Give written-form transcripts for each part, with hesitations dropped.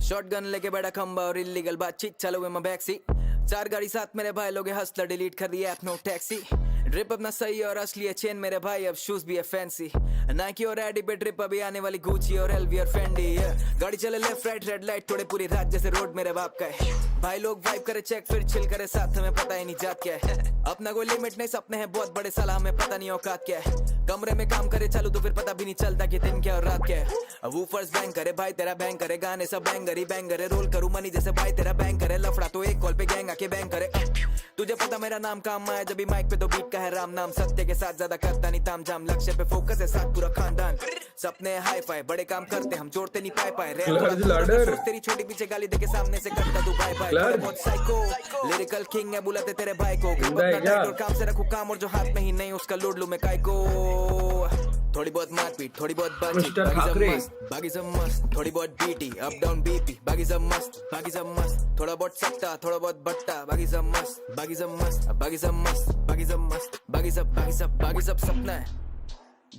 Shotgun लेके बैठा खंबा और इलीगल बातचीत चालू है मैं बैक सी 4 गाड़ी साथ मेरे भाई लोग हंसला डिलीट कर दिया ऐप नो टैक्सी ड्रिप अपना सही और असली है चेन मेरे भाई अब शूज भी है फैंसी नाइकी और एडी पे ड्रिप अभी आने वाली गुची और एलवी और फेंडी गाड़ी चले लेफ्ट राइट रेड लाइट थोड़े पूरी रात जैसे रोड मेरे बाप का है भाई लोग वाइब करे चेक फिर चिल करे साथ हमें पता ही नहीं जात क्या है अपना कोई लिमिट नहीं सपने हैं बहुत बड़े साला हमें पता नहीं औकात क्या है कमरे में काम करे चालू तो फिर पता भी नहीं चलता कि दिन क्या और रात क्या है अब वूफर्स बैंग करे भाई तेरा बैंग करे गाने सब बैंगर ही बैंगर है रोल करूं मनी जैसे भाई तेरा बैंक करे लफड़ा तो एक कॉल पे गैंग आके बैंग करे तुझे पता मेरा नाम काम आया जब भी माइक पे तो बीट का है राम नाम सत्य के साथ ज्यादा करता नहीं ताम झाम लक्ष्य पे फोकस है साथ पूरा खानदान सपने हाई फाई बड़े काम करते हम जोड़ते नहीं पाए तेरी छोटी पीछे गाली देके सामने से करता तू बाय बाय बहुत साइको लिरिकल किंग है बुलाते तेरे भाई को काम से रखू काम और जो हाथ में ही नहीं उसका लोड लू मैं काय को थोड़ी बहुत मारपीट थोड़ी बहुत बागी सब मस्त थोड़ी बहुत बीटी अप डाउन बीपी बागी सब मस्त थोड़ा बहुत सट्टा थोड़ा बहुत बट्टा बागी सब मस्त बागी सब मस्त बागी सब मस्त बागी सब मस्त बागी सब सपना है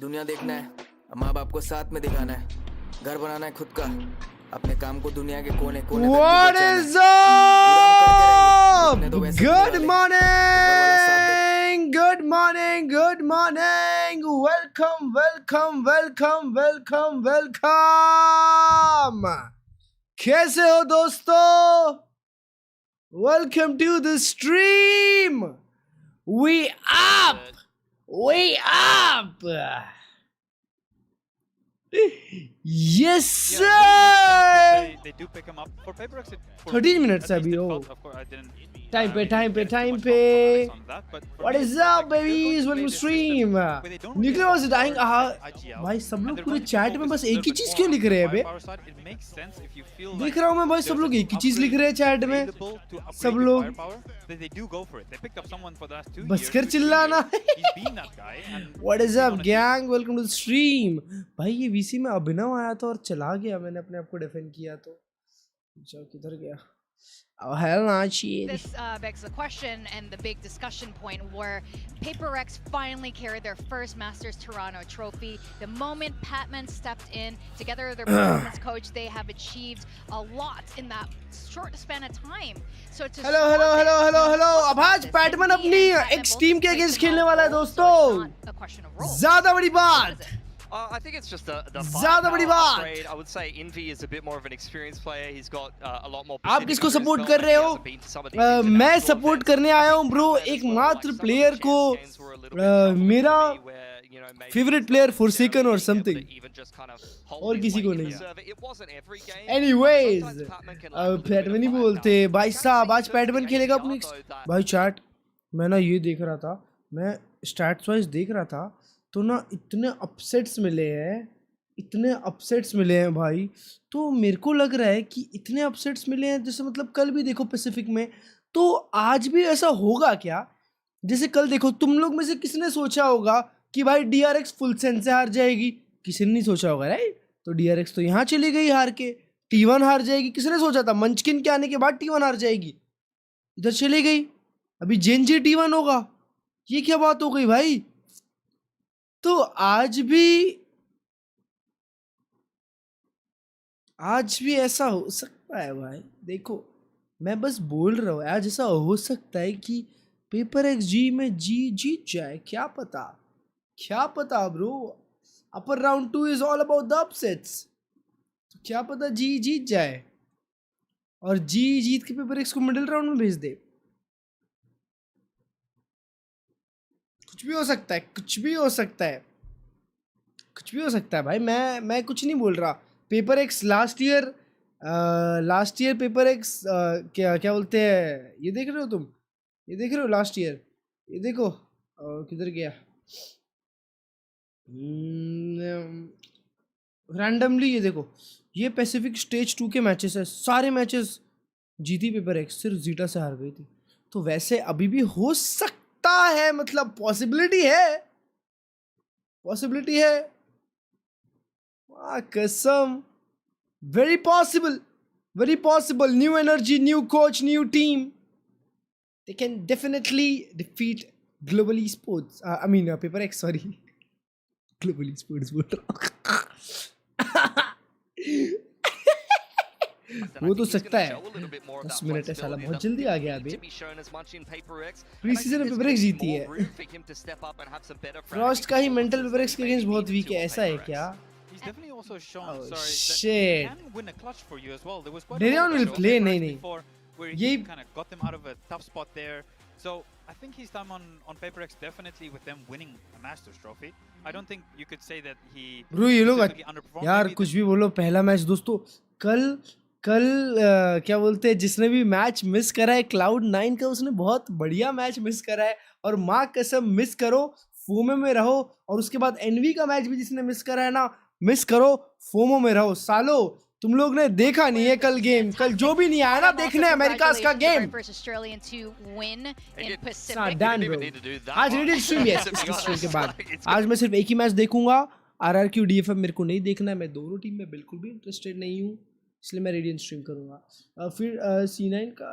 दुनिया देखना है माँ बाप को साथ में दिखाना है घर बनाना है खुद का अपने काम को दुनिया के कोने कोने What is up? Good morning. Good morning. Good morning. Welcome, welcome, welcome, welcome, welcome. कैसे हो दोस्तों? Welcome to the stream. We up. We up. Yes sir. They do pick him up for paper exit. 13 minutes अभी हो time पे what is up babies welcome to stream निकले वहाँ से dying भाई सब लोग पूरे चैट में बस एक ही चीज क्यों लिख रहे हैं बे देख रहा हूँ मैं भाई सब लोग एक ही चीज लिख रहे हैं चैट में सब लोग बस कर चिल्लाना what is up gang welcome to the stream भाई ये वीसी में अभिनव आया था और चला गया मैंने अपने आप को डिफेंड किया तो किधर गया This begs the question and the big discussion point where Prx finally carried their first Masters Toronto trophy. The moment Patman stepped in, together with their performance coach, they have achieved a lot in that short span of time. So to hello. अब आज PadMan अपनी x team के against खेलने वाला है दोस्तों. ज़्यादा बड़ी बात. I think it's just the ज़्यादा बड़ी बात. I would say Envy is a bit more of an experienced player. He's got a lot more. आप किसको सपोर्ट कर रहे हो? मैं सपोर्ट करने आया हूँ ब्रो एकमात्र प्लेयर को मेरा फेवरेट प्लेयर फॉरसेकन और समथिंग और किसी को नहीं. एनीवेज पैटमैन ही बोलते भाई साहब आज पैटमैन खेलेगा अपनी भाई चैट मैं ना ये देख रहा था मैं स्टैट्स वाइज देख रहा था तो ना इतने अपसेट्स मिले हैं भाई तो मेरे को लग रहा है कि इतने अपसेट्स मिले हैं जैसे मतलब कल भी देखो पैसिफिक में तो आज भी ऐसा होगा क्या जैसे कल देखो तुम लोग में से किसने सोचा होगा कि भाई DRX फुल सेंस से हार जाएगी किसी ने नहीं सोचा होगा राइट तो DRX तो यहाँ चली गई हार के T1 हार जाएगी किसने सोचा था मंचकिन के आने के बाद T1 हार जाएगी इधर चली गई अभी जेनजी T1 होगा ये क्या बात हो गई भाई तो आज भी ऐसा हो सकता है भाई देखो मैं बस बोल रहा हूँ आज ऐसा हो सकता है कि Prx Ge में जीत जाए क्या पता bro upper round 2 is all about the upsets तो क्या पता जीत जाए और जीत के Prx को मिडिल राउंड में भेज दे कुछ भी हो सकता है भाई मैं कुछ नहीं बोल रहा Prx लास्ट ईयर Prx क्या बोलते हैं ये देख रहे हो तुम ये देख रहे हो लास्ट ईयर ये देखो किधर गया रैंडमली ये देखो ये पैसिफिक स्टेज 2 के मैचेस है सारे मैचेस जीती Prx सिर्फ जीटा से हार गई थी तो वैसे अभी भी हो सकता है मतलब पॉसिबिलिटी है कसम very possible very possible. New energy, new coach, new team. They can definitely defeat Global Esports. Paper X, sorry. Global Esports बोल रहा वो तो सकता है 10 मिनट है साला बहुत जल्दी आ गया अभी प्री सीजन में पेपर एक्स जीती है फ्रॉस्ट का ही मेंटल पेपर एक्स के अगेंस्ट बहुत वीक है ऐसा है क्या He's definitely also shown Oh, sorry, shit. that he can win a clutch for you as well. There was quite Darion will play, नहीं, नहीं. before where ये he kind of got them out of a tough spot there. So I think his time on Paper X definitely with them winning a Masters trophy. I don't think you could say that he bro ये लोग specifically underperformed. यार Maybe कुछ भी बोलो पहला match दोस्तों कल क्या बोलते हैं जिसने भी मैच मिस करा है Cloud9 का उसने बहुत बढ़िया मैच मिस करा है और माँ कसम मिस करो फोमो में रहो और उसके बाद एनवी का मैच भी जिसने मिस करा है ना मिस करो फोमो में रहो सालो तुम लोग ने देखा नहीं है कल गेम कल जो भी नहीं आया ना देखने अमेरिका का गेम आज रेडियल स्ट्रीम स्ट्रीम के बाद आज मैं सिर्फ एक ही मैच देखूंगा आरआरक्यू डीएफएफ मेरे को नहीं देखना है मैं दोनों टीम में बिल्कुल भी इंटरेस्टेड नहीं हूँ इसलिए मैं रेडियन स्ट्रीम करूंगा फिर C9 का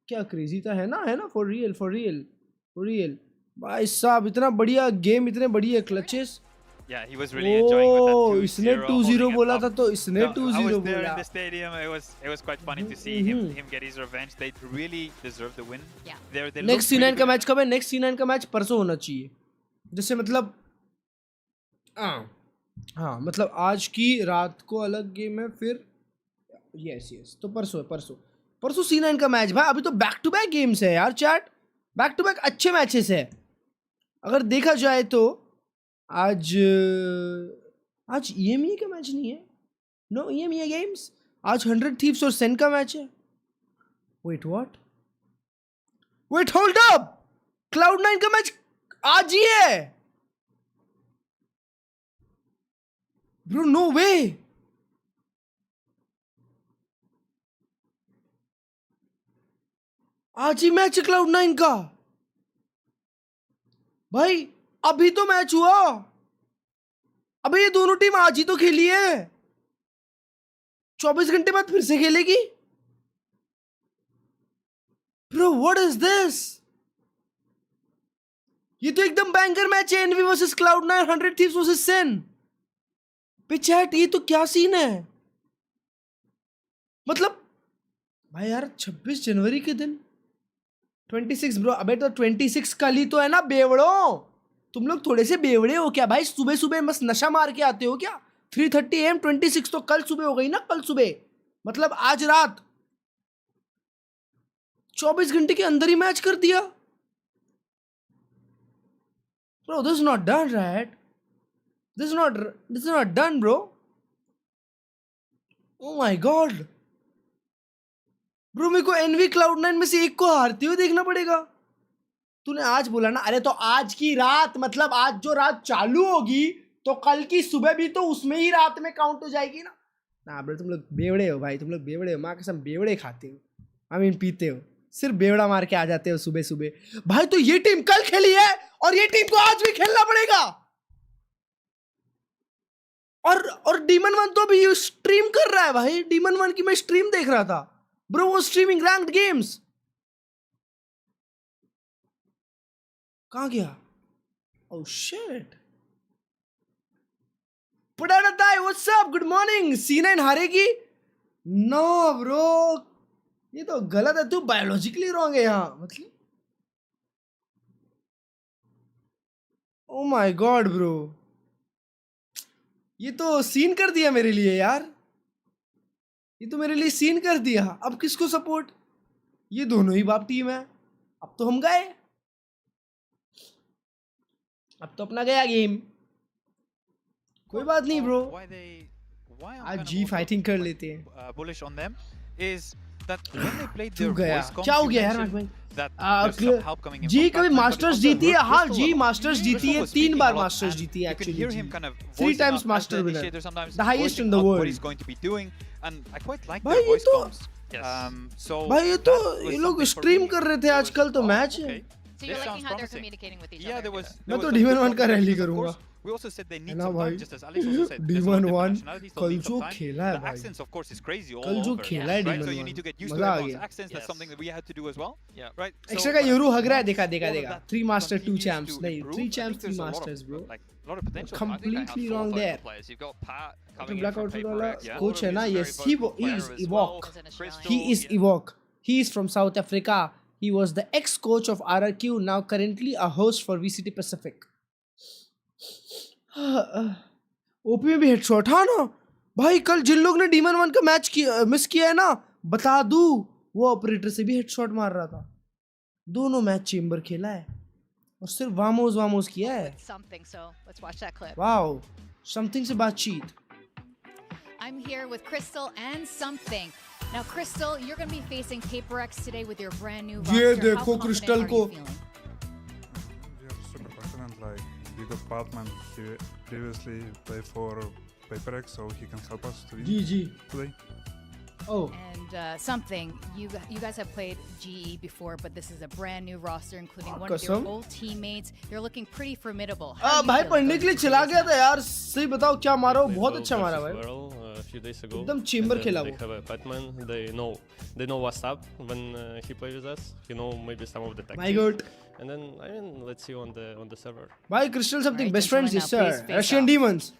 क्या क्रेजी था है ना फॉर रियल भाई साहब इतना बढ़िया गेम इतने बढ़िया clutches yeah, he was really enjoying with that 2-0 इसने 2-0 बोला था तो इसने 2-0 I was there बोला in the stadium. It was quite funny to see him get his revenge. They really deserve the win. Yeah. They next C9 का match कब है next C9 का मैच परसों होना चाहिए जैसे मतलब हाँ मतलब आज की रात को अलग गेम है फिर यस तो परसों C9 का मैच भाई अभी तो बैक टू बैक गेम्स है यार चैट बैक टू बैक अच्छे मैचेस है अगर देखा जाए तो आज EMEA का मैच नहीं है नो EMEA गेम्स आज 100 थीव्स और सेन का मैच है वेट होल्ड अप Cloud9 का मैच आज ही है ब्रो नो वे आज ही मैच है Cloud9 का भाई अभी तो मैच हुआ अबे ये दोनों टीम आज ही तो खेली है 24 घंटे बाद फिर से खेलेगी ब्रो व्हाट इज दिस ये तो एकदम बैंकर मैच है NV versus Cloud9 100 thieves versus Sen पे चैट ये तो क्या सीन है मतलब भाई यार 26 जनवरी के दिन 26 ब्रो अबे तो 26 कल ही तो है ना बेवड़ो तुम लोग थोड़े से बेवड़े हो क्या भाई सुबह सुबह बस नशा मार के आते हो क्या 3:30 AM 26 तो कल सुबह हो गई ना कल सुबह मतलब आज रात 24 घंटे के अंदर ही मैच कर दिया bro this is not done right this is not done bro oh my God bro मेरे को एनवी Cloud9 में से एक को हारते हुए देखना पड़ेगा तूने आज बोला ना अरे तो आज की रात मतलब आज जो रात चालू होगी तो कल की सुबह भी तो उसमें ही रात में काउंट हो जाएगी ना ब्रो तुम लोग बेवड़े हो भाई तुम लोग बेवड़े हो माँ कसम बेवड़े खाते हो पीते हो सिर्फ बेवड़ा मार के आ जाते हो सुबह सुबह भाई तो ये टीम कल खेली है और ये टीम को आज भी खेलना पड़ेगा और डीमन 1 तो अभी स्ट्रीम कर रहा है भाई डीमन 1 की मैं स्ट्रीम देख रहा था ब्रो वो स्ट्रीमिंग रैंक्ड गेम्स कहाँ गया ओह शिट पटाटा ताई what's up good morning C9 हारेगी नो ब्रो ये तो गलत है तू बायोलॉजिकली रॉन्ग है यहाँ मतलब ओ माय गॉड ब्रो ये तो सीन कर दिया मेरे लिए यार ये तो मेरे लिए सीन कर दिया अब किसको सपोर्ट ये दोनों ही बाप टीम है अब तो हम गए अब तो अपना गया गेम कोई बात नहीं ब्रो आज जी फाइटिंग कर लेते हैं bullish on them is that when they played their गया voice comms, क्या हो you गया यार mentioned that there's some help coming in ji from कभी Pac-Man, but मास्टर्स also जीती है Bristol हाँ a जी lot. मास्टर्स जीती है Bristol was 3 speaking bar a lot, masters and जीती है you could hear him kind of Three voicing times out as master the winner. initiator sometimes, The highest voicing in the out world. what he's going to be doing, and I quite like भाई their ये voice तो comms. So भाई ये तो that was ये लोग something for stream me. कर रहे थे It was, आजकल तो oh, मैच है okay. So you're This liking sounds how they're promising. communicating with each Yeah, other. there was. मैं तो some D1 good का rally because of करूंगा। course, we also said they need है ना some भाई? time, just as Alex also said. There's a lot of D1 different nationalities, they'll कल need some जो time. खेला है The भाई। accents, of course, is crazy all कल जो over. खेला है Right, D1 so you need to get used to मजा आ everyone's गया। accents. That's Yes. something that we had to do as well. Yeah. Right. Extra का euro हग रहा है, देखा all of देखा that 3 master 2 continues champs to नहीं improve. 3 I think champs 3 there's a lot of, masters bro like, a lot of potential. Come- I think they have Completely full wrong local there. Players. You've got Pat तो coming in black from out वाला Paper X. Coach है ना, Very yes vocal he player is as Ewok well. As an Crystal, Australian. he is Ewok he is from South Africa he was the ex-coach of RRQ now currently a host for VCT Pacific OP में भी headshot हाँ ना भाई कल जिन लोग ने demon 1 का match किया मिस किया है ना बता दूं वो ऑपरेटर से भी हेडशॉट मार रहा था दोनों मैच चेंबर खेला है और सिर्फ वामोस किया है Something, so let's watch that clip. Wow something से बातचीत I'm here with Crystal and Something. Now, Crystal, you're going to be facing Paper X today with your brand new roster. ये How देखो confident Crystal are को you feeling? We are super confident. Like we got Batman. He previously played for PaperX, so he can help us to ji win ji today. oh And Something, you guys have played GE before, but this is a brand new roster, including one of your कसम? old teammates. They're looking pretty formidable. How are you भाई feeling? पढ़ने के लिए चला गया था यार सही बताओ क्या मारा हो बहुत अच्छा मारा भाई A few days ago. एकदम chamber And then खेला they वो। have a Batman. They know what's up when he plays with us. He know maybe some of the tactics. My God. And then I mean, let's see on the server. भाई Crystal something Alright, best friends gentlemen, is now sir please face Russian off. demons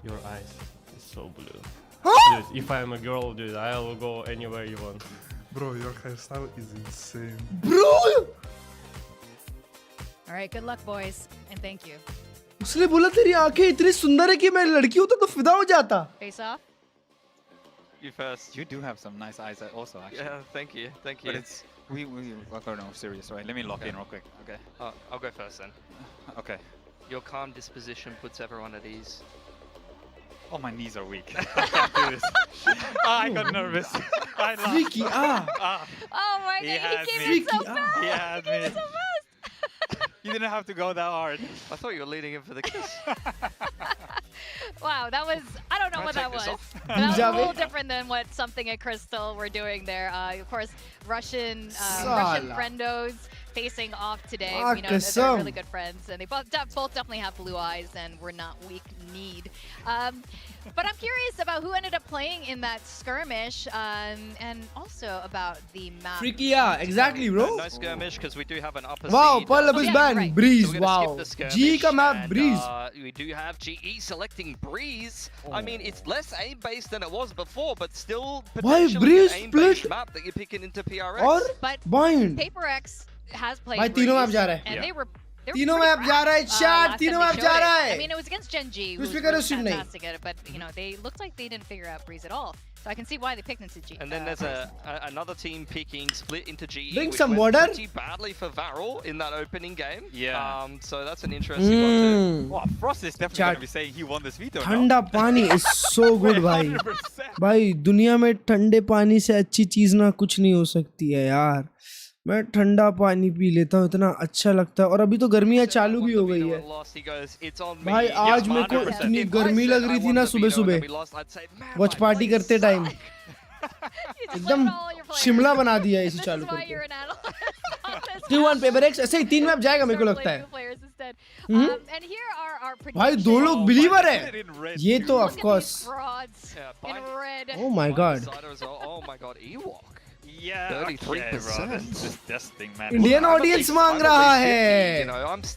Your eyes is so blue. Huh? Dude, if I am a girl, dude, I will go anywhere you want. Bro, your hairstyle is insane. bro All right, good luck, boys, and thank you. उसने बोला तेरी आंखें इतनी सुंदर है कि मैं लड़की होता तो फिदा हो जाता Face off. You first. You do have some nice eyes also, actually. Yeah, thank you. Thank you. But it's we are no serious, right? Let me lock in real quick. Okay. I'll go first then. Okay. Your calm disposition puts everyone at ease. Oh, my knees are weak. I can't do this. I got nervous. I laughed. Freaky Oh my He god, has he me. came in so Freaky, fast. He had me. So fast. You didn't have to go that hard. I thought you were leading in for the kiss. Wow, that was, I don't know Can I what that take this was. off? But that was a Javi. little different than what Something and Crystal were doing there. Of course, Russian Sala. friendos facing off today. Ah, We know that they're kasam. really good friends, and they both definitely have blue eyes, and we're not weak-kneed. But I'm curious about who ended up playing in that skirmish, and also about the map. Freaky exactly bro No skirmish because we do have an upper wow seed. Pearl Oh, is yeah, banned right. breeze So we're gonna wow skip the skirmish, G का map and, breeze we do have GE selecting Breeze. I mean, it's less aim-based than it was before, but still Why potentially Breeze an aim-based split? map that you're picking into PRX. और But bind Paper X has played भाई तीनों Breeze, map जा रहा है and Yeah. they were तीनों pretty map जा रहा है proud, chat last तीनों time मैप they जा showed रहा it. I है mean, it was against Gen G, who कुछ was भी करो really stream नहीं fantastic at it, but you know, they looked like they didn't figure out Breeze at all. So I can see why they picked into G. And then there's another team picking split into GE. Drink which some went water. pretty badly for Varel in that opening game. Yeah. So that's an interesting one too. Wow, Frost is definitely Chat. going to be saying he won this veto. now. ठंडा पानी is so good भाई 100%. भाई दुनिया में ठंडे पानी से अच्छी चीज ना कुछ नहीं हो सकती है यार मैं ठंडा पानी पी लेता हूँ इतना अच्छा लगता है और अभी तो गर्मियाँ चालू भी हो गई है भाई आज मेरे को 100%. इतनी गर्मी लग रही थी ना सुबह सुबह वॉच पार्टी करते टाइम You just एकदम let all your players- Shimla बना दिया इसे This is चालू why करके you're an analyst on this 3-1 map. Paper x ऐसे ही 3 मैप जाएगा मेरे को Start लगता playing है new players instead. Hmm? And here are our भाई predictions. दो लोग Oh, बिलीवर my है God, in red ये too. तो Look of at course these frauds in red. Oh my God Oh my god, Ewok. Yeah, 33%. Okay, bro, that's just testing, man. Indian audience मांग रहा है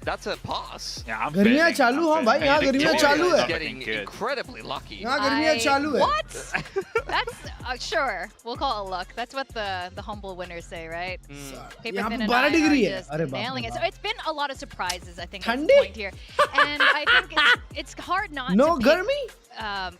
That's a pass. Yeah, I'm गर्मियाँ feeling, चालू, I'm हाँ भाई, feeling. यहाँ The गर्मियाँ Killjoy चालू is है। not Getting looking good. incredibly lucky. यहाँ गर्मियाँ चालू है What? That's sure. We'll call it luck. That's what the humble winners say, right? Paper यहाँ Thin पे and 12 I are डिग्री है just अरे बाप nailing रे it. So बाप it's been a lot of surprises, I think, at ठंडी? this point here, and I think it's hard not no to pick, गर्मी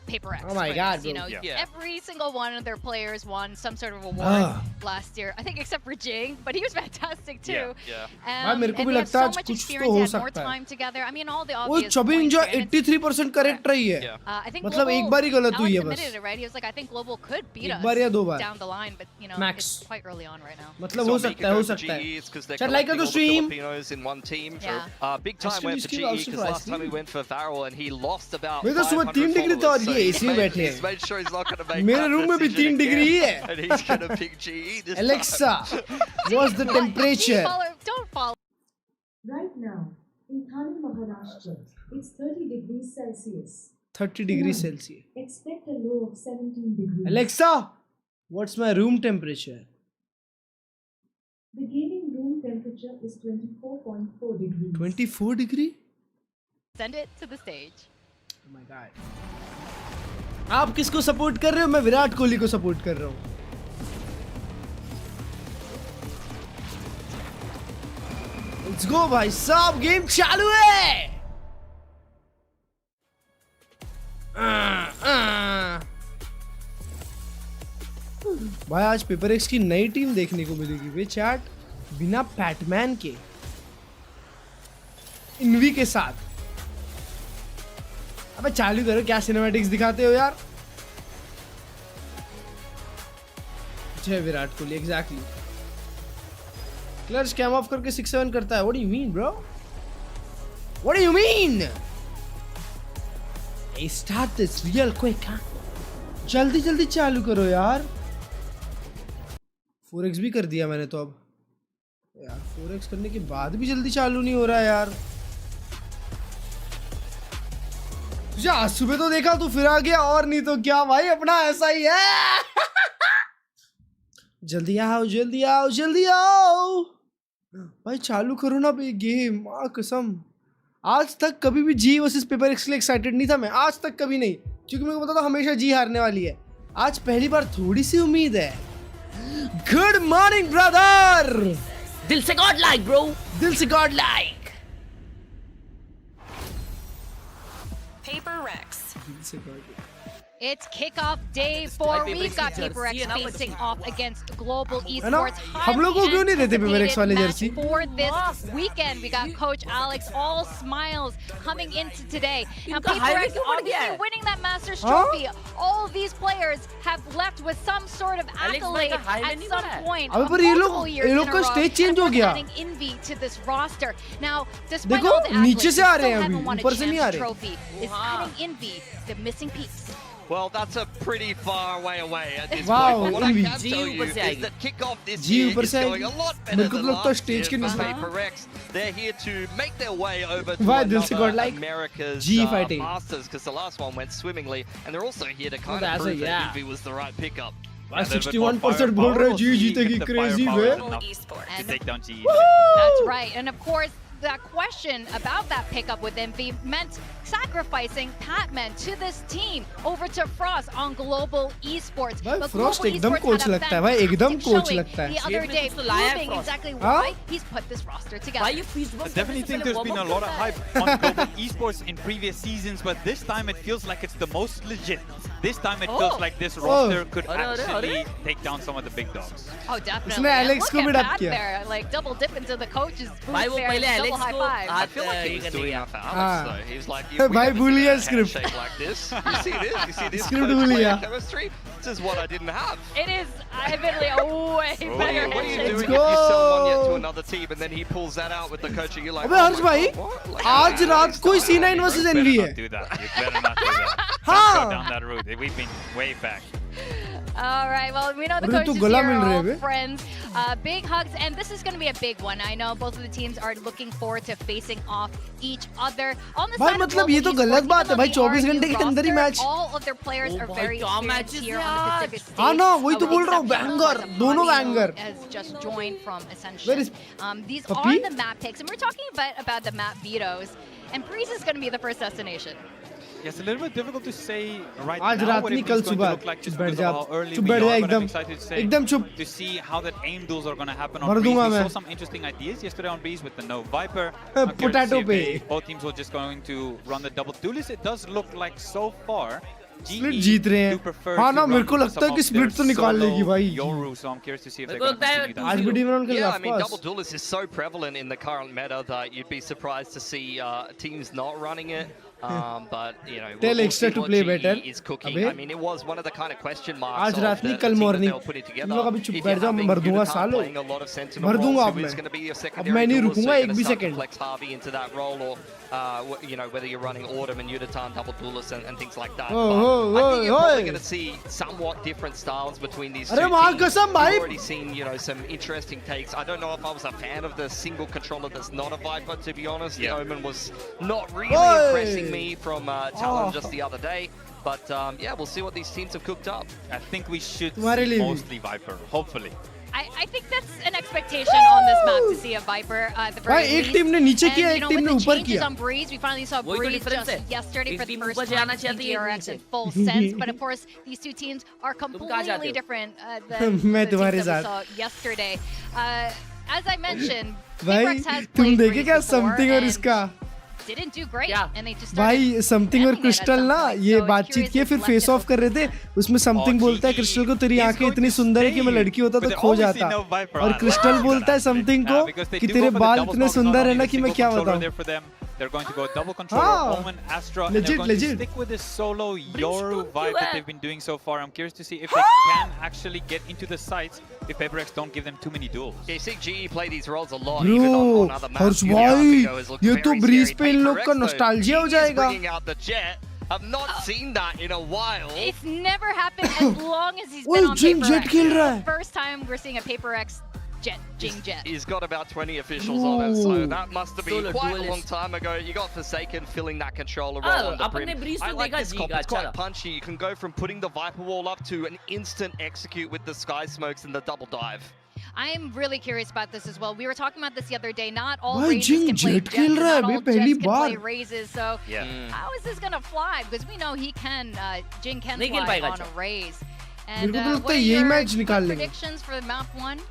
Paper X. Oh my wins. God, You bro. know, Yeah. every single one of their players won some sort of award Ah. last year. I think except for Jing, but he was fantastic too. Yeah. भाई, मेरे को And भी they have लगता है so आज much कुछ तो experience. हो They had more सकता है। time together. I mean, all the वो obvious चबिंग points जो here, and it's- 83% करेक्ट रही है Yeah. I think मतलब एक Global- बार ही गलत हुई है Alex बस admitted it, right? He was like, I think Global could beat एक us बार या दो बार down the line, but you know, Max. it's quite early on right now. मतलब So हो Mika सकता है हो goes to सकता GE, है it's 'cause they're Chat, like collecting the all the stream. Filipinos in one team. Yeah. Big time Actually, went for skill GE also because last pricing. time we went for Varel and he lost about वही तो सुबह 3 500 degree degree तो और followers, so ये he's AC में made- बैठे he's हैं। made sure he's not going to make मेरे that रूम में भी decision 3 डिग्री ही again, है। and he's going to pick GE this Alexa, time. what's the temperature? Don't follow. Right now, in Thane, Maharashtra, it's 30 degrees Celsius. 30 degrees Celsius. Expect a low of 17 degrees. Alexa, what's my room temperature? The gaming room temperature is 24.4 degrees. 24 degree? Send it to the stage. Oh my God. आप किसको support कर रहे हो? मैं विराट कोहली को support कर रहा हूँ। Let's go भाई साहब, गेम चालू है। भाई आज पेपर एक्स की नई टीम देखने को मिलेगी वे चैट, बिना पैटमैन के, इनवी के साथ। अबे चालू करो, क्या सिनेमैटिक्स दिखाते हो यार। जय विराट कोहली, एग्जैक्टली। क्लर्ज कैम ऑफ करके 6-7 करता है। What do you mean bro? What do you mean? Hey, start this real quick, huh? जल्दी जल्दी चालू करो यार। 4x भी कर दिया मैंने तो अब यार। 4x करने के बाद भी जल्दी चालू नहीं हो रहा है यार। तुझे आज सुबह तो देखा, तू फिर आ गया, और नहीं तो क्या भाई, अपना ऐसा ही है। जल्दी आओ जल्दी आओ जल्दी आओ भाई, चालू करो ना भाई गेम। माँ कसम, आज तक कभी भी जी वर्सेस पेपर एक्स के लिए एक्साइटेड नहीं था मैं, आज तक कभी नहीं, क्योंकि मेरे को पता था हमेशा जी हारने वाली है। आज पहली बार थोड़ी सी उम्मीद है। Good morning brother. दिल से गॉड लाइक ब्रो, दिल से गॉड लाइक। Prx. दिल से God like. It's kickoff day 4. We've got Prx facing off against Global है ना? Esports. हम लोग को क्यों नहीं देते पेपर एक्स वाले Match Jersey? for this weekend. We got Coach Alex, all smiles coming into today. Now इनका highway Prx क्यों बढ़ गया obviously है? winning that Masters हाँ? trophy. All of these players have left with some sort of Alex, accolade इनका highway at नहीं some बढ़ा है? point. अबे पर ये लोग- multiple years ये लोग in a का row, stage change and हो we're गया। adding envy to this roster. Now, despite देखो, all the नीचे accolades, से आ we रहे हैं still अभी, haven't won a ऊपर से नहीं आ champs रहे। trophy. Is adding envy the missing piece. Well, that's a pretty far way away at this Wow, point. But what I envy. can G tell you ऊपर से is आएगी। that kickoff this G year ऊपर is से going a आएगी। lot better मेरे को than तो लगता है last stage year के for नीचे। Prx. They're here to make their way over to Why दिल से another God like America's G fighting? Masters, because the last one went swimmingly, and they're also here to kind of that's prove it, that yeah. Envy was the right pickup. भाई Yeah, a little bit more 61% बोल रहे firepower. जी We'll see जीतेगी, if the crazy firepower way. is enough to take down GE. That's right. And of course, that question about that pickup with Envy meant sacrificing Patman to this team over to Frost on Global Esports. भाई, But Frost Global एकदम Esports coach had a लगता है, भाई, एकदम fantastic coach showing लगता है। the other Game में day, कुछ तो लाया है proving Frost। exactly हाँ? why he's put this roster Why together. you fist bump I definitely think there's been a lot of hype on Global Esports in previous seasons, but this time it feels like it's the most legit. This time it feels Oh. like this roster could Are- actually take down some of the big dogs. Oh, definitely. उसने And Alex look को at भी dub Pat किया। there, like double dip into the coach's boots भाई वो there, पहले double Alex high को five. I feel like he ये was करने doing गया। that for हाँ। Alex, though. He was like, we भाई never भूल did गया a script। handshake like this. You see this? You see this? Script coach भूल player गया। chemistry? This is what I didn't have. It is evidently a way What are better you doing handshake. if Let's you sell one yet go. to another team and then he pulls that out with the coach and you're like, अबे oh Harsh my भाई, God, what? Like, आज how रात is को ही that C9 happening? versus You better Envy not है। do that. You better not do that. Don't हाँ। go down that route. We've been way back. All right, well, we know the अरे तो coaches गला here mill are रहे all bay. friends. Big hugs, and this is going to be a big one. I know both of the teams are looking forward to facing off each other. On the भाई side of मतलब ये तो Global गलत Esports, बात है even भाई, though 24 they are घंटे new के अंदर ही roster, match. all of their players Oh are भाई, very क्या experienced matches here हैं on the आज? Pacific stage. हाँ ना, वही तो with बोल रहा हूँ, exception banger, of दोनों Mario banger। has just joined from Where Ascension. is These Puppy? are the map picks, and we're talking about the map vetoes. And Breeze is going to be the first destination. Yeah, it's a little bit difficult to say right आज now रात what नहीं, it कल is going to सुबह। look like just चुप बैठ because जा, of how early चुप we बैठ जा are, but I'm एकदम, excited to say एकदम चुप। to see how that aim duels are going to happen on मर Breeze. दूंगा We मैं। saw some interesting ideas yesterday on Breeze with the No Viper. I'm curious to Potato see if पे। both teams were just going to run the double duelist. It does look like so far split GE जीत रहे do हैं। prefer हाँ to ना, run मेरे को some लगता है of कि their स्प्लिट तो निकाल लेगी solo भाई। Yoru, so I'm curious to see if they're मेरे को going to लगता है continue that. आज भी टीम रन करेगा Yeah, I of mean, double course. duelist is so prevalent in the current meta that you'd be surprised to see teams not running it. But you know, Tell we'll extra see to what play GE better. is cooking. अबे। I mean, it was one of the kind of question marks आज of रात नहीं the कल team that morning they were putting तुम together. लोग अभी चुप If बैठ you're जाओ मैं having मर दूंगा Yutatan सालो playing a lot of sentinel मर दूंगा roles, अब who मैं is going to be your अब secondary मैं नहीं duelist, so रुकूंगा you're एक going भी to start to second flex Harvey into that role, or you know, whether you're running Autumn and Yutatan double duelists and things like that. Oh, But oh, I think you're oh, probably oh. going to see somewhat different styles between these अरे two माँ teams. कसम भाई We've already seen, you know, some interesting takes. I don't know if I was a fan of the single controller that's not a Viper, to be honest. Yeah. Omen was not really Oi. impressing me from Talon Oh. just the other day. But yeah, we'll see what these teams have cooked up. I think we should तुम्हारे see लिए भी। mostly Viper, hopefully. I think that's an expectation on this map to see a Viper at the very भाई एक least. Team ने नीचे And, किया you एक know, team with ने the ऊपर changes किया on Breeze, we finally saw वही तो Breeze difference just है। yesterday एक for the team first ऊपर time जाना see चाहती है, एक DRX नीचे। in full sense. But of course, these two teams are कहाँ जाते completely हो? different than मैं the तुम्हारे teams that we साथ। saw yesterday. As I mentioned, भाई Prx has तुम played देखे Breeze क्या before समथिंग और and इसका didn't do great, क्या? and they just started भाई समथिंग और spamming it at crystal some ना point. ये So बातचीत curious किए if फिर left फेस it ऑफ कर रहे थे उसमें समथिंग बोलता है GE क्रिस्टल को तेरी is आंखें going इतनी to सुंदर है कि मैं stay लड़की होता तो with खो obviously जाता no Viper. और I क्रिस्टल like बोलता है that. समथिंग को Because they कि do तेरे go for the बाल double इतने smoke, it's सुंदर not है only ना the कि मैं single क्या controller बताऊं there for them. They're going to go double controller, हाँ, Omen, Astra, and legit, they're going legit. to stick with this solo Brimstone Yoru क्यों vibe that है? they've been doing so far. I'm curious to see if they can actually get into the sites if Paper X don't give them too many duels. Yeah, you see GE play these roles a lot, even bro on other maps. Harsh You know, भाई Vigo has looked ये तो very bridge scary. पे इन लोग Paper का X, though, nostalgia हो GE is जाएगा bringing out the Jet. I've not seen that in a while. It's never happened as long as he's ओए been on Jing Paper jet X. खेल रहा It's है the first time we're seeing a Paper X Jet, Jing Jet. He's got about 20 officials on it, so that must have been Solo quite a duelist. long time ago. You got Forsaken filling that controller role हाँ, on the अपन ने brim. Breeze I तो like देखा this ji comp. का, It's quite अच्छा punchy. You can go from putting the Viper wall up to an instant execute with the Sky Smokes and the double dive. I am really curious about this as well. We were talking about this the other day. Not all भाई, raises Jing can play Jet jets, खेल and रहा है not bay, all पहली jets can play bar. raises. So Yeah. how is this gonna fly? Because we know he can, Jing can नहीं खेल fly पाएगा on a jet। raise. मेरे And को तो लगता what है are यही your मैच निकाल लेंगे। predictions for map 1?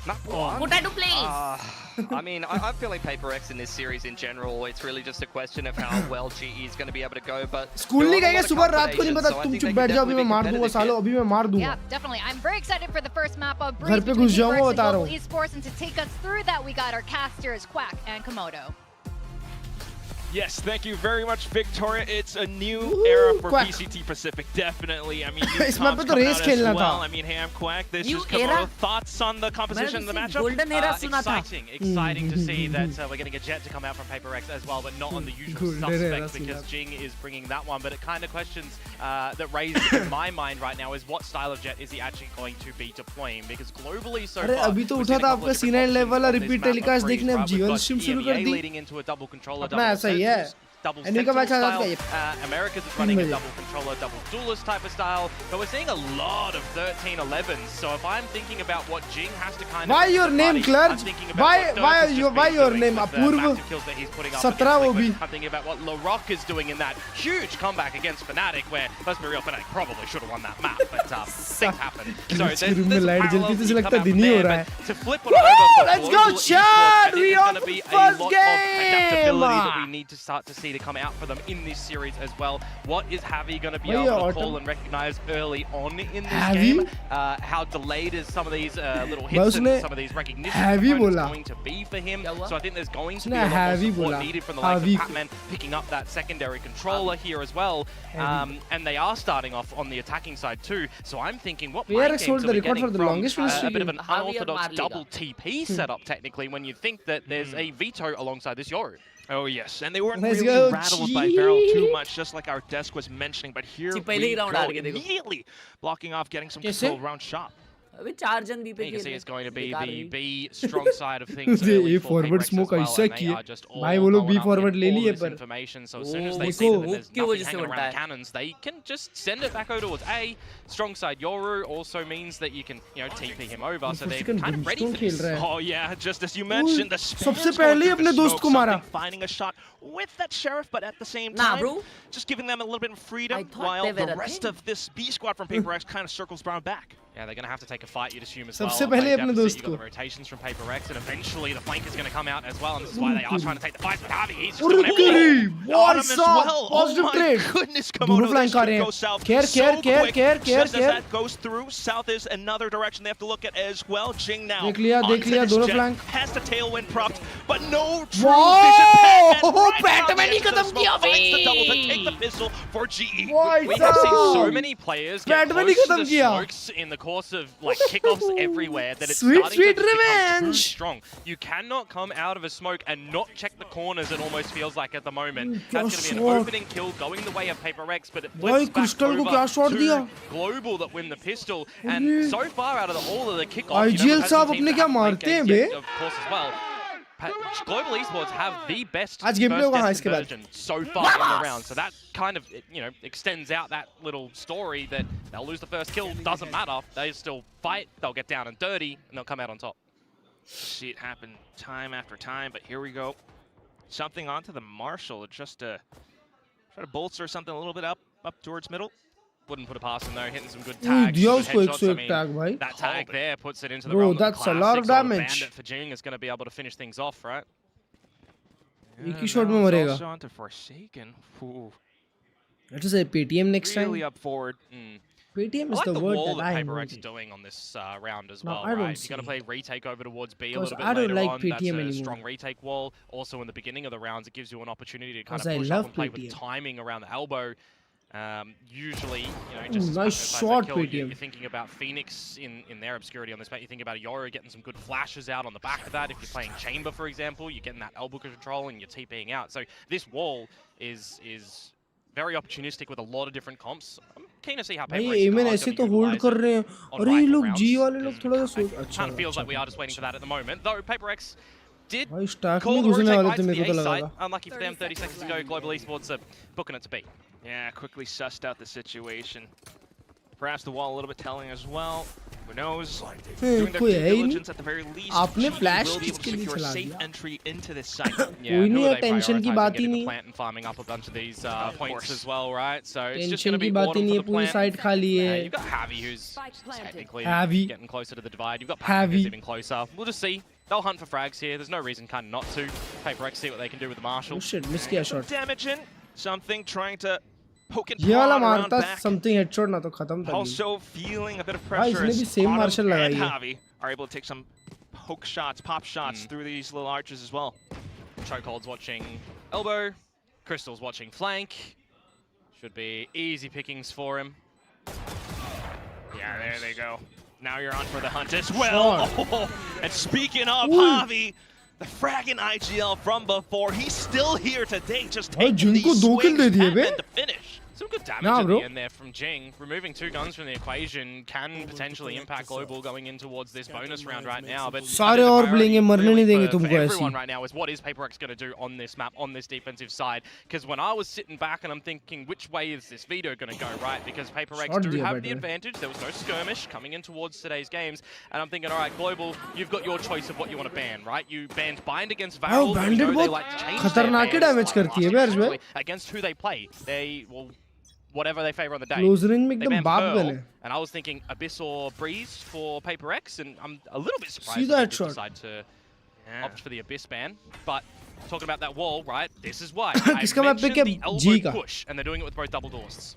Map one. Potato place. I mean, I'm feeling Paper X in this series in general. It's really just a question of how well GE is going to be able to go. But school there नहीं are a गए lot of सुबह रात को नहीं combinations, पता so I तुम think चुप they बैठ can जाओ अभी मैं definitely be मार दूंगा competitive सालो here. अभी मैं मार दूंगा Yeah, definitely. I'm very excited for the first map of घर Breeze पे between घुस जाऊंगा, Paper X and बता रहा Global हूँ। Esports. And to take us through that, we got our casters, Quack and Komodo. Yes, thank you very much, Victoria. It's a new era for Quack. Vct Pacific, definitely. I mean, new इस map पे comps तो coming race out खेलना as था। well. I mean, hey, I'm Quack. This New is Komodo. era? Thoughts on the composition of the matchup? Golden era सुना था। Exciting to see that we're getting a jet to come out from Paper X as well, but not on the usual Golden era suspect because सुना। Jing is bringing that one. But it kind of questions that raised in my mind right now is what style of jet is he actually going to be deploying? Because globally so अरे far, अभी तो we've उठा seen a था couple आपका of different C9 options level on और this repeat map of telecast Breeze, देखने अब right? We've जीवन got स्ट्रीम शुरू कर EMEA the leading into a double controller, अपना double ऐसा ही है sentinels, double एनी का मैच आ sentinel जाता style. है America's is running a 3 double controller, double duelist type of style, but we're seeing a lot of 13-11s. So if I'm thinking about what Jing has to kind of Why your name, Klurge? I'm thinking about what Why Dirk has just why been your doing name with the Apoorva massive kills that he's putting up 17 against वो Liquid. भी I'm thinking about what LaRock is doing in that huge comeback against Fnatic, where let's be real, Fnatic probably should have won that map, but things happen. So Glitch के there's room में a light parallel जलती that तो you लगता come out दिन from ही हो there, रहा है but to flip it over for Let's go, global Chad! esports, I think We there's on going to be a first lot game! of adaptability that we need to start to see to come out for them in this series as well. What is Javi going to be Wait, able to Autumn. call and recognize early on in this Javi? game? How delayed is some of these little बस hits and उसने some of these recognition Javi components बोला। going to be for him? क्या हुआ? So I think there's going to be उसने a lot more Javi support बोला। needed from the likes Javi of को। Patman picking up that secondary controller here as well. And they are starting off on the attacking side too. So I'm thinking, what mind PRX games hold are the we record getting for the from longest win a streak. bit of an Javier unorthodox Marliga. double TP setup technically when you think that there's a Veto alongside this Yoru? Oh yes, and they weren't Let's really go, rattled by G. Feral too much, just like our desk was mentioning. But here ji, we पहले ही go, round हार गए, देखो। immediately blocking off, getting some कैसे? control around shop. अबे 4 जन B पे You can खेल see रहे it's going to be बेकार the रही। B strong side of things. मुझे early ये for forward Paper X as smoke well, ऐसा and they किया। are just all भाई वो लोग going B up forward with ले all लिए this पर information. So as soon as Oh, they देखो, see that hook there's की वजह nothing से hanging बनता around है। cannons, they can just send it back over towards A. Strong side Yoru also means that you can, you know, TP him over. So they're Forsaken kind of ready for Brimstone this. खेल रहा है। Oh yeah, just as you mentioned, the सबसे spam's पहले going ही through अपने the दोस्त smoke, को मारा। something, finding a shot with that sheriff, but at the same Nah, time, bro. just giving them a little bit of I freedom thought while they were the a rest thing. of this B squad from Paper X kind of circles around back. Yeah, they're going to have to take a fight, you'd assume, as सबसे well. पहले अपने दोस्त You को got the rotations from Paper X, and eventually the flank is going to come out as well, and this is why they are trying to take the fight. But Harvey, he's just doing everything. Autumn as well. Oh my trade. goodness, दोनों Komodo, flank this uh could रहे go हैं. south Care, so quick. care. Just as that goes through, south is another direction they have to look at as well. Jing now देख लिया onto this दोनों jet, flank. has the tailwind propped, but no true Wow! vision. Batman ही खत्म किया finds the double to take the pistol for GE. We have seen so many players get Batman he close to खत्म the किया. smokes in the course of like kickoffs everywhere that it's Sweet, starting sweet to become too revenge. strong. You cannot come out of a smoke and not check the corners, it almost feels like at the moment. That's going to be an shot. opening kill going the way of Paper X, but it भाई flips back crystal को over क्या shot to दिया Global that win the pistol. And so far out of all of the kickoffs, IGL we've had some साहब teams अपने that क्या haven't played मारते हैं games बे? yet, of course, as well. Global Esports have the best आज game play होगा हाँ first इसके बाद. conversion so far in the round, so that kind of extends out that little story that they'll lose the first kill, doesn't matter. They still fight, they'll get down and dirty, and they'll come out on top. See it happen time after time, but here we go. Something onto the Marshall just to try to bolster something a little bit up towards middle. Wouldn't put a pass in though, hitting some good tags. दिया good उसको headshots. 101 tag भाई. That tag there puts it into the Bro, realm of the that's a lot of classics, or the damage. Bandit for Jing is going to be able to finish things off, right? एक ही shot में मरेगा. Also onto Forsaken. Ooh, Let us say PTM next time. really up forward. PTM I is like the the word wall that that I Paper X is invented. doing on this round as No, well, I don't right? You're going to see play retake over towards B a Because little bit I don't later like on. PTM That's a anymore. strong retake wall. Also in the beginning of the rounds, it gives you an opportunity to kind Because of I push love up and play with PTM. timing around the elbow. Usually, just nice as shot, kill, PTM. you're thinking about Phoenix in their obscurity on this map. You think about Yoro getting some good flashes out on the back of that. If you're playing Chamber, for example, you're getting that elbow control and you're TPing out. So this wall is very opportunistic with a lot of different comps. I'm keen to see how भाई Paper X MN are ऐसे gonna तो hold utilize कर it रहे हैं on अरे ये rifle लोग rounds. जी वाले लोग थोड़ा सा सोच Kind अच्छा of feels like we are just waiting for that at the moment. Though Paper X did भाई स्टैक call में the घुसने rotate वाले right थे to मेरे the को A तो लगा side. था. Unlucky for them, 30 seconds to go. Global Esports are booking it to B. Yeah, quickly sussed out the situation. Perhaps the wall a little bit telling as well. Who knows? Doing their कोई due है ही diligence at the very least. आपने GE flash will be able किसके to लिए secure चला safe दिया? entry into this site. Yeah, कोई who नहीं are है, they टेंशन की prioritizing? बात ही Getting नहीं the है. plant and farming up a bunch of these points course. as well, right? So it's just tension going to की be बात ही Autumn नहीं for है, the पूरी plant. साइड खाली है. You've got Javi, who's technically Javi. getting closer to the divide. You've got Javi. Pac, who's even closer. We'll just see. They'll hunt for frags here. There's no reason kind of not to. Paper X see what they can do with the Marshall. Oh shit, miss किया Some shot. damage in. Something trying to poke and ये वाला prod around मारता back. Something headshot ना तो खत्म था. Also feeling a bit of भाई pressure इसने भी as same Autumn marshal and लगाई है. Javi are able to take some poke shots, pop shots through these little arches as well. Chokehold's watching elbow. Crystal's watching flank. Should be easy pickings for him. Yeah, there they go. Now you're on for the hunt as well. Oh, and speaking of Javi, the fragging IGL from before, he's still here today, just भाई taking जिनको these 2 kill they swings दिए बे. and to finish. Some good damage Nah, at bro. the end there from Jing. Removing 2 guns from the equation can potentially impact Global going in towards this bonus round right now. But सारे और playing मरने नहीं देंगे तुमको ऐसे. everyone right now is what is Paper X going to do on this map, on this defensive side? Because when I was sitting back and I'm thinking, which way is this Veto going to go, right? Because Paper X Shot do diya have the better. advantage. There was no skirmish coming in towards today's games. And I'm thinking, all right, Global, you've got your choice of what you want to ban, right? You banned Bind against Varel. Bandit they बहुत like to change खतरनाक their he bans, damage like करती है last बे year अर्जवे. especially, against who they play. They will whatever they favor on the day. Close range में They एकदम banned बाप Pearl, gun है. and I was thinking Abyss or Breeze for Paper X, and I'm a little bit surprised See that that they shot? decide to opt for the Abyss ban. But talking about that wall, right? This is why I किसका map पे mentioned क्या? the G elbow का. push, and they're doing it with both double doors.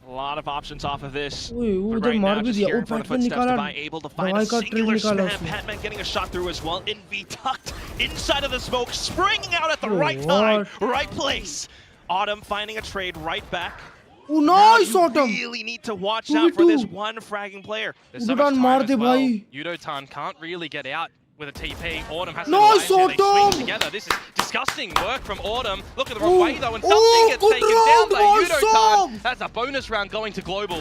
A lot of options off of this. ओए वो But उधर right मार now, भी just दिया. hearing ओ from the पैटर्न footsteps, निकाला. Divine able to find a दवाई का ट्रेल singular निकाला spam. उसने. Patman getting a shot through as well. Envy tucked inside of the smoke, springing out at the Oh, right time, right place. Autumn finding a trade right back. Oh, Now nice you Autumn. really need to watch 2v2. out for this one fragging player. There's so much उड़ान time मार as दे well. भाई. Yudotan can't really get out with a TP. Autumn has to Nice, rely on it. They swing Autumn. together. This is disgusting work from Autumn. Look at the wrong Oh, way though, and something gets good taken round, down by nice Yudotan. sub. That's a bonus round going to Global.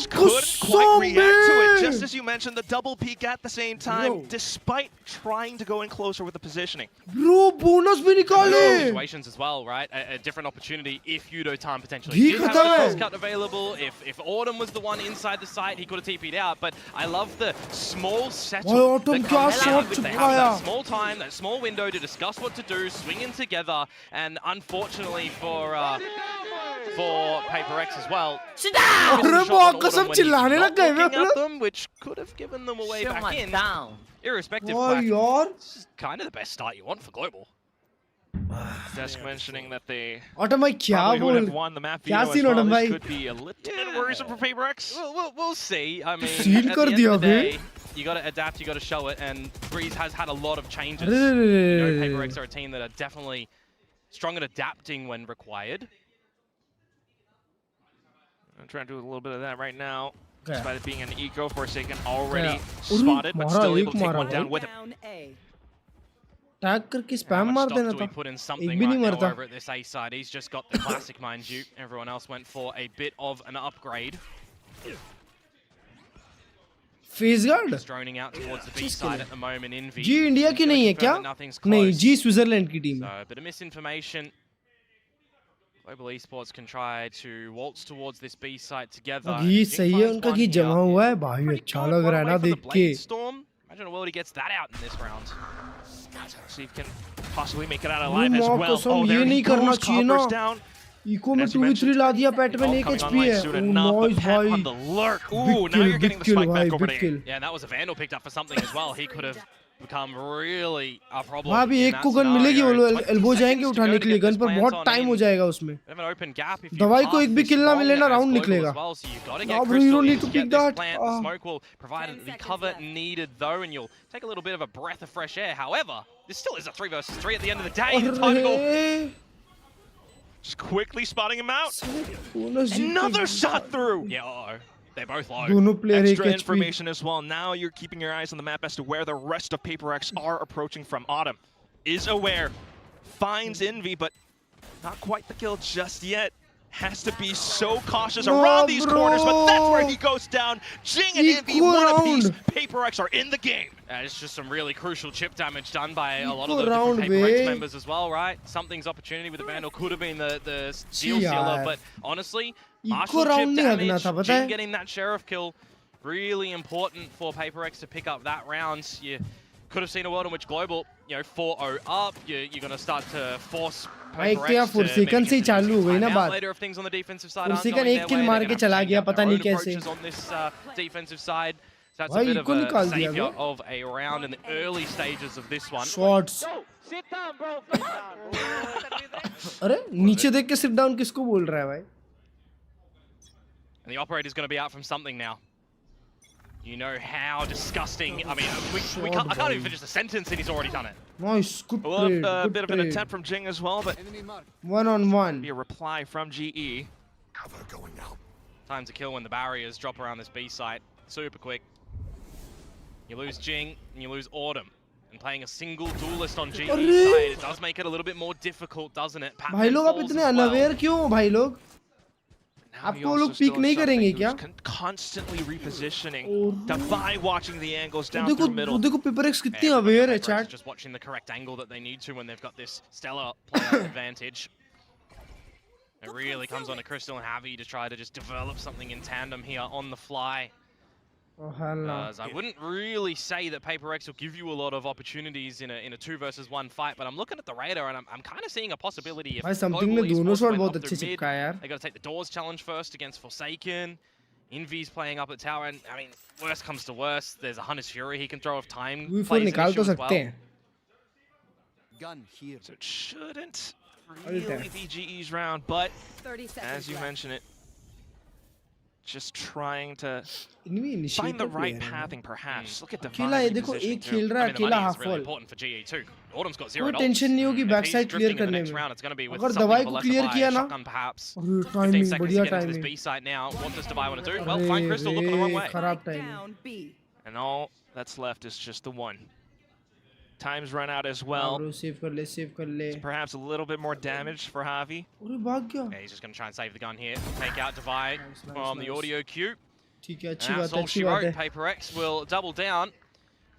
Couldn't quite react to it, Zombie. just as you mentioned, the double peek at the same time, Bro. despite trying to go in closer with the positioning. Bro, bonus भी निकाले. Situations as well, right? A different opportunity if Yudotan potentially He did have खत्म a है. cross cut available. If Autumn was the one inside the site, he could have TP'd out. But I love the small settle. भाई, Autumn that क्या comes shot out with they have चिपकाया. that small time, that small window to discuss what to do, swing in together, and unfortunately for for Paper X as well. अरे बाप कसम चिल्लाने लग गए Looking at them, which could have given them a way back in. down. Irrespective, वाह Quack, यार this is kind of the best start you want for Global. Desk mentioning that they autumn भाई क्या probably would बोल have won the map क्या veto as scene well. Autumn This भाई could be a little bit worrisome for Paper X. We'll see. I mean, scene at कर the end दिया of the बे day, you got to adapt, you got to show it, and Breeze has had a lot of changes. अरे You know, Paper X are a team that are definitely strong at adapting when required. I'm trying to do a little bit of that right now. Okay. Despite it being an eco, Forsaken already Yeah. spotted, but Mara, still ek able to take mara one bhai. down with it. Tag करके How spam much मार stock देना do we था put in एक something भी right नहीं now मरता over at this A side? He's just got the classic, mind you. Everyone else went for a bit of an upgrade. Face guard Just droning out towards the B side at the moment. Envy. जी India की नहीं है क्या Nothing's नहीं close. जी Switzerland की team So a bit of misinformation. Global Esports can try to waltz towards this B site together. ये Jing सही है finds उनका one कि here. जमा हुआ है भाई Pretty अच्छा good. लग One रहा है away ना from the देख के Blade Storm. Imagine a world he gets that out in this round. See if he can possibly make it out वो alive as मौत well. कसम Oh, ये there he नहीं करना goes. चाहिए ना Copper's down. इको में As you 2v3 mentioned, ला दिया पैटमैन all 1 coming एचपी online है soon ओ enough, but नाइस Pat भाई on the lurk. Ooh, big now kill you're big getting the kill spike भाई back over big there. Kill Yeah, and that was a Vandal picked up for something as well. He could have become really a problem. वहाँ भी in एक that को gun मिलेगी वो scenario. लोग 20 elbow जाएंगे seconds to उठाने go के to लिए get गन this पर plant बहुत on टाइम in. हो जाएगा उसमें Bit of an open gap. If you दवाई को pass एक भी this किल ना long मिले ना as राउंड Global निकलेगा as well, so you've got to Now, get bro, you don't Crystal need to to get pick this that. plant. The smoke will provide the cover needed though, and you'll take a little bit of a breath of fresh air. However, this still is a 3 versus 3 at the end of the day. Title अरे Just quickly spotting him out. Bonus जीत Another के- shot through. Yeah, uh-oh. They're both low. दोनों player एक Extra HP information as well. Now you're keeping your eyes on the map as to where the rest of Paper X are approaching from. Autumn is aware, finds Envy, but not quite the kill just yet. Has to be so cautious No, around these corners, but that's where bro. he goes down. Jing and Envy, Equal one apiece. round. Paper X are in the game. It's just some really crucial chip damage done by a lot of Equal the round, different Paper X bhai. members as well, right? Something's opportunity with the Vandal could have been the deal यार। sealer, but honestly, Equal Marshall chip round नहीं हगना damage, था, पता Jing है? getting that sheriff kill, really important for Paper X to pick up that round. You could have seen a world in which Global, 4-0 up, you're going to start to force भाई Paper क्या X to maybe Forsaken से ही get चालू हो गई ना timeout बात later if things on the defensive side aren't Forsaken going एक their kill way. मार They're के gonna चला change गया, up पता their नहीं own कैसे। approaches on this defensive side. So that's भाई, a bit of eco a निकाल दिया savior बे। of a round in the early stages of this one. Shots अरे नीचे देख के सिट डाउन किसको बोल रहा है भाई And the operator's going to be out from something now. You know how disgusting. I mean, I can't even finish the sentence and he's already done it. Nice good A little trade bit of an attempt from Jing as well, but 1-on-1 be a reply from GE. Time to kill when the barriers drop around this B site. Super quick. You lose Jing and you lose Autumn. And playing a single duelist on GE अरे! side, it does make it a little bit more difficult, doesn't it? भाई Pac-Man लोग आप falls इतने as well. Unaware क्यों हो भाई लोग Now he आपको वो also लोग still पीक has नहीं something करेंगे who's क्या constantly repositioning. Oh, Defy watching the angles down देखो through middle. देखो पेपर एक्स कितनी Everybody on अवेयर है Paper X is chat just watching the correct angle that they need to when they've got this stellar player advantage. It really comes on to Crystal and Javi to try to just develop something in tandem here on the fly. I wouldn't really say that Paper X will give you a lot of opportunities in a 2 versus 1 fight, but I'm looking at the radar and I'm kind of seeing a possibility if भाई something Global ने दोनों Esports shot went बहुत up अच्छे through mid, चिपकाया यार they got to take the doors challenge first against Forsaken. Envy's playing up at tower, and I mean, worst comes to worst, there's a Hunter's Fury he can throw if time V4 plays an निकाल issue तो as सकते well. हैं So it shouldn't really be GE's round, but as you mentioned it, just trying to इनमें find the initiative right pathing perhaps. Look at the अकेला ये देखो एक खेल रहा है I mean, the अकेला money half is really wall important for GE too. Autumn's got कोई 0 टेंशन नहीं होगी If back he's side clear drifting in the करने next में round, it's going to be with अगर something दवाई of a को lesser clear buy, किया a ना shotgun perhaps. अरे 15 टाइमिंग seconds to बढ़िया get into this timing B site now. What does Dubai want to do? Well, find Crystal looking the wrong way. खराब timing And all that's left is just the one. Time's run out as well. Bro save कर ले Perhaps a little bit more damage for Javi. अरे भाग गया Yeah, he's just going to try and save the gun here. Take out Divide Nice, from the nice. audio cue. ठीक है अच्छी And बात that's है all अच्छी she बात wrote. है Paper X will double down.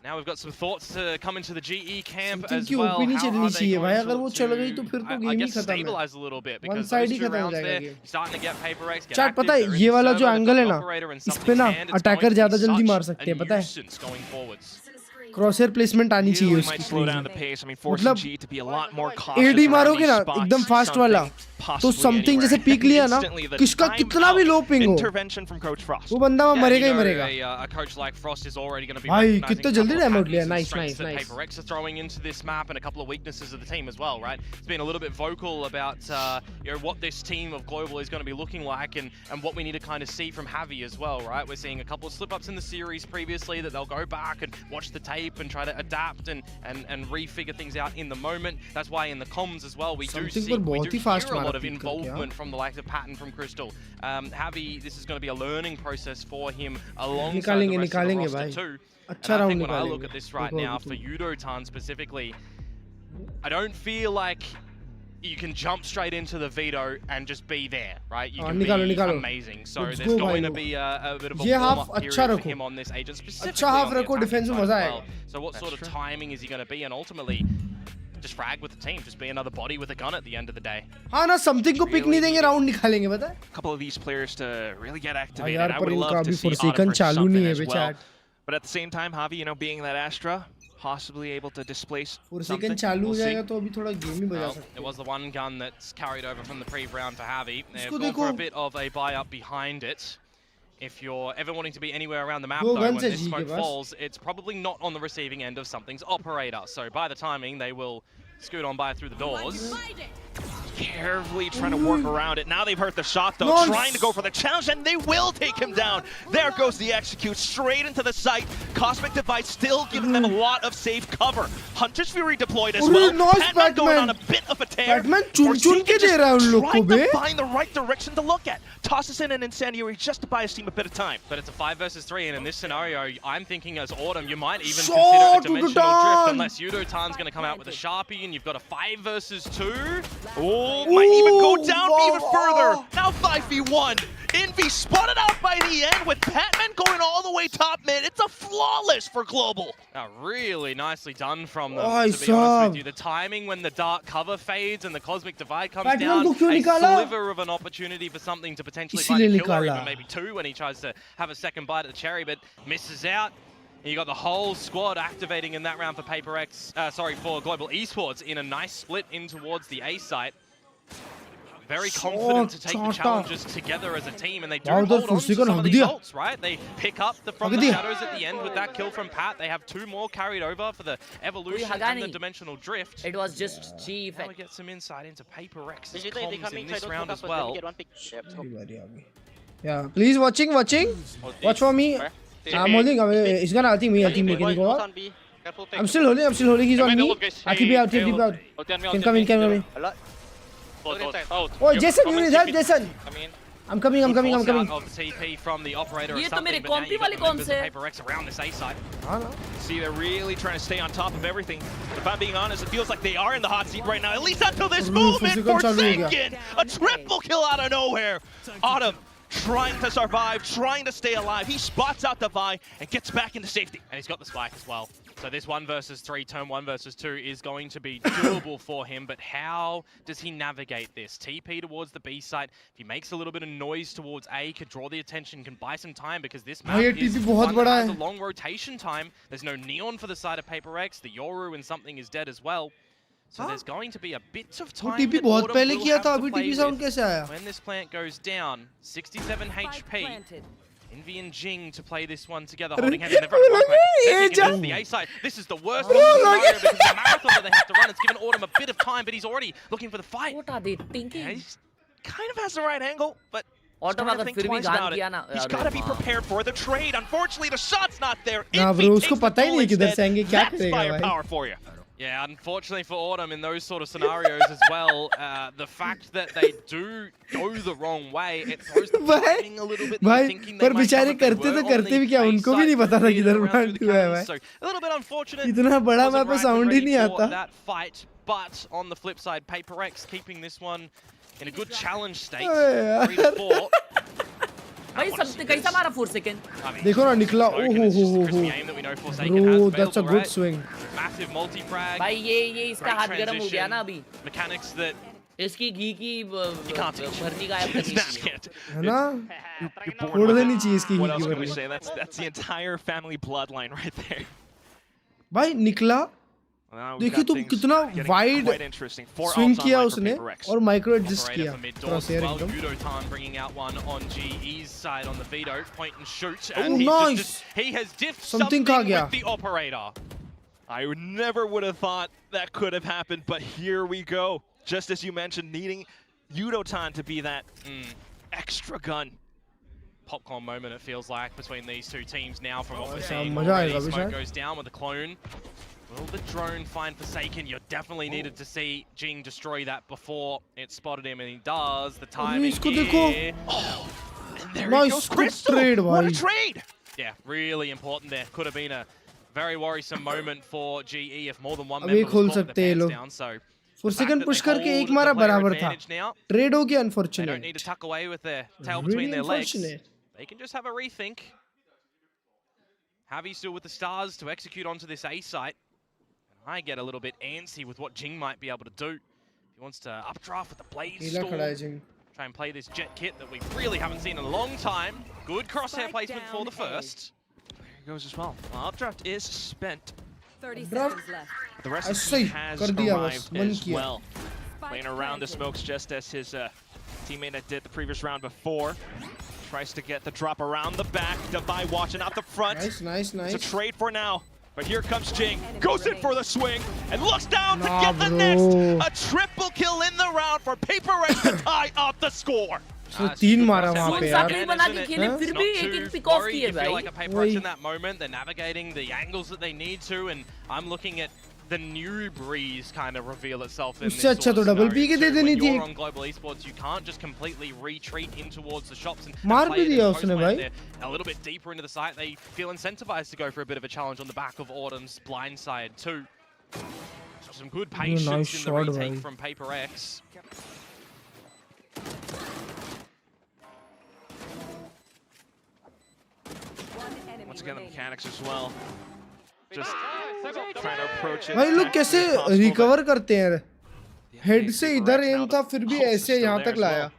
Now we've got some thoughts to come into the GE camp Something as की well. OP नहीं How चलनी are they चाहिए भाई going अगर वो चल गई तो फिर तो I गेम ही guess खत्म है stabilize a little bit because side those he two खत्म हो rounds जाएगा there, game you're starting to get Paper X get chat active. पता है They're in ये the वाला जो server, they've एंगल है got ना the operator and इस पे ना something's hand. It's attacker going to ज्यादा be जल्दी such मार सकते a हैं पता है nuisance going forwards. Crosshair placement आनी चाहिए Really might उसकी slow down the pace. I mean, forcing G to be a lot more cautious. एडी around मारोगे these ना spots, एकदम फास्ट वाला something तो possibly समथिंग जैसे anywhere. पीक लिया ना Instantly, the किसका time कितना भी out. लो पिंग हो Intervention from Coach Frost. वो बंदा Yeah, मरेगा ही you know, मरेगा a coach like Frost is already going to be भाई recognizing कितने a जल्दी couple of डैमेज लिया patterns and nice strengths nice that nice Paper X are throwing into this map and a couple of weaknesses of the team as well, right? It's been a little bit vocal about what this team of Global is going to be looking like and what we need to kind of see from Javi as well, right? We're seeing a couple of slip-ups in the series previously that they'll go back and watch the tape and try to adapt and refigure things out in the moment. That's why in the comms as well we do hear a lot of involvement from the likes of Patton from Crystal. Javi, this is going to be a learning process for him alongside the rest of the roster too. And I think when I look at this right now for Yudotan specifically, I don't feel like you can jump straight into the Veto and just be there, right? You can be amazing. So there's going to be a bit of a warm-up period for him on this agent specifically on the attacking side as well. So what sort of timing is he going to be? And ultimately, just frag with the team, just be another body with a gun at the end of the day. हाँ ना something को pick नहीं देंगे round निकालेंगे पता है? A couple of these players to really get activated. यार I पर would इनका love to अभी see Forsaken Autumn for चालू something नहीं है as well. बेचारा But at the same time, Javi, you know, being that Astra, possibly able to displace Forsaken something. चालू हो We'll see. जाएगा तो अभी थोड़ा गेम ही बजा Well, सकते it was the one gun that's carried over from the pre-round for Javi. They've इसको gone for a देखो। bit of a buy-up behind it. If you're ever wanting to be anywhere around the map, दो though, guns when है this जी के smoke pass. falls, it's probably not on the receiving end of something's operator. So by the timing, they will scoot on by through the doors. Carefully trying to work around it. Now they've hurt the shot though, Nice. trying to go for the challenge, and they will take him down. There goes the execute, straight into the site. Cosmic Device still giving them a lot of safe cover. Hunter's Fury deployed as well. Nice Batman going Batman. on a bit of a tear. Batman चुन-चुन के Forsaken दे रहा है उन लोग को trying bay. to find the right direction to look at. Tosses in an Incendiary just to buy his team a bit of time. But it's a 5 versus 3, and in this scenario, I'm thinking as Autumn, you might even Shot consider a to the dimensional dawn. drift unless Yudotan's going to come out with a Sharpie, and you've got a 5 versus 2. Oh, might even go down wow. even further. Now 5v1. Envy spotted out by the end with Patman going all the way top mid. It's a flawless for Global. Really nicely done from them, Oh, to be honest with you. sub. The timing when the dark cover fades and the Cosmic Divide comes Batman down, को क्यों a निकाला? sliver of an opportunity for something to potentially find इसीलिए a kill or निकाला। even maybe 2 when he tries to have a second bite at the cherry, but misses out. And you got the whole squad activating in that round for for Global Esports in a nice split in towards the A site. Very confident to take the challenges together as a team, and they do Wow, hold that on to Forsaken some of hug these दिया। ults, right? They pick up from hug the दिया। shadows at the end with that kill from Pat. They have 2 more carried over for the evolution हगा and the नहीं। dimensional drift. It was just G Now we effect. get some insight into Paper X's Vgt, they comms coming, in so I this don't round as focus, let me well. get one pick. Yep, let's go. Yeah, please watching. Watch for me. I'm holding. He's gonna ulti me. Ulti me. Can you go out? On B. Careful pick. I'm still holding. He's on me. TP out. Can come in. Oh, Jason, you need help, Jason. I'm coming. Good force out of the TP from the operator or ये तो something, मेरे but now कॉम्पी you've got वाले the कौन members से of हैं? Paper X around this A side. See, they're really trying to stay on top of everything. If I'm being honest, it feels like they are in the hot seat right now, at least until this moment. Forsaken! A triple kill out of nowhere. Autumn trying to survive, trying to stay alive. He spots out the Vi and gets back into safety. And he's got the spike as well. So this 1 versus 3, turn 1 versus 2 is going to be doable for him, but how does he navigate this? TP towards the B site. If he makes a little bit of noise towards A, could draw the attention, can buy some time because this map ये is TP बहुत one that बड़ा has है। a long rotation time. There's no Neon for the side of Paper X. The Yoru and something is dead as well. So there's going to be a bit of वो time TP that बहुत Autumn पहले will किया have था to अभी play TP sound with. कैसे आया? When this plant goes down, 67 HP. Envy and Jing to play this one together, holding hands in the front. The A side. This is the worst scenario because the marathon that they have to run. It's given Autumn a bit of time, but he's already looking for the fight. What are they thinking? Yeah, he kind of has the right angle, but Autumn starting to अगर think फिर भी twice गान about it. किया ना, He's अरे got to be वाह। prepared for the trade. Unfortunately, the shot's not there. ना Envy bro, takes उसको the पता ही goal नहीं किधर instead. से आएंगे, क्या That's करेगा भाई? firepower for you. Yeah, unfortunately for Autumn in those sort of scenarios as well, the fact that they do go the wrong way, it throws the timing a little bit. भाई Thinking they पर might बेचारे come if they करते तो were on करते the भी क्या A उनको भी side, नहीं पता था leading किधर around through प्लांट the हुआ है cannons. भाई। So a little bit unfortunate. इतना बड़ा Wasn't मैप right साउंड ही ready नहीं for आता। that fight, but on the flip side, Paper X keeping this one in a good challenge state. अबे 3-4. भाई सब कैसा मारा 4 सेकंड? देखो ना निकला Bro, that's a good swing. Massive multi-frag. भाई ये इसका हाथ गरम हो गया ना अभी। Mechanics that इसकी घी की भरनी गायब It's करनी not चाहिए। it. है ना? You're born फोड़ with देनी it. चाहिए इसकी What हीट else की can we भरनी। say? That's the entire family bloodline right there. भाई निकला देखिए तुम कितना वाइड स्विंग किया उसने और माइक्रो एडजस्ट किया क्रॉसहेयर एकदम Yudotan bringing out one on GE's side on the Veto, point and shoot, Oh, and nice. he has diffed Something something खा गया. with the operator. I never would have thought that could have happened, but here we go. Just as you mentioned, needing Yudotan to be that extra gun. Popcorn moment it feels like between these two teams now from what we're ऐसा seeing मजा already. आएगा अभी Smoke शायद goes down with the clone. Will the drone find Forsaken? You definitely needed to see Jing destroy that before it spotted him, and he does. The timing इसको देखो here. And there Nice, he goes, good Crystal! trade, What a भाई. trade! Yeah, really important there. Could have been a very worrisome moment for GE if more than one अभी member खोल was caught with सकते हैं their लोग. pants down. So For the fact second that push they करके hold एक the मारा player बराबर था. advantage now, ट्रेड हो गया they don't need unfortunate to tuck away with their tail between their legs. They can just have a rethink. Javi still with the stars to execute onto this A site. And I get a little bit antsy with what Jing might be able to do. If he wants to updraft with the Blaze नीला खड़ा है Storm, Jing try and play this jet kit that we really haven't seen in a long time. Good crosshair placement for the first. There he goes as well. Updraft is spent. 30 Draft. seconds left. The rest ऐसा of he the team has कर दिया बस arrived मन as किया well. Playing around the smokes just as his teammate that did the previous round before. Tries to get the drop around the back. Devi watching out the front. Nice nice It's a nice trade for now. But here comes Jing. Goes in for the swing and looks down to Nah, get the bro. next. A triple kill in the round for Paper to tie up the score. उसने तीन मारा वहाँ पे यार Exactly बना के खेले फिर भी एक पिक ऑफ किए You feel भाई. like a paper in that moment. They're navigating the angles that they need to, and I'm looking at the new breeze kind of reveal itself in this उससे sort अच्छा of तो double scenario P के दे too. देनी When थी you're on global esports, you can't just completely retreat in towards the shops and मार play भी it दिया in उसने post भाई. lane. They're a little bit deeper into the site. They feel incentivized to go for a bit of a challenge on the back of Autumn's blind side too. Some good patience nice in the shot, retake भाई. from Paper X. Once again, the mechanics as well. Just trying to approach it. भाई लोग as कैसे quickly as possible, recover करते हैं but head से Paper इधर X M now, था the फिर भी pulse is ऐसे still यहाँ there तक as लाया well.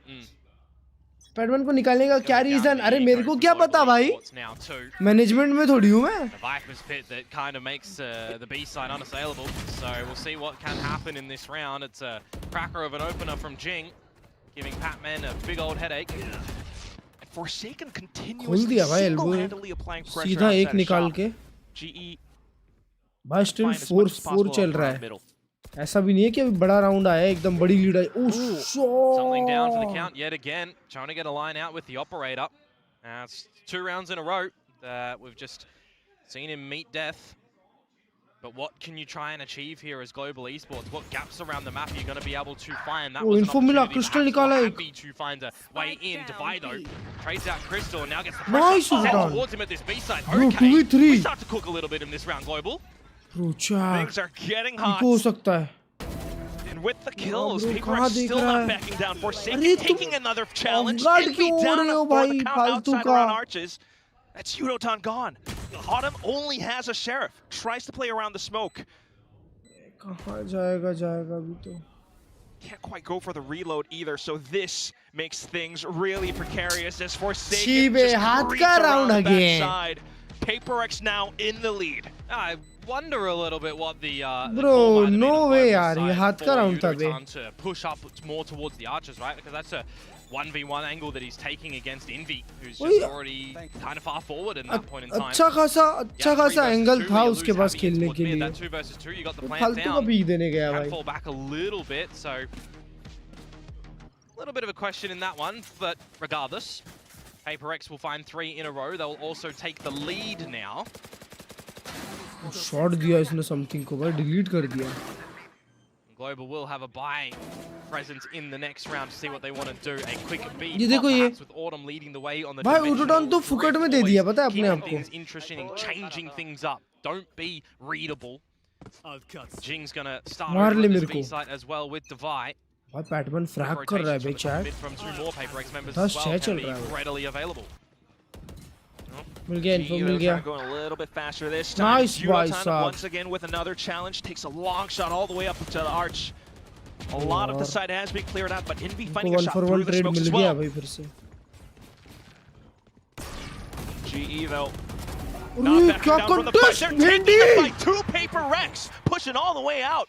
पैडमैन को निकालने का क्या रीजन अरे मेरे को क्या पता भाई Now too. मैनेजमेंट में थोड़ी हूँ मैं The Viper's pit that kind of makes the B side unassailable. So we'll see what can happen in this round. It's a cracker of an opener from Jing, giving Patman a big old headache. Forsaken खोल continuously दिया भाई elbow single-handedly applying pressure सीधा outside एक of निकाल shop. के GE भाई still find as much as 4-4 possible चल up रहा around है middle. ऐसा भी नहीं है कि अभी बड़ा राउंड आया है एकदम बड़ी lead I oh Something down for the shot count yet again. Trying to get a line out with the operator. It's 2 rounds in a row that we've just seen him meet death. But what can you try and achieve here as global esports? What gaps around the map are you going to be able to find? That Oh, was an info मिला, opportunity Crystal perhaps निकाला for एक. Happy to find a way in. Divido trades out Crystal and now gets the Nice pressure set Sultan. towards him at this B side. Bro, Okay, 2v3. we start to cook a little bit in this round, global. रोचा Things are getting eco हो hot. सकता है And with the kills, bro, Paper कहाँ X देख still रहा not है? backing down. Forsaken अरे तुम taking another challenge. off-guard Envy क्यों हो down रहे हो for the भाई, count फालतू outside का? around arches. That's Yudotan gone. Autumn only has a sheriff. Tries to play around the smoke. कहाँ जाएगा जाएगा अभी तो Can't quite go for the reload either, so this makes things really precarious as Forsaken Chibe, just हाथ creeps का around round the again. backside. Paper X now in the lead. I wonder a little bit what the Bro, call might have been no on way global यार, ये side हाथ का for round था बे. Yudotan to push up more towards the archers, right? Because that's a 1v1 angle that he's taking against Envy, who's वही just already kind of far forward in that point in time. अच्छा खासा Yeah, 3 versus angle 2, था but you उसके lose पास Happy खेलने towards के mid. लिए That 2 versus 2, you got the plant फालतू का down. पीक देने गया Can भाई fall back a little bit, so a little bit of a question in that one, but regardless, Paper X will find 3 in a row. They'll also take the lead now. Shot दिया इसने something को भाई delete कर दिया Global will have a buy presence in the next round to see what they want to do. A quick beat, ये देखो ये with Autumn leading the way on the भाई dimensional उटोटॉन तो फुकट में दे दिया पता है अपने आप keeping को things interesting and changing things up. Don't be readable. Jing's gonna start मार over ले at मेरे this B को site as well with Divide. भाई पैटमैन फ्रैग कर रहा है बे chat Mid from 2 more Paper X members 10 as well चल can रहा है be वो readily available. मिल गया इन्फो GE मिल though गया trying to go a little bit faster this time. Nice, भाई Yudotan साहब. once again with another challenge. Takes a long shot all the way up to the arch. A lot of the side has been cleared out, but Envy finding a one shot for through one the trade smokes mill as गया well. भाई फिर से GE though Not backing क्या down from the contest, fight. They're taking भेंडी! the fight to Paper Rex, pushing all the way out.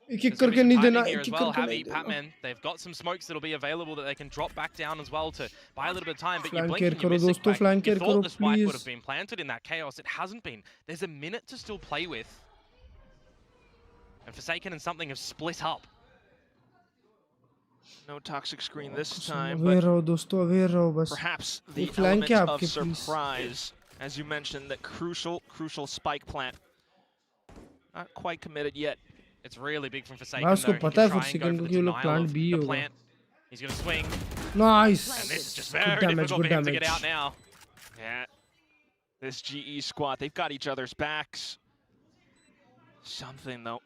एक करके नहीं देना, here एक as well, करके Javi, नहीं देना. Patman, they've got some smokes that'll be available that they can drop back down as well to buy a little bit of time. But you blink Flanker and you करो miss it. दोस्तों, Right? flanker You thought करो, the spike would please. have been planted in that chaos. It hasn't been. There's a minute to still play with. And Forsaken and something have split up. No toxic screen this time, aware but रहो दोस्तों, aware रहो बस. perhaps the एक flank element है of आपके, please. surprise, as you mentioned, that crucial spike plant. Not quite committed yet. It's really big from Forsaken. भाई उसको though. He पता है can try and go Forsaken for को the कि वो लोग denial plant of B the होगा. plant. He's going to swing. Nice. And this is just Good very damage, difficult good for him to damage. get out now. Yeah. This GE squad, they've got each other's backs. Something though.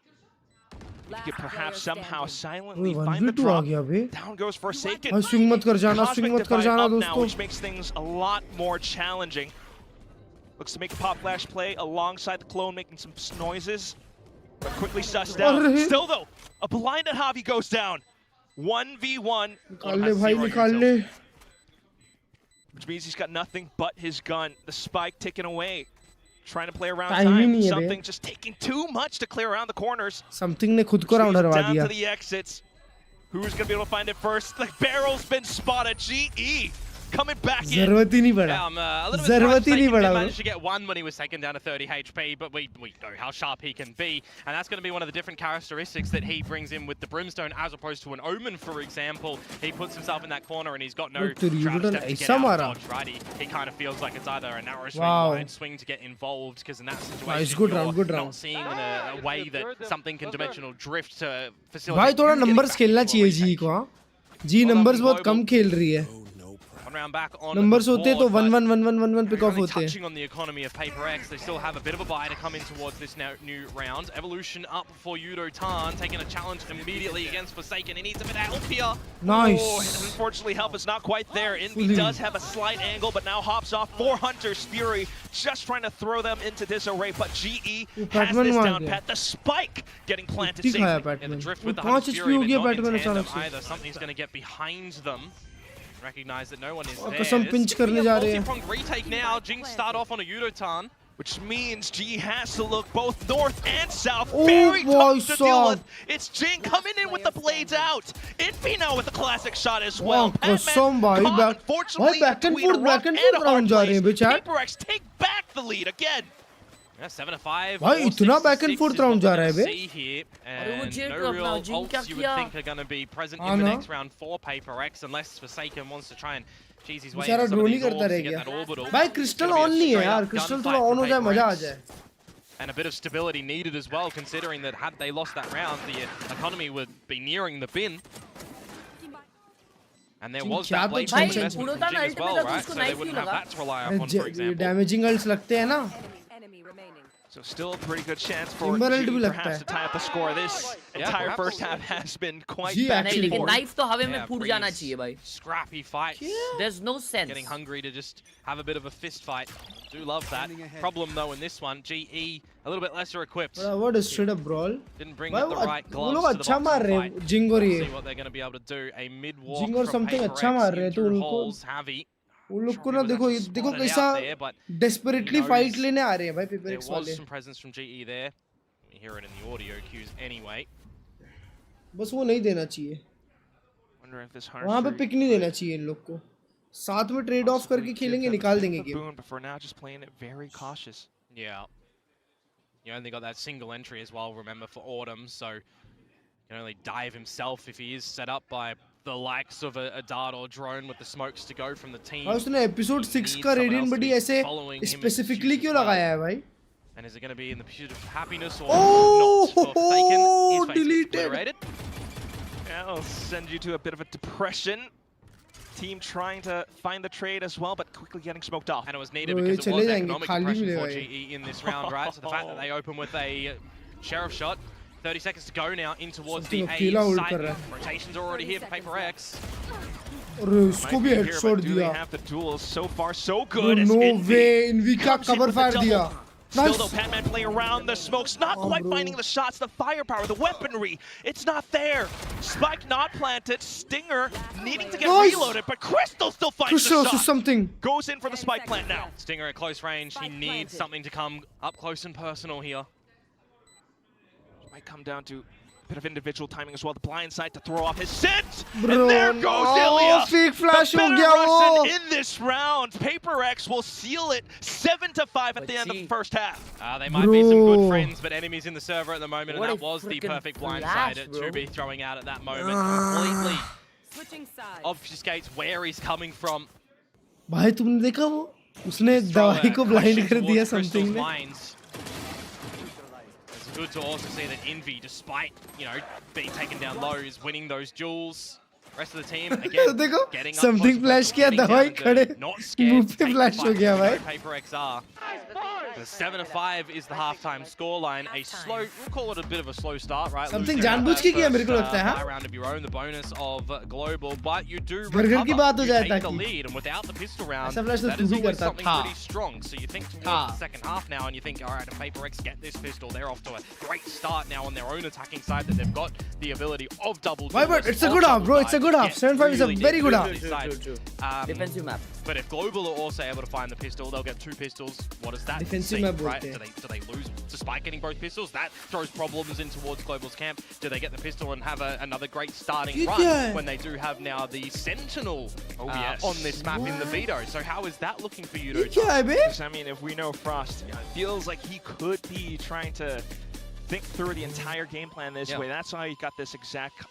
You could perhaps somehow silently ओए, find the 1v2 uh drop. गया बे. Down goes Forsaken. भाई swing मत कर जाना, Cosmic swing मत कर Divide जाना up now, दोस्तों. which makes things a lot more challenging. Looks to make a pop flash play alongside the clone, making some noises, but quickly sussed out. अरे. Still though, a blinded Javi goes down. 1v1. निकाल ले भाई, निकाल ले. Which means he's got nothing but his gun. The spike ticking away. Trying to play around Time he time. नहीं है Something bay. just taking too much to clear around the corners. Something ने खुद को round हरवा Down दिया. to the exits. Who's going to be able to find it first? The barrel's been spotted. GE coming back in. जरूरत ही नहीं पड़ा. Yeah, I'm a little bit जरूरत surprised ही नहीं Forsaken पड़ा did bro. manage to get one when he was taken down to 30 HP, but we know how sharp he can be, and that's going to be one of the different characteristics that he brings in with the Brimstone as opposed to an Omen, for example. He puts himself in that corner and he's got no Oh, तेरी shroud of उधर step to get ऐसा out मारा. of dodge, right? He kind of feels like it's either a narrow swing Wow. or wide swing to get involved, because in that situation Nice, good you're round, good not round. seeing in a way that something can dimensional drift to भाई facilitate थोड़ा you getting numbers back खेलना into a चाहिए जी retake. को. हाँ. जी numbers बहुत कम खेल रही है. One round back on Numbers the होते तो board, but 1-1-1-1-1 pick off only होते. touching on the economy of Paper X, they still have a bit of a buy to come in towards this new round. Evolution up for Yudo Tan, taking a challenge immediately against Forsaken. He needs a bit of help here. Nice. Oh, and unfortunately, help is not quite there. Envy Fully. does have a slight angle, but now hops off for Hunter's Fury, just trying to throw them into disarray. But GE has Patman this मार down दिया. pat. The spike getting planted ठीक है safely. Yeah, the Patman. drift वो with the 5 Hunter's HP Fury, हो but गया not in Patman tandem अचानक से. either. Something's going to get behind them. Recognize that no one is there. कसम This pinch could be करने a जा रहे हैं. multi-pronged retake now. Jinx start off on a Yudo Tan. Which means G has to look both north and south. Oh, Very boy, tough to deal son. with. It's Jing coming in with the blades out. Envy now with the classic shot as well. वाह, कसम भाई, caught, back- unfortunately, भाई, back and between a forth, back rock and and a forth hard round जा रहे हैं place. Bay, chat. Paper X take back the lead again. Yeah, 7-5. भाई, इतना back and forth round जा रहा है बे. Here, अरे वो and jet no अपना real Jing क्या ults you would किया? think are going to be present हाँ in the ना. next round for Paper X, unless Forsaken wants to try and cheese his way बेचारा into some of drone he these करता orbs रह to get गया. that orbital. भाई It's crystal gonna be a on नहीं है straight यार. up crystal gunfight थोड़ा for on हो जाए, Paper मजा आ X. जाए. And a bit of stability needed as well, considering that had they lost that round, the economy would be nearing the bin. And there was क्या that तो blade भाई, investment from उड़ोतान Jing as ultimate well, था तो right? उसको So they knife wouldn't नहीं have लगा. that to rely upon, for example. Damaging ults लगते हैं ना. So still a pretty good chance for Timberland भी G लगता perhaps है. to tie up the score. This entire perhaps. first half has been quite G back नहीं and actually लेकिन forth. Knife तो हवे में Yeah, फूट pretty जाना चाहिए भाई. Scrappy fights. There's no sense. Getting hungry to just have a bit of a fist fight. Do love that. Problem though in this one, GE a little bit lesser equipped. What is straight up brawl? Didn't bring भाई the वो right वो लोग gloves to the अच्छा मार boxing रहे fight. हैं जिंग और See ये. what they're going to be able to do. A mid-walk Jing और from something Paper अच्छा मार रहे हैं, X तो into उनको- Halls, Javi. उन लोग को ना देखो देखो कैसा desperately fight लेने आ रहे हैं भाई पेपर There एक्स was वाले. some presence from GE there. We hear it in the audio cues anyway. बस वो नहीं देना चाहिए. Wonder if this वहाँ पे पिक नहीं देना चाहिए इन लोग को. साथ में ट्रेड ऑफ करके खेलेंगे, निकाल देंगे game. Boon, but for now, just playing it very cautious. Yeah. You only got that single entry as well, remember, for Autumn, so you can only dive himself if he is set up by the likes of a dart or drone with the smokes to go from the team. और उसने episode 6 Need का someone रेडियन else to buddy be ऐसे following him in specifically pursuit क्यों as well. लगाया है भाई? And is it going to be in the pursuit of happiness or Oh, not for Forsaken? His face deleted. gets obliterated. Yeah, it'll send you to a bit of a depression. Team trying to find the trade as well, but quickly getting smoked off. And it was needed Bro, because ये it was चले जाएंगे, economic खाली depression मिलेगा for ये. GE in this round, right? So the fact that they open with a sheriff shot, 30 seconds to go now in towards the Something A अकेला ult side. कर रहा है. Rotations are already here for Paper X. और उसको Might भी be here, headshot but do they दिया. have the duels? So far, so Bro, good. as no Envy way, env का comes in cover with the fire double. दिया. Still though, Patman playing around the smokes, not quite finding the shots, the firepower, the weaponry. It's not there. Spike not planted. Stinger needing to get reloaded, but Crystal still finds the shot. Something. Goes in for the spike plant now. Stinger at close range. He needs something to come up close and personal here. Might come down to a bit of individual timing as well. The blind side to throw off his scent. Bro, and there goes Ilya. fake flash the ho better gaya wo. Russian in this round. Paper-X will seal it 7-5 at the end of the first half. They might be some good friends, but enemies in the server at the moment, and that was the perfect blind side at 2B throwing out at that moment. Completely obfuscates where he's coming from. भाई तुमने देखा वो उसने दवाई को blind कर दिया something ने. It's good to also see that Envy, despite, you know, being taken down low, is winning those duels. Rest of the team, again, getting up something flash किया दवाई खड़े मुंह पे फ्लैश हो गया भाई. Paper-X are. The 7-5 is the halftime scoreline. A slow, we'll call it a bit of a slow start, right? Something जानबूझ के किया मेरे को लगता है. High round of your own, the bonus of global, but you do burger की बात हो recover. जाए You take the ताकि. lead, and without the pistol round, ऐसा फ्लैश तो that तू is भी always करता something था. pretty strong. So you think towards the second half now, and you think, all right, if Paper-X get this pistol, they're off to a great start now on their own attacking side. That they've got the ability of double. Why, but it's a good half, bro. It's a good half. 7-5 is a very good half. Defensive map. But if Global are also able to find the pistol, they'll get 2 pistols. What does that Defensive seem, map right? bolte Do they lose to Spike getting both pistols? That throws problems in towards Global's camp. Do they get the pistol and have another great starting run when they do have now the Sentinel on this map in the Veto? So how is that looking for you to? I mean, if we know Frost, it feels like he could be trying to think through the entire game plan this way. That's why he got this exact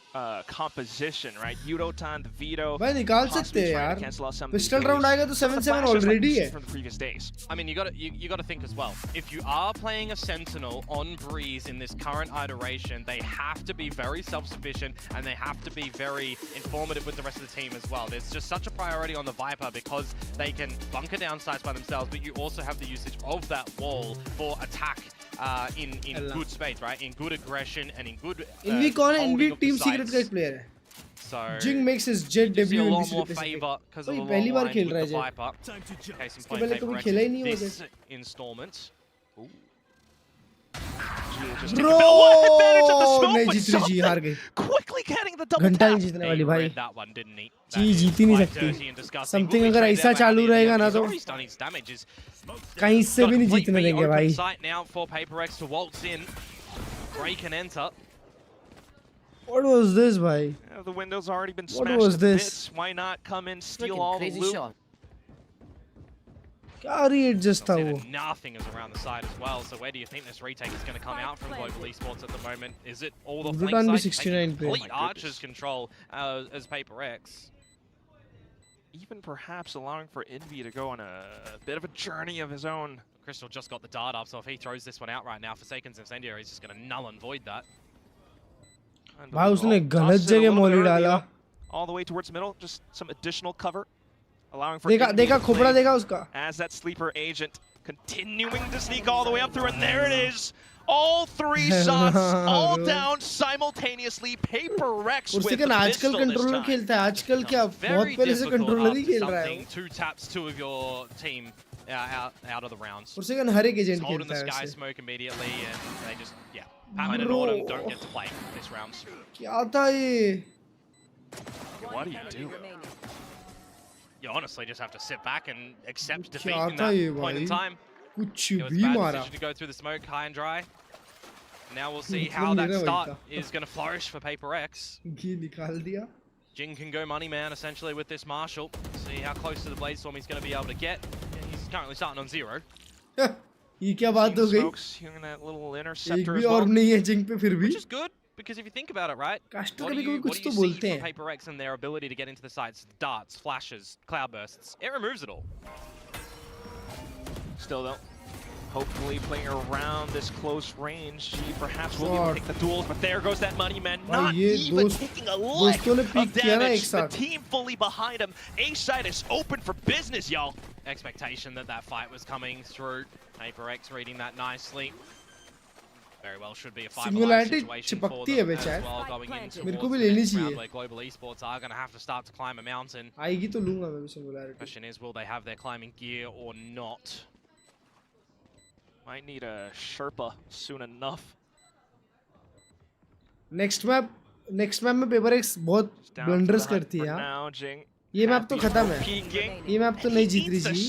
composition, right? Yudotan, the Veto. भाई निकाल सकते हैं यार. Pistol round आएगा तो 7-7 already है. From the previous days. I mean, you got to think as well. If you are playing a Sentinel on Breeze in this current iteration, they have to be very self-sufficient and they have to be very informative with the rest of the team as well. There's just such a priority on the Viper because they can bunker down sites by themselves, but you also have the usage of that wall for attack in good space, right? In good aggression and in good. Envy कौन है? Envy team secret का एक player है. So Jing makes his jet debut in this Vct favor because of the पहली बार खेल रहा है Viper. इसके पहले कभी खेला ही नहीं होगा. This installment. Bro, नहीं जीत रही जी हार गई. Quickly getting the double घंटा tap. नहीं जीतने वाली भाई. That one didn't he? जी जीत ही नहीं सकती. Something अगर ऐसा चालू रहेगा ना तो कहीं से भी नहीं जीतने देंगे भाई. Now for Paper-X to waltz in, break and enter. What was this, bhai? Yeah, the window's already been What smashed was to this? bits. Why not come in, steal all the loot? क्या readjust था वो? Nothing is around the side as well. So where do you think this retake is going to come out from Global Esports at the moment? Is it all the flank Rutan भी side? 69 पे. Complete Archer's control as Paper-X. Even perhaps allowing for Envy to go on a bit of a journey of his own. Crystal just got the dart up, so if he throws this one out right now, Forsaken's Incendiary is just going to null and void that. भाई उसने गलत जगह मोली डाला. All the way towards the middle, just some additional cover. Allowing for देखा खोपड़ा देखा उसका. As that sleeper agent continuing to sneak all the way up through, and there it is. All 3 shots, all down simultaneously. Paper-X with the pistol this time. खेलता है आजकल क्या बहुत पहले से कंट्रोलर ही खेल रहा है. 2 taps 2 of your team out of the rounds. Forsaken हर एक एजेंट Holding the खेलता sky है. smoke immediately, and they just Patman and Autumn don't get to play this round. क्या था ये? What do you do? You honestly just have to sit back and accept defeat क्या in था ये that point in भाई? time. कुछ It was a भी bad मारा. decision to go through the smoke high and dry. Now we'll see मतलब how that मेरा start वही is going to flourish for Paper-X. ये निकाल दिया. Jing can go money man essentially with this Marshall. See how close to the Bladestorm he's going to be able to get. He's currently starting on 0. ये क्या बात हो गई? That little एक interceptor भी as और well. नहीं है जिंग पे फिर भी. Which is good, because if you think about it, right? Caster What do कभी you, कभी what कुछ do तो you बोलते see हैं. from Paper-X and their ability to get into the sites? Darts, flashes, cloudbursts. It removes it all. Still though, hopefully playing around this close range, he perhaps will be able to take the duels, but there goes that money man, not even taking a lick of damage. The team fully behind him. A side is open for business, y'all. Expectation that fight was coming through. Paper-X reading that nicely. Very well should be a 5-alive situation for them as well going into मेरे को भी लेनी चाहिए. where Global Esports are going to have to start to climb a mountain. आएगी तो लूँगा मैं भी singularity. Question is, will they have their climbing gear or not? Might need a Sherpa soon enough. Next map में paper x बहुत blunders करती है यार। ये मैप तो खत्म है, ये मैप तो नहीं जीत रही जी,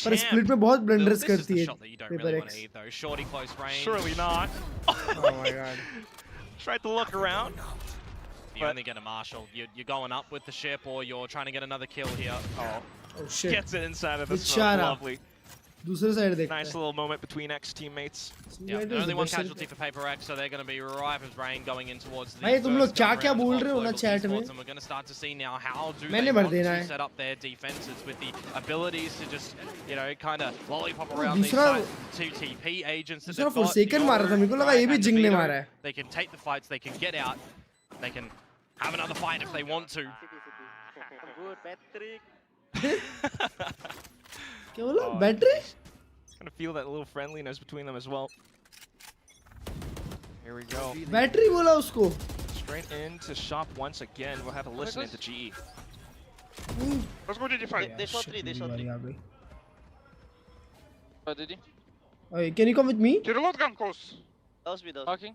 पर स्प्लिट में बहुत ब्लंडर्स करती है paper x. Surely not. Oh my god. Tried to look around. You only get a marshal. You're going up with the ship, or you're trying to get another kill here. Oh shit. Gets it inside of the smoke. बेचारा। Lovely. दूसरे side देखते Nice हैं। little moment between ex-teammates. Yeah, only one casualty for Paper X, so they're going to be ripe as rain going in towards the भाई तुम लोग first क्या round क्या of बोल रहे हो ना global चैट में? esports, and we're going to start to see now how do मैंने they भर want देना to है। set up their defenses with the abilities to just, you know, kind of lollipop around these दूसरा- two TP agents that दूसरा they've got. Forsaken मारा था, मेरे को लगा ये भी and जिंग ने Veto, मारा है। They can take the fights, they can get out, they can have another fight if they want to. क्या बोला? Battery? Gonna feel that little friendliness between them as well. Here we go. Battery बोला उसको। Straight into shop once again. We'll have a listen into GE. Let's go to the front. They shot 3, they shot 3. आ गई। What did he? Hey, can you come with me? To the load gun close. That was me, that was me.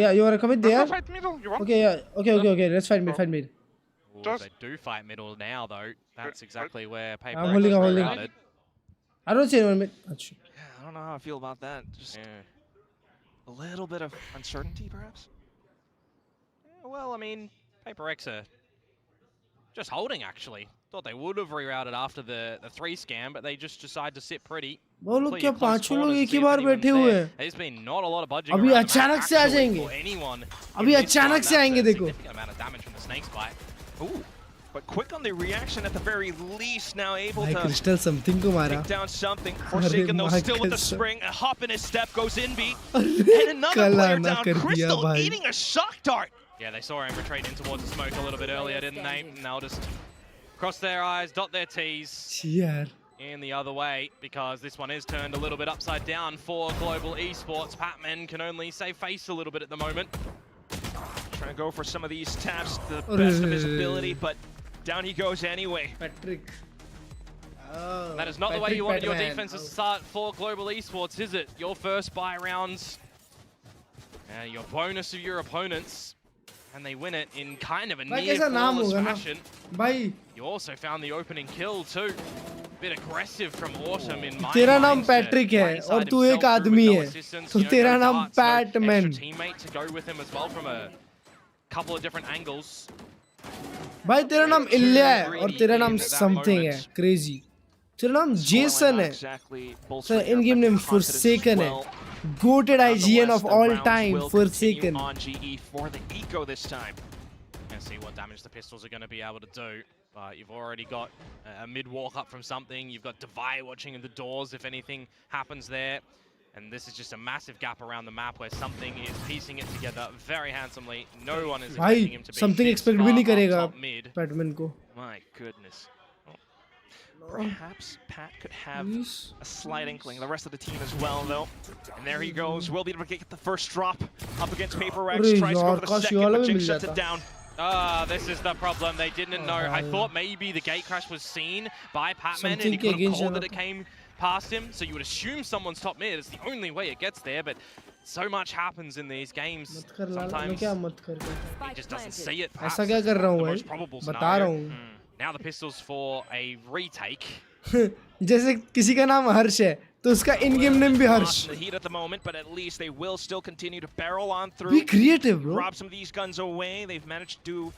Yeah, you wanna come with there? Let's go fight middle, you want? Okay, yeah. Okay. Let's fight mid. Ooh, if they do fight middle now, though, that's exactly where Paper I'm X holding, is I'm holding. routed. I don't see anyone mid. अच्छा। Yeah, I don't know how I feel about that. Just a little bit of uncertainty, perhaps? Yeah, well, I mean, Paper X are just holding, actually. Thought they would have rerouted after the 3 scam, but they just decide to sit pretty. वो लोग Play क्या your close पांचों लोग corners, एक see he if bar anyone's बैठे हुए there. हैं। There's been not a lot of budging अभी around the map, अचानक से आ actually, जाएंगे। for anyone अभी in this अचानक one. से आएंगे, That's a देखो। significant amount of damage from the snake's bite. Ooh, but quick on the reaction at the very least. Now able भाई to crystal something को मारा। take down something. Forsaken though, माँ still with the कसम। spring. A hop in his step goes in B. अरे And another कल player आना down. कर दिया Crystal भाई। eating a shock dart. Yeah, they saw him retreat in towards the smoke a little bit earlier, didn't they? And they'll just cross their eyes, dot their T's. यार। In the other way, because this one is turned a little bit upside down for global esports. Patman can only save face a little bit at the moment. Trying to go for some of these taps, the best of his ability, but down he goes anyway. Patrick. Oh, That is not the way Patrick you want your Patman. defenses to start for global esports, is it? Your first buy rounds, your bonus of your opponents, and they win it in kind of a भाई near कैसा नाम flawless होगा ना? fashion. भाई You also found the opening kill too. Bit aggressive from Autumn in my तेरा नाम mind to Patrick है blindside और तू himself एक through with आदमी no है, assistance, तो you know, तेरा no नाम darts, no PadMan. extra teammate to go with him as well from a couple of different angles. भाई तेरा नाम इल्या है और तेरा नाम समथिंग है, क्रेजी। तेरा नाम जेसन है। सर इन गेम नेम फॉरसेकन है। Goated IGN of all time, Forsaken. On GE for the eco this time. Gonna see what damage the pistols are going to be able to do. But you've already got a mid walk up from something. You've got Devi watching in the doors if anything happens there. And this is just a massive gap around the map where something is piecing it together very handsomely. No one is expecting him भाई to be something this expect भी far नहीं up करेगा top mid. PadMan को। My goodness. Perhaps Pat could have a slight inkling. The rest of the team as well, though. And there he goes. Will be able to get the first drop up against Paper X. अरे Tries to go यार, for the काश second, ये वाला but भी Jinx mill shuts it जाता। down. This is the problem. They didn't know. I thought maybe the gate crash was seen by Patman and he Something could have against called that him. it came past him. So you would assume someone's top mid. It's the only way it gets there, but so much happens in these games. मत कर लाला, मैं Sometimes क्या मत कर। he just doesn't see it. Perhaps ऐसा क्या कर रहा हूँ the भाई? most probable बता रहा scenario. हूँ। Now the pistols for a retake. जैसे किसी का नाम हर्ष है तो उसका इन गेम नेम भी हर्ष। The heat at the moment, but at least they will still continue to barrel on through. Be creative, bro. Rob some of these guns away. They've managed to do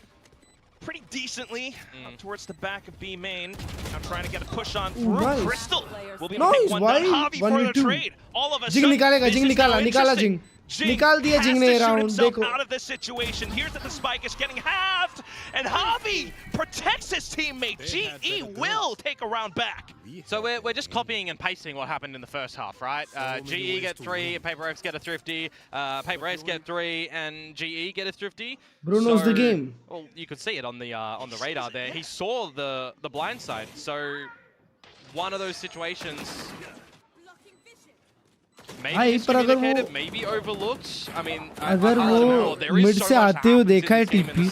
pretty decently up towards the back of B main. Now trying to get a push on through. nice. Crystal will be able to take one down. Javi for the trade. All of a Jing sudden, निकालेगा, this Jing is now निकाला, निकाला interesting. जिंग। निकाल दिया has Jing to ने shoot round, himself देखो। out of this situation. Here's that the spike is getting halved, and Javi protects his teammate. GE will take a round back. So we're just copying and pasting what happened in the first half, right? GE get 3, Paper X get a thrifty, Paper X get 3, and GE get a thrifty. Bro knows the game. Well, you could see it on the radar there. He saw the blind side. So one of those situations भाई पर अगर वो maybe overlooked. I mean, अगर वो mid से आते हुए देखा है टीपी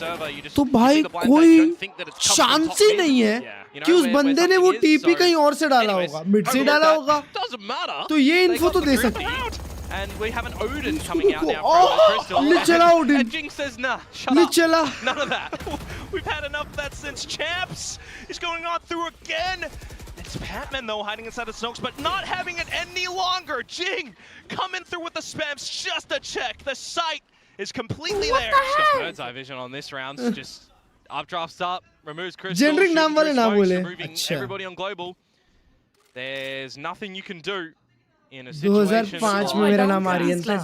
तो भाई कोई चांस ही नहीं है कि उस बंदे ने वो टीपी कहीं और से डाला होगा, मिड से डाला होगा, तो ये इन्फो तो दे सकते हैं। And we have an Odin coming out now from Crystal. Lichala Odin. And Jing says, nah, shut up. Lichala. None of that. We've had enough of that since champs. He's going on through again. It's Patman though hiding inside the smokes, but not having it any longer. Jing coming through with the spams just to check. The sight is completely there. Just bird's eye vision on this round. Just updrafts up, removes Crystal. Generic नाम वाले ना बोले. Removing everybody on global. There's nothing you can do. 2005 में मेरा नाम आर्यन था,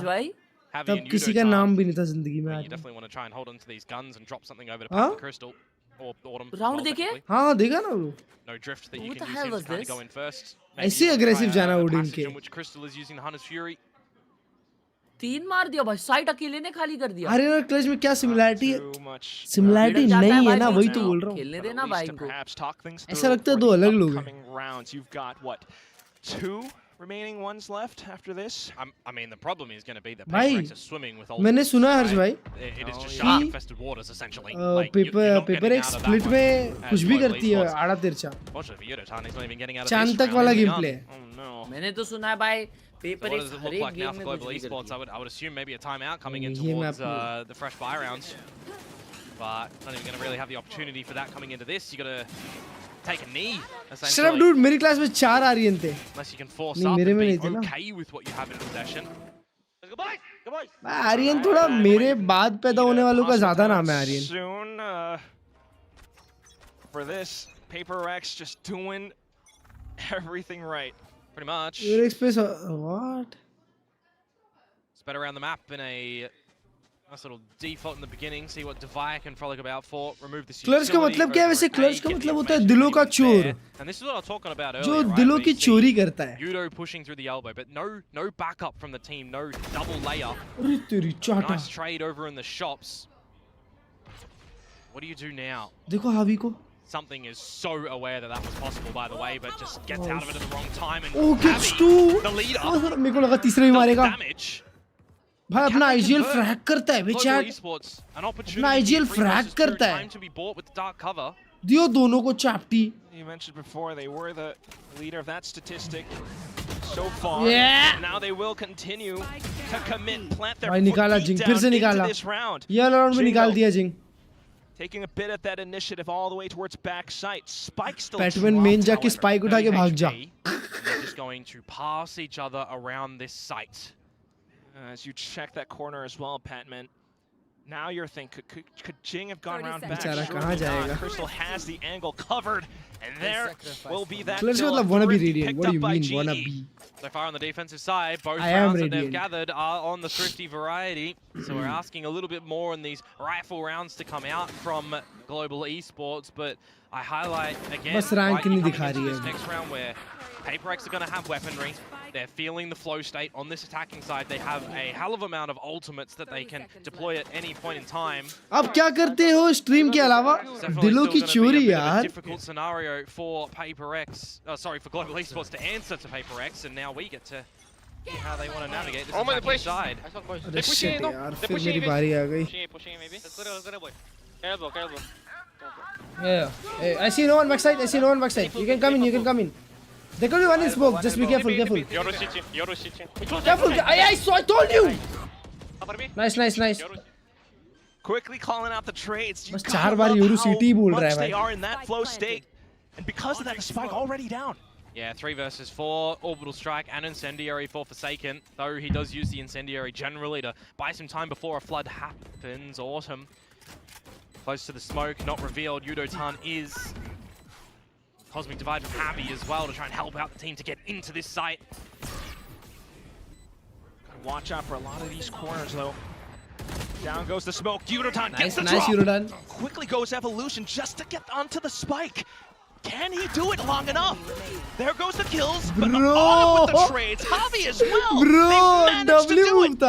तब किसी का नाम भी नहीं था जिंदगी में। You definitely want to try and hold on to these guns and drop something over to Pat and Crystal or Autumn. Round देखे? हाँ देखा ना वो। No drift that you can use him to kind of go in first. ऐसे aggressive जाना Odin के। Which Crystal is using the Hunter's Fury. 3 मार दिया भाई, साइट अकेले ने खाली कर दिया। आर्यन और क्लच में क्या सिमिलरिटी है? सिमिलरिटी नहीं है ना, वही तो बोल रहा हूँ। खेलने देना भाई को। ऐसा लगता है दो अलग लोग हैं। You've got what? 2 remaining ones left after this. I mean, the problem is going to be that भाई Paper X is swimming with all. मैंने सुना हर्ष भाई, it is just shark infested waters essentially. Paper एक split में कुछ भी करती है, आड़ा तिरछा। चांद तक वाला गेम प्ले है। मैंने तो सुना है भाई, पेपर X हर एक गेम में कुछ भी करती है। I would assume maybe a timeout coming in towards the fresh buy rounds, but not even going to really have the opportunity for that coming into this. You got to take a knee. Shut up, dude. मेरी class में 4 आर्यन थे। Unless you can force up and be okay with what you have in possession. Aryan थोड़ा मेरे बाद पैदा होने वालों का ज़्यादा नाम है Aryan. Soon, for this, Paper X just doing everything right, pretty much. Your space, what? Spread around the map in a nice little default in the beginning. See what Divide can frolic about for. Remove this. Klurge का मतलब क्या है वैसे? Klurge का मतलब होता है दिलों का चोर, and this is what I was talking about earlier, जो दिलों की चोरी करता है। Yudo pushing through the elbow, but no backup from the team, no double layer. अरे तेरी चाटा। Nice trade over in the shops. What do you do now? देखो हावी को। Something is so aware that was possible, by the way, but just gets out of it at the wrong time. And oh, gets 2. The leader. मेरे को लगा तीसरा ही मारेगा। Damage. भाई अपना आईजीएल फ्रैग करता है बेचारा, अपना आईजीएल फ्रैग करता है। दियो दोनों को चापटी। You mentioned before they were the leader of that statistic so far. Yeah. Now they will continue to commit, plant their foot down into this round. ये राउंड में निकाल दिया जिंग। Taking a bit at that initiative all the way towards backside. Spike still. Patman main जाके spike उठा के भाग जा। They're just going to pass each other around this site. As you check that corner as well, Patman. Now you're thinking, could Jing have gone around back? Sure, Crystal has the angle covered, and there will be that. Klurge मतलब wanna be radiant. What do you mean wanna be? So far on the defensive side, both rounds that they've gathered are on the thrifty variety. So we're asking a little bit more in these rifle rounds to come out from Global Esports, but I highlight again बस rank नहीं दिखा रही this next round where Paper X are going to have weaponry. They're feeling the flow state on this attacking side. They have a hell of amount of ultimates that they can deploy at any point in time. अब क्या करते हो stream के अलावा? दिलों की चोरी यार। Difficult scenario for Paper X. Sorry, for Global Esports to answer to Paper X, and now we get to see how they want to navigate this attacking side. अरे shit यार, फिर मेरी बारी आ गई। Yeah, I see no one backside. I see no one backside. You can come in. You can come in. There could be one in smoke. Just be careful. Careful. Careful. I told you. Nice. Quickly calling out the trades. बस 4 बार Yoru city बोल रहा है भाई. They are in that flow state, and because of that, the spike already down. Yeah, 3 versus 4, orbital strike and incendiary for Forsaken. Though he does use the incendiary generally to buy some time before a flood happens. Autumn close to the smoke, not revealed. Yudo-tan is. Cosmic Divide from Happy as well to try and help out the team to get into this site. Gotta watch out for a lot of these corners though. Down goes the smoke. Yudo-tan gets the nice drop. Yudo-tan. Quickly goes Evolution just to get onto the spike. Can he do it long enough? There goes the kills, but on with the trades. Javi as well. Bro, they managed to do it.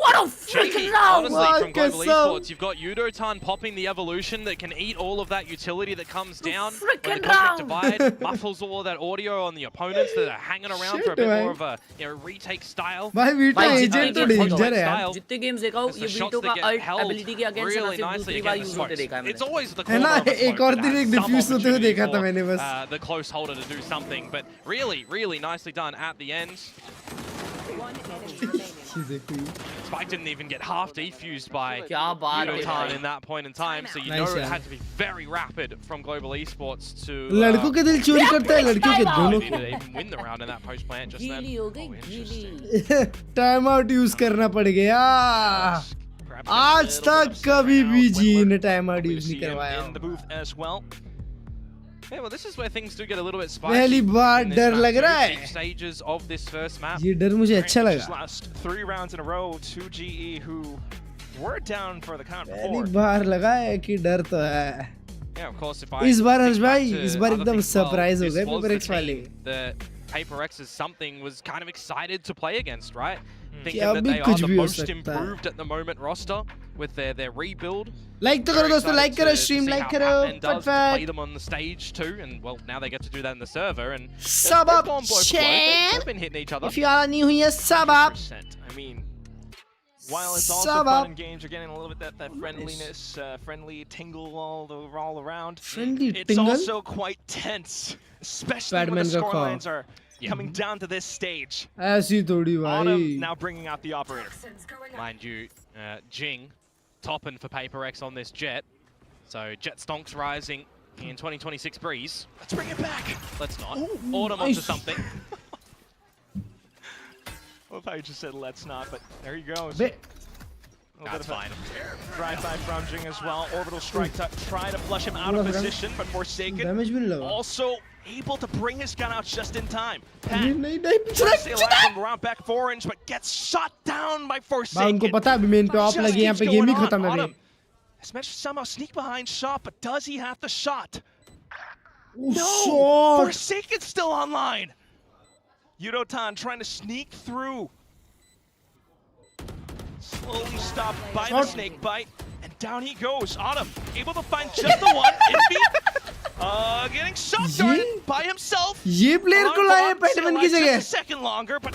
What a freaking round! Honestly, from Global Esports, you've got Yudotan popping the evolution that can eat all of that utility that comes down when the Cosmic Divide muffles all of that audio on the opponents that are hanging around for a bit more of a retake style. भाई veto agent तो danger है यार. जितने games देखा हूं ये veto का ability के अगेंस्ट really सिर्फ nicely दूसरी बार against यूज the होते देखा है smokes. It's मैंने. always the है ना, corner of a एक smoke और that दिन has एक some डिफ्यूज होते हुए opportunity देखा था for, मैंने बस. the close holder to do something, but really nicely done at the end. Spike didn't even get half defused by Yudotan in that point in time, so you know it had to be very rapid from Global Esports to लड़कों के दिल चोरी करता है लड़कियों के दोनों to even win the round in that post plant just then. गीली हो गई Oh, गीली. interesting. टाइम आउट यूज करना पड़ गया. Perhaps आज a little तक bit upset कभी right now. भी जी Wendler ने time out hoping to use नहीं see him करवाया. in the booth as well. Yeah, well, this is where things do get a little bit spicy. पहली बार in this डर map लग too. रहा Deep है. stages of this first map. ये डर मुझे अच्छा Just लगा. last 3 rounds in a row to GE, who were down for the count पहली before. बार लगा है कि डर तो है. Yeah, of course, if I इस बार हर्ष think back भाई to इस बार other एकदम things as well, सरप्राइज हो this गए was पेपर the एक्स वाले. team that PaperX is something was kind of excited to play against, right? कि Thinking that अभी they are कुछ the भी हो most सकता है. improved at the moment roster with their rebuild. Like तो करो दोस्तों, लाइक करो, स्ट्रीम लाइक करो, does to play फटफट. them on the stage too, and well, now they get to do that in the server, and Sub they've up, gone blow for blow. champ. They've been hitting each other. If you are new here, sub up. 100%. I mean, while it's also Sub fun up. and games, you're getting a little bit that friendliness, friendly tingle all around. Friendly It's tingle? also quite tense, especially when Batman the का call. scorelines are coming down to this stage. ऐसी थोड़ी Autumn भाई. now bringing out the operator. Mind you, Jing topping for PaperX on this Jet. So Jet Stonks rising in 2026 Breeze. Let's bring it back. Let's not. Ooh, Autumn nice. onto something. Well, if I just said let's not, but there he goes. That's fine. Drive-by from Jing as well. Orbital strike to try to flush him out of position, but Forsaken damage भी नहीं लगा. also able to bring his gun out just in time. नहीं Pat नहीं नहीं tries to stay alive पिछड़ा. from around back 4-inch, but gets shot down by भाई Forsaken. उनको पता है अभी मेन पे ऑफ Just लगी है, यहाँ keeps पे गेम ही going खत्म है on. अभी. Autumn has managed to somehow sneak behind shot, but does he have the shot? No! Shot. Forsaken's still online! Yudotan trying to sneak through. Slowly stopped by the snake bite, and down he goes. Autumn able to find just the one. Envy getting shot darted by himself. ये player को लाए PadMan की Just जगह. a second longer, but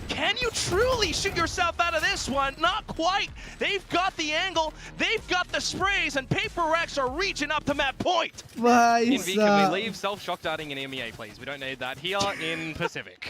can you truly shoot yourself out of this one? Not quite. They've got the angle, they've got the sprays, and PaperX are reaching up to map point. भाई Envy, can साहब. we leave self-shock darting in MEA, please? We don't need that here in Pacific.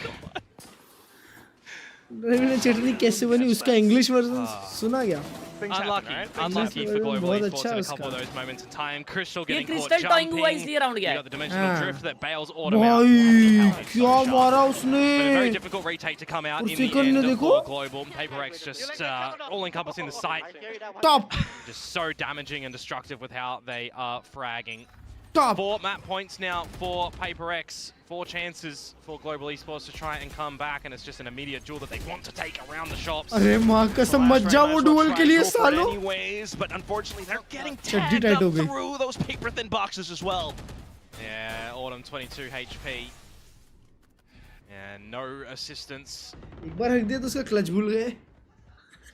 Ravina चटनी कैसे बनी उसका English version सुना क्या? Things Unlucky, happen, right? unlucky for Global बहुत Esports अच्छा in a उसका. couple of those moments in time. Crystal ये getting caught crystal toing हुआ jumping. इसलिए राउंड You गया got है. the dimensional हाँ. drift that bails Autumn out. भाई क्या मारा But a very उसने. difficult retake to come out और in the सेकंड end ने of देखो. Global. PaperX just all encompassing the site. Top Just so damaging and destructive with how they are fragging. Top. 4 map points now for PaperX. 4 chances for Global Esports to try and come back, and it's just an immediate duel that they want to take around the shops. अरे माँ कसम मत जा वो dual के लिए सालो. Anyways, but unfortunately they're getting चड्डी tagged टाइट up हो गई. through those paper thin boxes as well. Yeah, Autumn 22 HP. And no assistance एक बार हक दिया तो उसका क्लच भूल गए.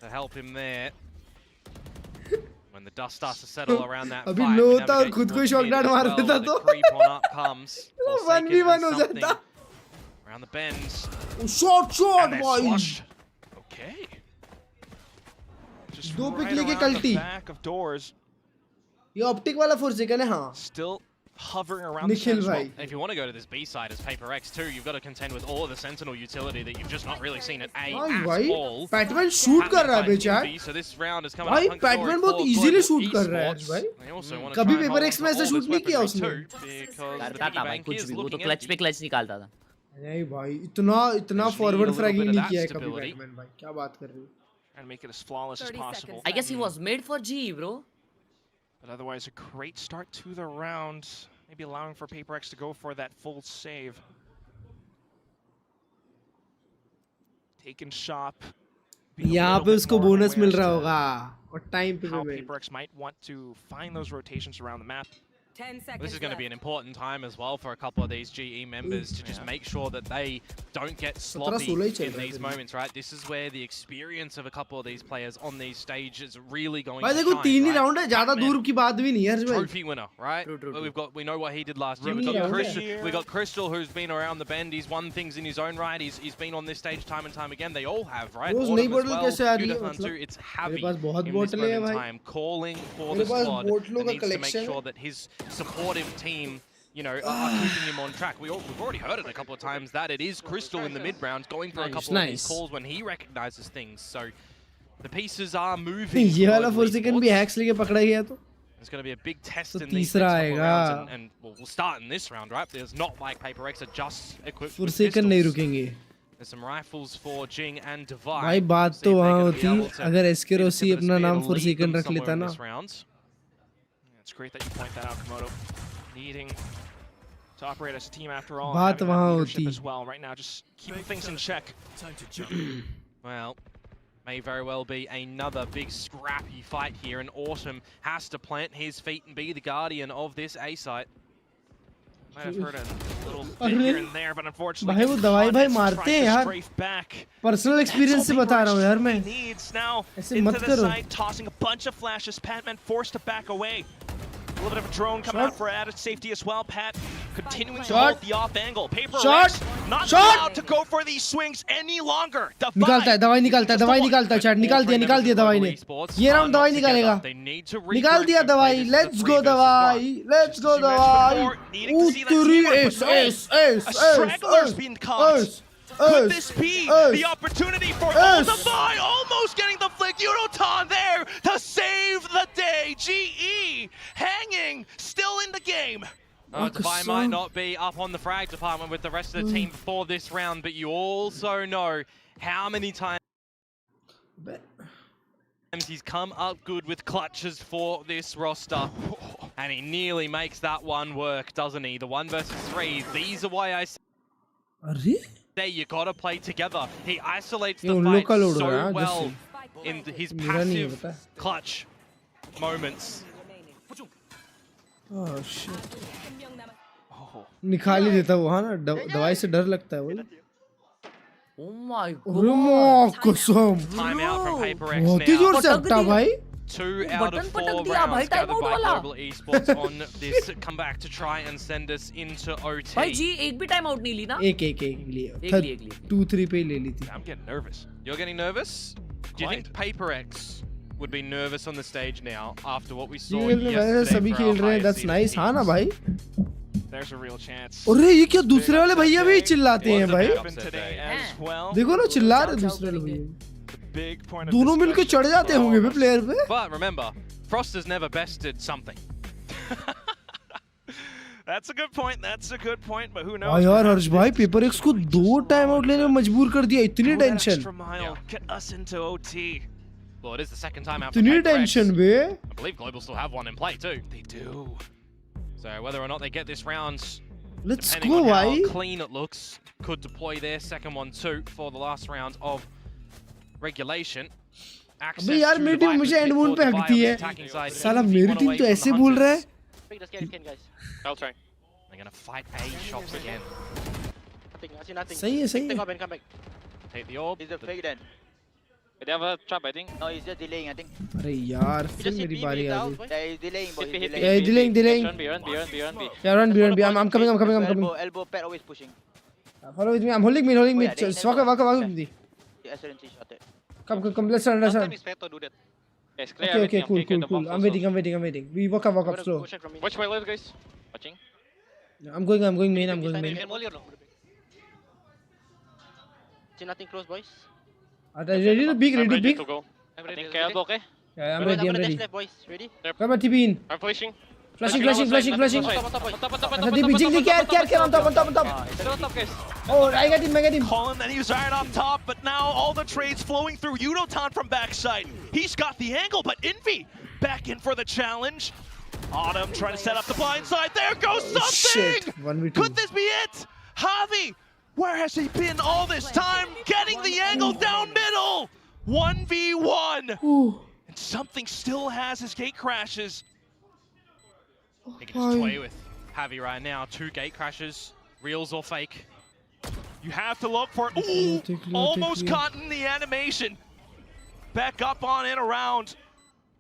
to help him there. When the dust starts to settle around that अभी fight, लो we होता और navigate खुद को ही towards shot mid down as मार well, देता and तो. the creep on up comes. Forsaken 1v1 हो and something जाता. around the bends. Shot shot And they're भाई. flushed. Okay. Just दो right पिक लेके around the कल्टी. back of doors, ये ऑप्टिक वाला फोर्सेकन है हाँ. still hovering around the Nikhil center भाई. spot. And if you want to go to this B side as PaperX too, you've got to contend with all of the Sentinel utility that you've just not really seen at A भाई at भाई all. PadMan shoot कर रहा है बेचारा. So this round is coming भाई up hunky-dory PadMan for बहुत easily Global shoot कर रहा है Esports. भाई. They also want to कभी try and paper hold x on में to ऐसा all शूट this नहीं किया weaponry उसने. too, because the करता piggy था भाई bank कुछ is भी, वो तो looking क्लच empty. पे क्लच निकालता था. नहीं भाई इतना इतना Just need a forward little fragging bit of नहीं that किया है कभी stability. बैटमैन भाई. क्या बात कर रहे हो? And make it as flawless as possible. I guess he was made for G, bro. But otherwise, a great start to the round. Maybe allowing for PaperX to go for that full save. Taken shop. यहाँ पे उसको bonus मिल रहा होगा और time पे How भी. PaperX might want to find those rotations around the map. This is going to be an important time as well for a couple of these GE members to just make sure that they don't get sloppy in these moments, right? This is where the experience of a couple of these players on these stages is really going to shine, तीन ही right? Round है, ज्यादा दूर की बात भी नहीं है हर्ष भाई. Trophy winner, right? We know what he did last year. We got Crystal, who's been around the bend. He's won things in his own right. He's been on this stage time and time again. They all have, right? रोज नई bottle कैसे आ रही है? मतलब it's heavy पास बहुत in this बॉटलें हैं moment in भाई. time, calling for the squad बॉटलों and का needs to make collection sure that his supportive team, you know, are keeping him on track. We've already heard it a couple of times that it is Crystal in the mid rounds going for a couple of these calls when he recognizes things. So the pieces are moving. ये वाला 4 second भी hacks लेके पकड़ा गया तो. There's going to be a big test in these तीसरा next couple of rounds, आएगा. and we'll start in this round, right? There's not like Paper X are just equipped 4 with second नहीं pistols. रुकेंगे. There's some rifles for Jing and Divide. भाई बात तो वहाँ होती अगर एस्केरोसी अपना नाम 4 सेकंड रख लेता ना. It's great that you point that out, Komodo. Needing to operate as a team after all. बात Having that वहाँ leadership होती. as well right now, just keeping things in check. Well, may very well be another big scrappy fight here, and Autumn has to plant his feet and be the guardian of this A site. Might have heard a little bit here and there, but unfortunately, भाई वो दवाई भाई मारते हैं यार. strafe back. Personal experience से बता रहा हूँ यार मैं. Needs now ऐसे into मत the करो. side, tossing a bunch of flashes. Patman forced to back away. A little bit of a drone coming out for added safety as well. Pat continuing to hold the off angle. Paper Rex not allowed to go for these swings any longer. निकालता है दवाई निकालता है chat निकाल दिया दवाई ने. ये राउंड दवाई निकालेगा. निकाल दिया दवाई. Let's go दवाई. Uturi Stragglers being caught. Could this be the opportunity for Ultimai almost getting the flick? Unotan there to save the day. GE hanging, still in the game. Divide might not be up on the frag department with the rest of the team for this round, but you also know how many times he's come up good with clutches for this roster. And he nearly makes that one work, doesn't he? The 1 versus 3. These are why I say you gotta play together. He isolates the fight so well in his passive clutch moments. Oh shit. निकाल ही देता वो हाँ ना दवाई से डर लगता है वो. Oh my god. कसम. Timeout from Paper X बहुत ही जोर से हटा भाई. 2 out of 4 rounds gathered by Global Esports on this comeback to try and send us into OT. भाई जी एक भी टाइम आउट नहीं ली ना. एक लिए 2-3 पे ले ली थी. I'm getting nervous. You're getting nervous? Do you think Paper X would be nervous on the stage now after what we saw yesterday? सभी खेल रहे हैं. That's nice. हाँ ना भाई. There's a real chance. अरे ये क्या दूसरे वाले भैया भी चिल्लाते हैं भाई. देखो ना चिल्ला रहे दूसरे वाले भैया. दोनों मिलके चढ़ जाते होंगे भी प्लेयर पे. But remember, Frost has never bested something. That's a good point. But who knows? यार हर्ष भाई पेपर एक्स को 2 टाइम आउट लेने में मजबूर कर दिया. इतनी tension. Get us into OT. Well, it is the second time after इतनी Paper X. टेंशन बे. I believe Global still have one in play too. They do. So whether or not they get this round, Let's depending go on भाई. how clean it looks, could deploy their second one too for the last round of regulation. अबे यार मेरी team मुझे and moon पे हकती है. साला मेरी team तो ऐसे बोल रहा है. I'll try. They're gonna fight A shots again. सही है. Take the orb. He's a fake then. They have a trap, I think. No, he's just delaying, I think. अरे यार फिर मेरी बारी आ गई. Yeah, he's delaying, boy. He's Yeah, delaying. Run B. Yeah, run B. I'm coming. Elbow, Pat always pushing. Follow with me. I'm holding mid. Walk with me. SNC shot it. Come. Let's run. Veto do that. Yes, clear. Okay, cool. I'm waiting. We walk up slow. Watch my left, guys. Watching. I'm going main. See nothing close, boys. Ready to big. To go. I'm ready. Okay. Yeah, I'm ready. Left, boys. Ready? Come on, TP in. I'm flashing. Flashing. On top, guys. Oh, I got him. Colin, and he's right up top, but now all the trades flowing through Unotan from backside. He's got the angle, but Envy back in for the challenge. Autumn trying to set up the blind side. There goes something! Shit. 1v2. Could this be it? Javi, where has he been all this time? Getting the angle down middle. 1v1. And something still has his gate crashes. He can just toy with Javi right now. 2 gate crashes, reals or fake. You have to look for it. Ooh, almost caught in the animation. Back up on it around.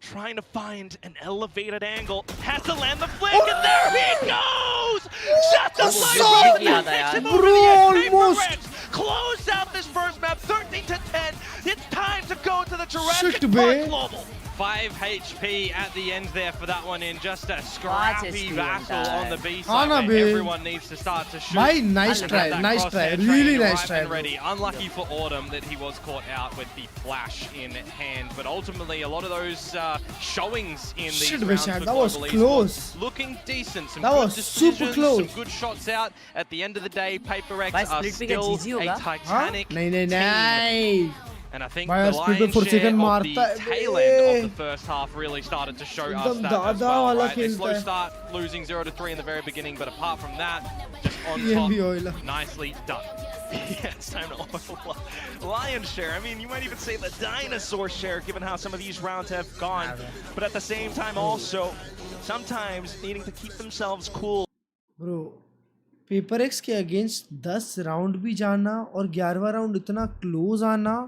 Trying to find an elevated angle. Has to land the flick, and there he goes! Just a slice takes him over the edge. Almost closed out this first map, 13-10. It's time to go to the Jurassic Park Global. 5 HP at the end there for that one in just a scrappy battle on the B side where everyone needs to start to shoot. Bhai, nice try, really nice try. Ready. Unlucky for Autumn that he was caught out with the flash in hand, but ultimately a lot of those showings in these rounds for that was Global close. Esports looking decent. Some That good was decisions, super close. some good shots out. At the end of the day, Paper X are still a Titanic team. And I think the lion's share of the tail end of the first half really started to show us that as well, right? A slow start, losing 0-3 in the very beginning, but apart from that, just on top, nicely done. Yeah, it's time to oil lion's share. I mean, you might even say the dinosaur share, given how some of these rounds have gone. But at the same time, also, sometimes needing to keep themselves cool. Bro, paper x के against 10 round भी जाना और 11वां round इतना close आना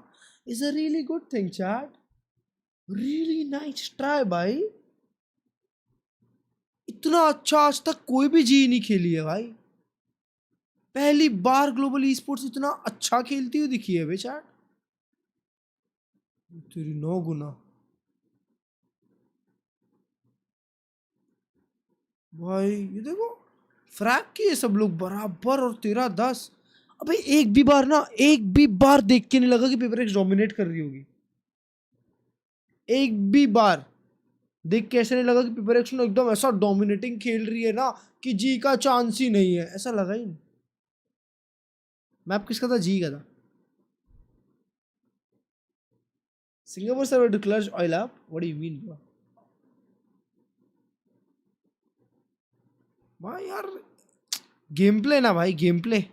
is a really good thing, chat. Really nice try, भाई. इतना अच्छा आज तक कोई भी जी नहीं खेली है भाई. पहली बार ग्लोबल ई स्पोर्ट्स इतना अच्छा खेलती हुई दिखी है बे चैट. तेरी 9 गुना. भाई ये देखो फ्रैक किए सब लोग बराबर और तेरा 10. अबे एक भी बार देख के नहीं लगा कि पेपर एक्स डोमिनेट कर रही होगी. एक भी बार देख के ऐसे नहीं लगा कि पेपर एक्स एकदम ऐसा डोमिनेटिंग खेल रही है ना कि जी का चांस ही नहीं है. ऐसा लगा ही नहीं. मैप किसका था? जी का था. सिंगापुर सर्वर टू क्लर्ज ऑयल अप. What do you mean bro? भाई यार गेम प्ले ना भाई, गेम प्ले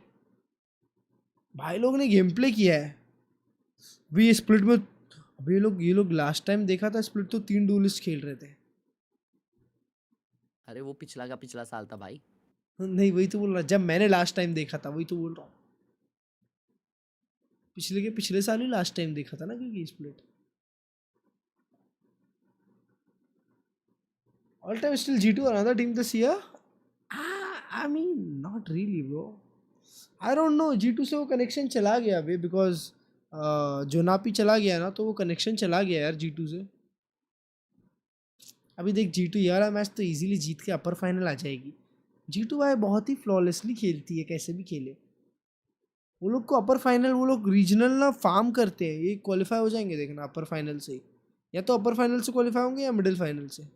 भाई लोग ने गेम प्ले किया है. अभी ये स्प्लिट में अभी ये लोग लास्ट टाइम देखा था स्प्लिट तो 3 डुएलिस्ट खेल रहे थे. अरे वो पिछला का पिछला साल था भाई. नहीं वही तो बोल रहा, जब मैंने लास्ट टाइम देखा था वही तो बोल रहा हूँ. पिछले के पिछले साल ही लास्ट टाइम देखा था ना क्योंकि split. All time still G2 another team this year. I mean not really bro. I don't know. G2 से वो कनेक्शन चला गया अभी बिकॉज जो नापी चला गया ना तो वो कनेक्शन चला गया यार G2 से. अभी देख G2 ये वाला मैच तो इजीली जीत के अपर फाइनल आ जाएगी. G2 भाई बहुत ही फ्लॉलेसली खेलती है, कैसे भी खेले. वो लोग को अपर फाइनल वो लोग रीजनल ना फार्म करते हैं. ये क्वालिफाई हो जाएंगे देखना अपर फाइनल से. या तो अपर फाइनल से क्वालिफाई होंगे या मिडिल फाइनल से.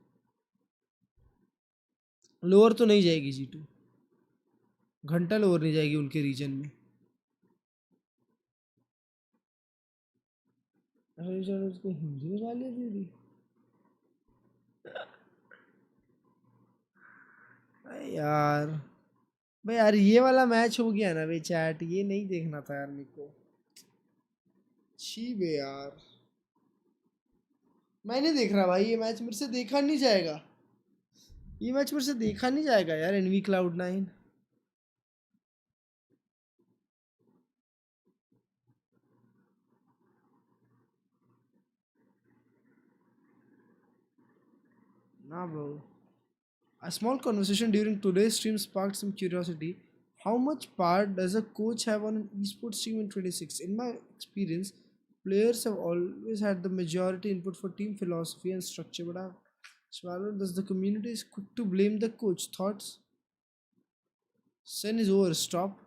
लोअर तो नहीं जाएगी G2. घंटा लोअर नहीं जाएगी उनके रीजन में. उसको हिंदी में गालियाँ दे दी यार. भाई यार ये वाला मैच हो गया ना बे चैट. ये नहीं देखना था यार मेरे को. छी बे यार मैं नहीं देख रहा भाई. ये मैच मेरे से देखा नहीं जाएगा. ये मैच मेरे से देखा नहीं जाएगा यार. NV Cloud9 nah bro. A small conversation during today's stream sparked some curiosity. How much part does a coach have on an esports team in 26? In my experience, players have always had the majority input for team philosophy and structure, but I've swallowed. Thus, the community is quick to blame the coach. Thoughts? Sen is over. Stop.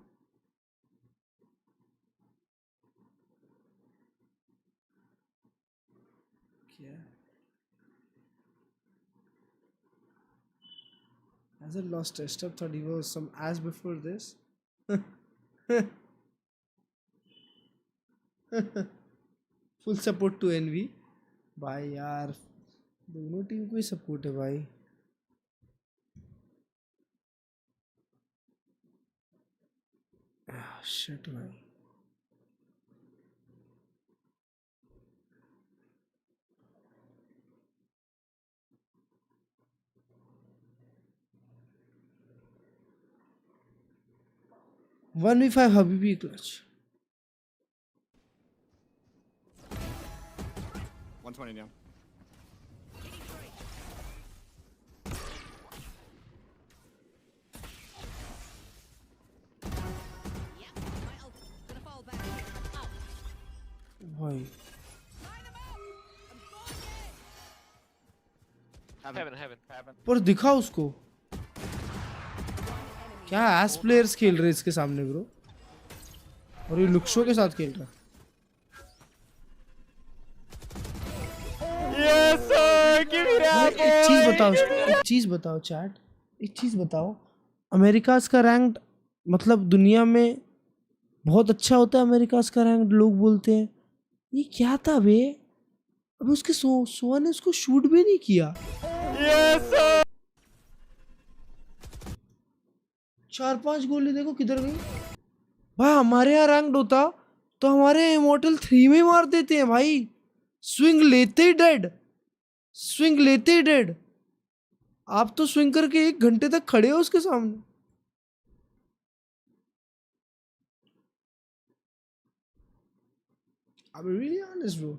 Yeah. Hasn't lost test up. Thought he was some ass before this. Full support to NV. भाई यार दोनों team को ही support है भाई. Shit भाई. 1v5 Habibi clutch. 120 down. भाई Heaven. पर दिखा उसको क्या एस प्लेयर्स खेल रहे इसके सामने ब्रो, और ये लुक्सो के साथ खेल रहा है। Yes, sir. Give me that. एक चीज बताओ चैट, एक चीज बताओ, अमेरिकाज का रैंक मतलब दुनिया में बहुत अच्छा होता है। अमेरिकाज का रैंक लोग बोलते हैं, ये क्या था बे? अबे उसके सोआ ने उसको शूट भी नहीं किया। Yes, sir. 4-5 गोली देखो किधर गई भाई। हमारे यहाँ रैंक्ड होता तो हमारे इमोर्टल 3 में मार देते हैं भाई। स्विंग लेते ही डेड, स्विंग लेते ही डेड। आप तो स्विंग करके 1 घंटे तक खड़े हो उसके सामने। I'll be really honest, bro.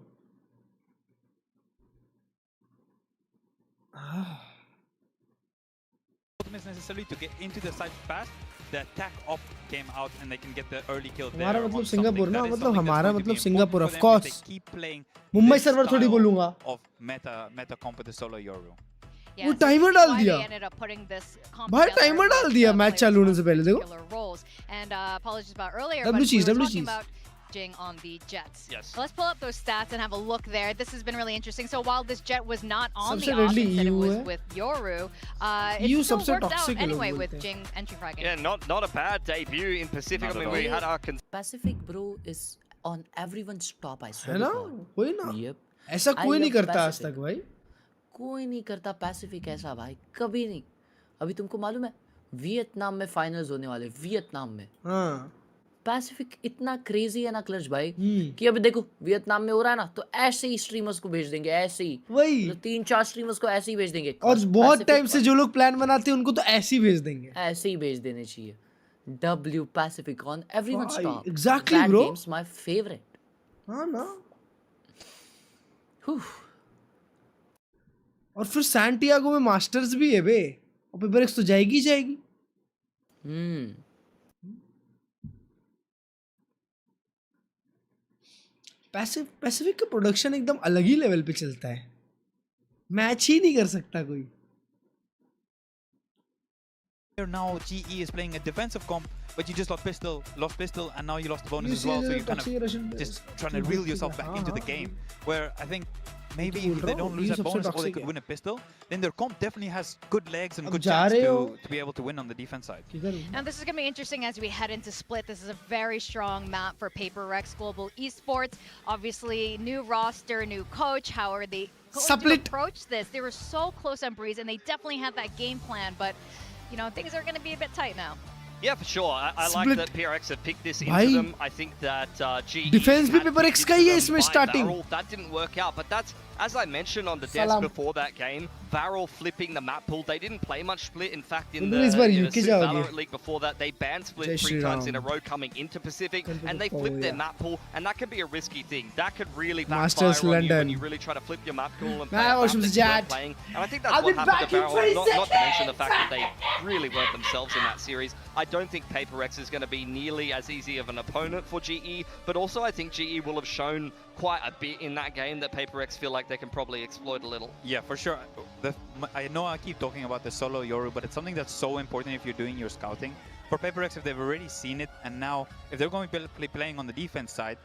Is necessarily to get into the site fast. The attack op came out and they can get the early kill there. हमारा मतलब on सिंगापुर something ना, that is मतलब something that's हमारा going to be मतलब Singapore, important of for them if course. they keep playing Mumbai this server थोड़ी style बोलूंगा। of meta comp with the solo Yoru. Yeah, वो so timer this is डाल why दिया they ended up putting this comp भाई, together timer डाल with दिया the match players चालू होने on से पहले। देखो particular roles. And apologies about earlier, W but we cheese, were W talking cheese. about Jing on the Jets. Yes. Let's pull up those stats and have a look there. This has been really interesting. So while this Jet was not on the सबसे deadly offense and it EU was है। with Yoru, EU it still सबसे worked out toxic है लोग anyway बोलते with हैं। Jing entry fragging. Yeah, not a bad debut in Pacific. Not I mean, at we all. had our Pacific bro is on everyone's top, I swear है ना, to God. कोई ना Yep. ऐसा I कोई नहीं love करता आज Pacific. तक भाई। कोई नहीं करता पैसिफिक ऐसा भाई, कभी नहीं। अभी तुमको मालूम है वियतनाम में फाइनल्स होने वाले, वियतनाम में। हाँ पैसिफिक इतना क्रेजी है ना क्लर्ज भाई, कि अभी देखो वियतनाम में हो रहा है ना, तो ऐसे ही स्ट्रीमर्स को भेज देंगे, ऐसे ही वही। तो 3-4 स्ट्रीमर्स को ऐसे ही भेज देंगे। और बहुत Pacific टाइम से जो लोग प्लान बनाते हैं उनको तो ऐसे ही भेज देंगे। ऐसे ही भेज देने चाहिए। W Pacific on everyone's भाई, top. exactly, That bro. game's my favorite. हाँ ना। Whew. और फिर सैंटियागो में मास्टर्स भी है बे, और पेपर एक्स तो जाएगी ही जाएगी। पैसिफिक का प्रोडक्शन एकदम अलग ही लेवल पे चलता है, मैच ही नहीं कर सकता कोई। Now GE is playing a defensive comp, but you just lost pistol, and now you lost the bonus as well. So you're kind of just trying to reel yourself back into the game. Where I think maybe if they don't lose that bonus or they could win a pistol, then their comp definitely has good legs and good chance to be able to win on the defense side. Now this is going to be interesting as we head into Split. This is a very strong map for Paper.X Global Esports. Obviously, new roster, new coach. How are they going to approach this? They were so close on Breeze, and they definitely had that game plan, but you know, things are going to be a bit tight now. Yeah, for sure. I like that PRX have picked this into Bhai, them. I think that GE defence भी had paper x picked का ही है them इसमें by starting. Varel. That didn't work out, but that's, as I mentioned on the desk Salam. before that game, Varel flipping the map pool. They didn't play much Split. In fact, in इस बार the UK Super जाओगे। Valorant League before that, they banned Split 3 times in a row coming into Pacific, and they flipped their map pool, and that can be a risky thing. That could really backfire Masters on you London. when you really try to flip your map pool and play Nah, a map Ocean's that you weren't Jet. playing. And I think that's what happened to Varel, not to mention the fact that they really weren't themselves in that series. I don't think Paper.X is going to be nearly as easy of an opponent for GE, but also I think GE will have shown quite a bit in that game that Paper.X feel like they can probably exploit a little. Yeah, for sure. I know I keep talking about the solo Yoru, but it's something that's so important if you're doing your scouting. For Paper.X, if they've already seen it, and now if they're going to be playing on the defense side,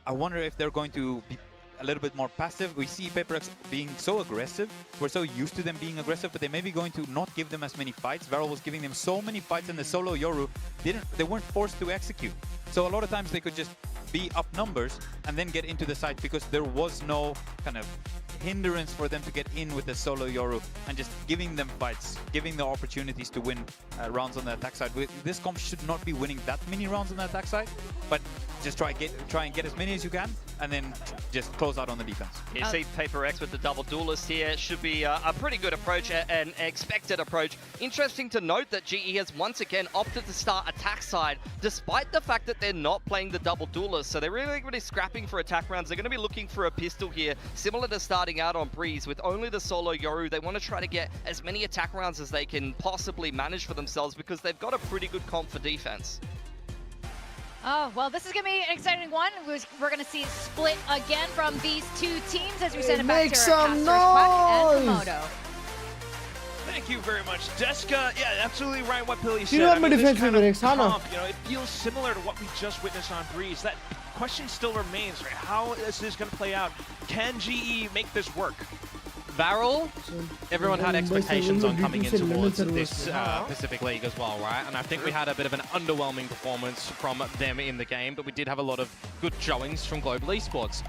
I wonder if they're going to be a little bit more passive. We see Paper.X being so aggressive. We're so used to them being aggressive, but they may be going to not give them as many fights. Varel was giving them so many fights, and the solo Yoru they weren't forced to execute. So a lot of times they could just be up numbers and then get into the site because there was no kind of hindrance for them to get in with the solo Yoru and just giving them fights, giving the opportunities to win rounds on the attack side. This comp should not be winning that many rounds on the attack side, but just try and get as many as you can, and then just close out on the defense. You see Paper X with the double duelist here. Should be a pretty good approach, an expected approach. Interesting to note that GE has once again opted to start attack side, despite the fact that they're not playing the double duelist. So they're really going to be scrapping for attack rounds. They're going to be looking for a pistol here, similar to starting out on Breeze with only the solo Yoru. They want to try to get as many attack rounds as they can possibly manage for themselves because they've got a pretty good comp for defense. Oh, well, this is going to be an exciting one. We're going to see split again from these two teams as we send it back to some Quack and noise. Komodo. Thank you very much, Deska. Yeah, absolutely right what Billy said. You know, This defense kind of Paper X, huh, no? comp, you know, it feels similar to what we just witnessed on Breeze. That question still remains, right? How is this going to play out? Can GE make this work? Varel, everyone had expectations on coming in towards this Pacific League as well, right? And I think we had a bit of an underwhelming performance from them in the game, but we did have a lot of good showings from Global Esports.